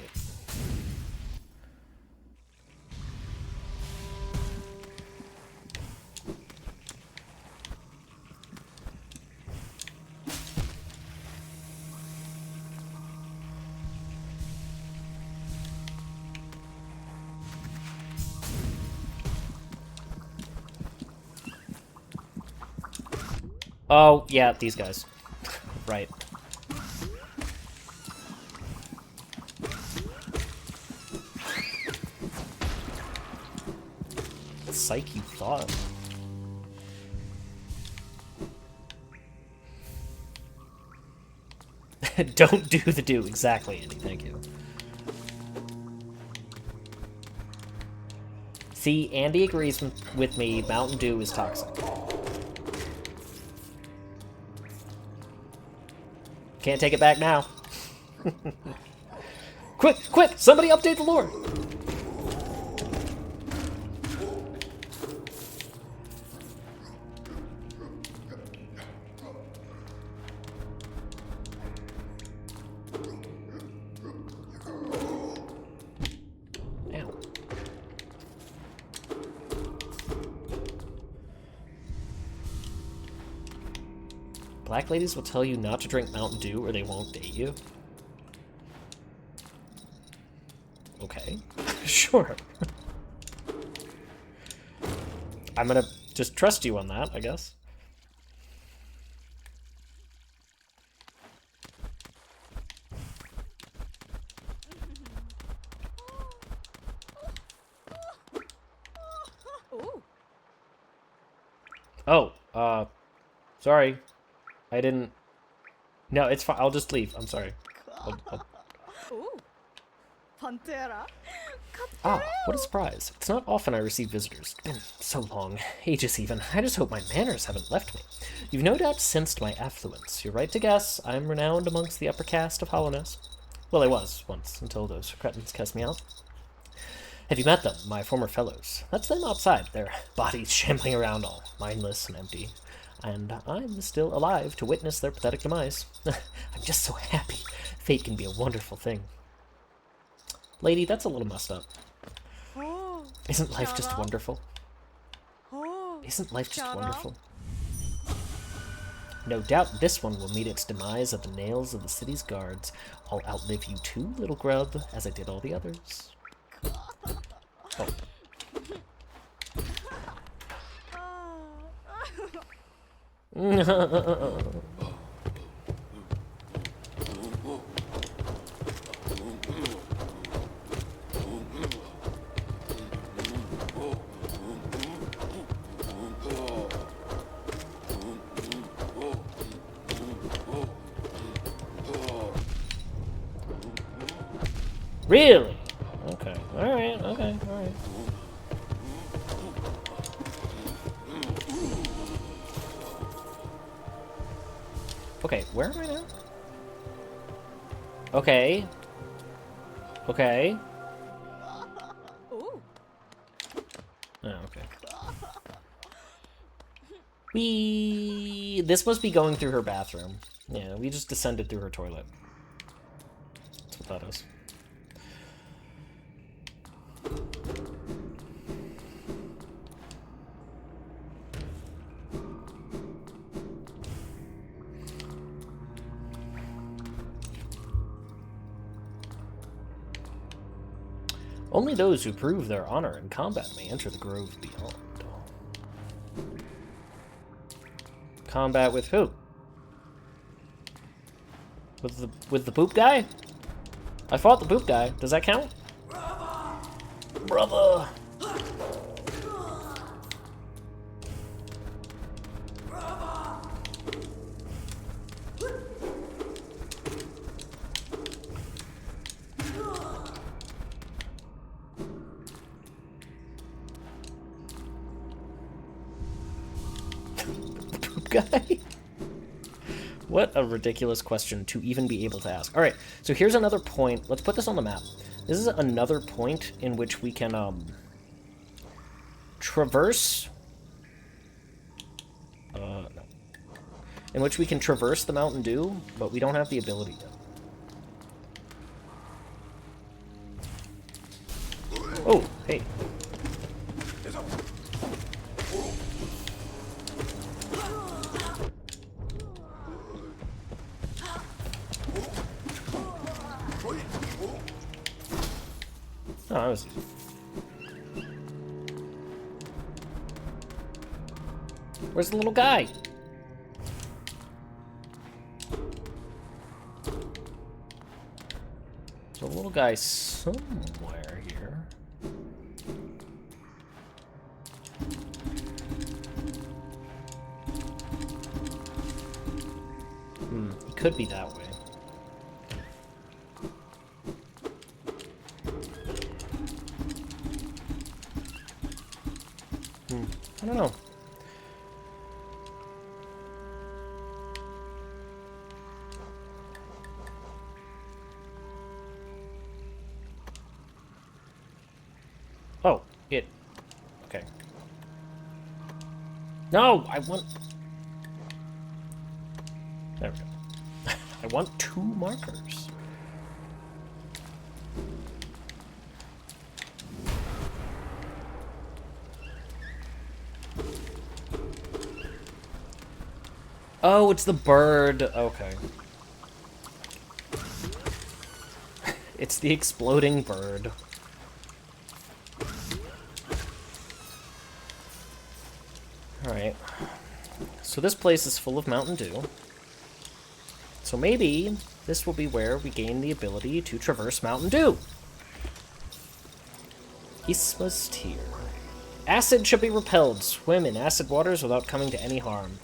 Oh, yeah, these guys. Right. Psych, you thought. Don't do the do. Exactly, Andy. Thank you. See, Andy agrees with me. Mountain Dew is toxic. Can't take it back now. Quick, quick! Somebody update the lore! Black ladies will tell you not to drink Mountain Dew or they won't date you. Okay. Sure. I'm gonna just trust you on that, I guess. Oh, sorry. I didn't... No, it's fine. I'll just leave. I'm sorry. Ooh, Pantera. Ah, what a surprise. It's not often I receive visitors. It's been so long. Ages even. I just hope my manners haven't left me. You've no doubt sensed my affluence. You're right to guess. I'm renowned amongst the upper caste of Hollowness. Well, I was, once, until those cretins cast me out. Have you met them, my former fellows? That's them outside, their bodies shambling around all mindless and empty. And I'm still alive to witness their pathetic demise. I'm just so happy. Fate can be a wonderful thing. Lady, that's a little messed up. Oh, Isn't life just Shut up. wonderful? oh. Isn't life just Shut up. wonderful? No doubt this one will meet its demise at the nails of the city's guards. I'll outlive you too, little grub, as I did all the others. Oh. Really? Okay. Alright, okay, alright. Okay, where am I now? Okay. Okay. Ooh. Oh, okay. This must be going through her bathroom. Yeah, we just descended through her toilet. That's what that is. Only those who prove their honor in combat may enter the grove beyond. Combat with who? With the poop guy? I fought the poop guy. Does that count? Brother! Guy? What a ridiculous question to even be able to ask. Alright, so here's another point. Let's put this on the map. This is another point in which we can, traverse... no. In which we can traverse the Mountain Dew, but we don't have the ability yet. Oh, hey. Oh, that was easy. Where's the little guy? There's a little guy somewhere here. He could be that way. I don't know. Oh, it. Okay. No, I want... There we go. I want 2 markers. Oh, it's the bird. Okay. It's the exploding bird. Alright. So this place is full of Mountain Dew. So maybe this will be where we gain the ability to traverse Mountain Dew. Isma's Tier. Acid should be repelled. Swim in acid waters without coming to any harm.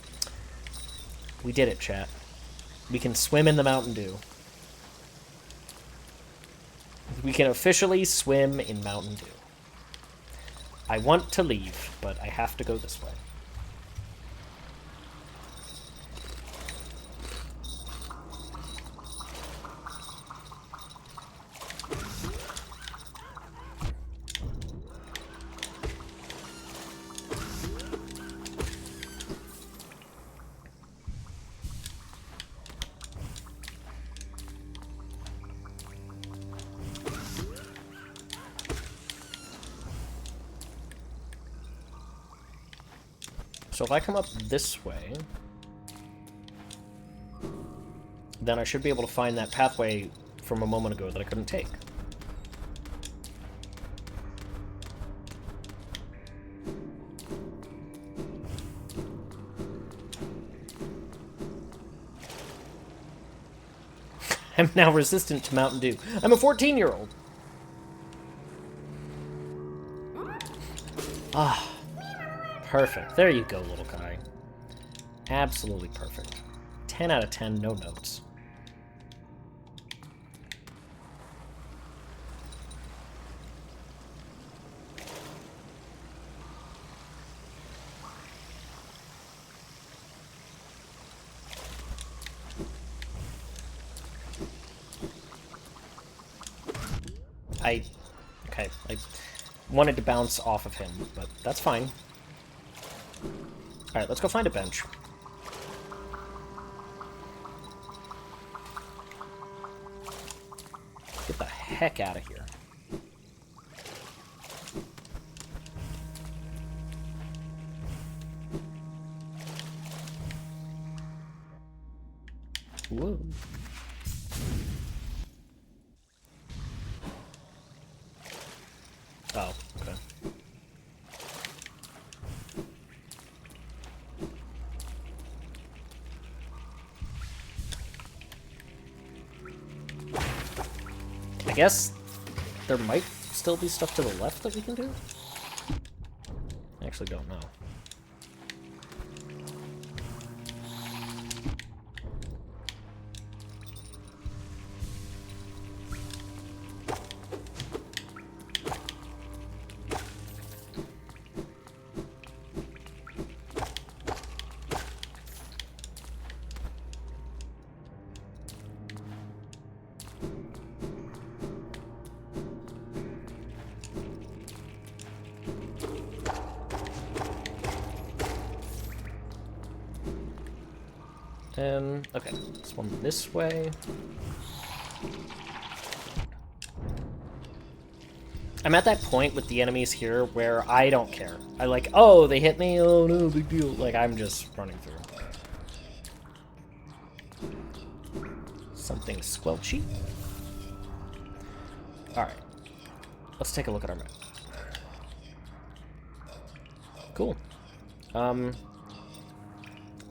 We did it, chat. We can swim in the Mountain Dew. We can officially swim in Mountain Dew. I want to leave, but I have to go this way. So if I come up this way, then I should be able to find that pathway from a moment ago that I couldn't take. I'm now resistant to Mountain Dew. I'm a 14-year-old. Ah. Perfect. There you go, little guy. Absolutely perfect. 10 out of 10, no notes. Okay, I wanted to bounce off of him, but that's fine. Alright, let's go find a bench. Get the heck out of here. Whoa. Oh, okay. I guess there might still be stuff to the left that we can do? I actually don't know. Okay, swim this way. I'm at that point with the enemies here where I don't care. I like, oh, they hit me, oh no, big deal. Like, I'm just running through. Something squelchy. Alright. Let's take a look at our map. Cool.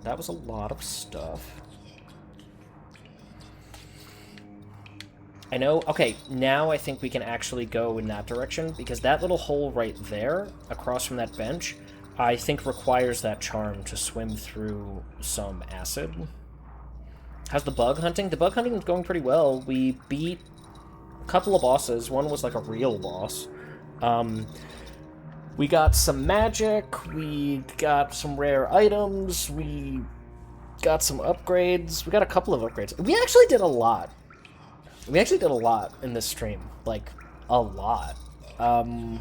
That was a lot of stuff. I know, okay, now I think we can actually go in that direction, because that little hole right there, across from that bench, I think requires that charm to swim through some acid. How's the bug hunting? The bug hunting is going pretty well. We beat a couple of bosses. One was like a real boss. We got some magic, we got some rare items, we got some upgrades. We got a couple of upgrades. We actually did a lot. We actually did a lot in this stream. Like, a lot. I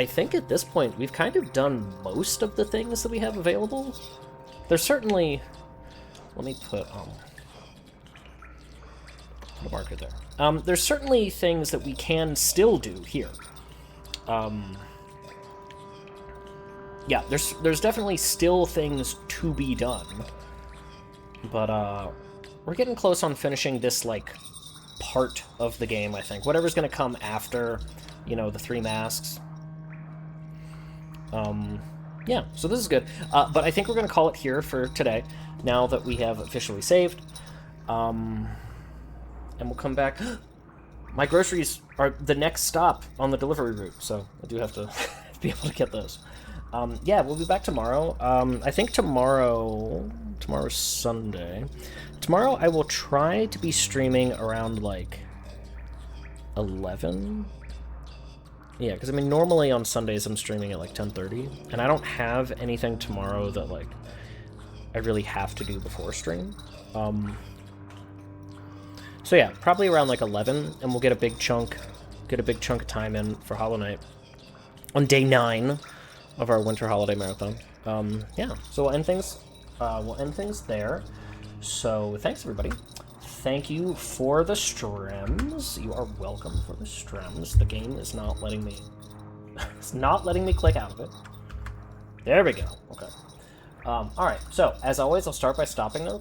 think at this point, we've kind of done most of the things that we have available. There's certainly... Let me put a marker there. There's certainly things that we can still do here. Yeah, there's definitely still things to be done. But, we're getting close on finishing this, like, part of the game, I think. Whatever's gonna come after, you know, the 3 masks. Yeah, so this is good. But I think we're gonna call it here for today, now that we have officially saved. And we'll come back... my groceries are the next stop on the delivery route, so I do have to be able to get those. Yeah, we'll be back tomorrow. I think tomorrow's Sunday. Tomorrow I will try to be streaming around, like, 11? Yeah, because, I mean, normally on Sundays I'm streaming at, like, 10:30, and I don't have anything tomorrow that, like, I really have to do before stream. So yeah, probably around, like, 11, and we'll get a big chunk of time in for Hollow Knight on day 9 of our winter holiday marathon. Yeah, so we'll end things there. So thanks, everybody. Thank you for the streams. You are welcome for the streams. The game is not letting me it's not letting me click out of it. There we go. Okay. Alright, so as always, I'll start by stopping though.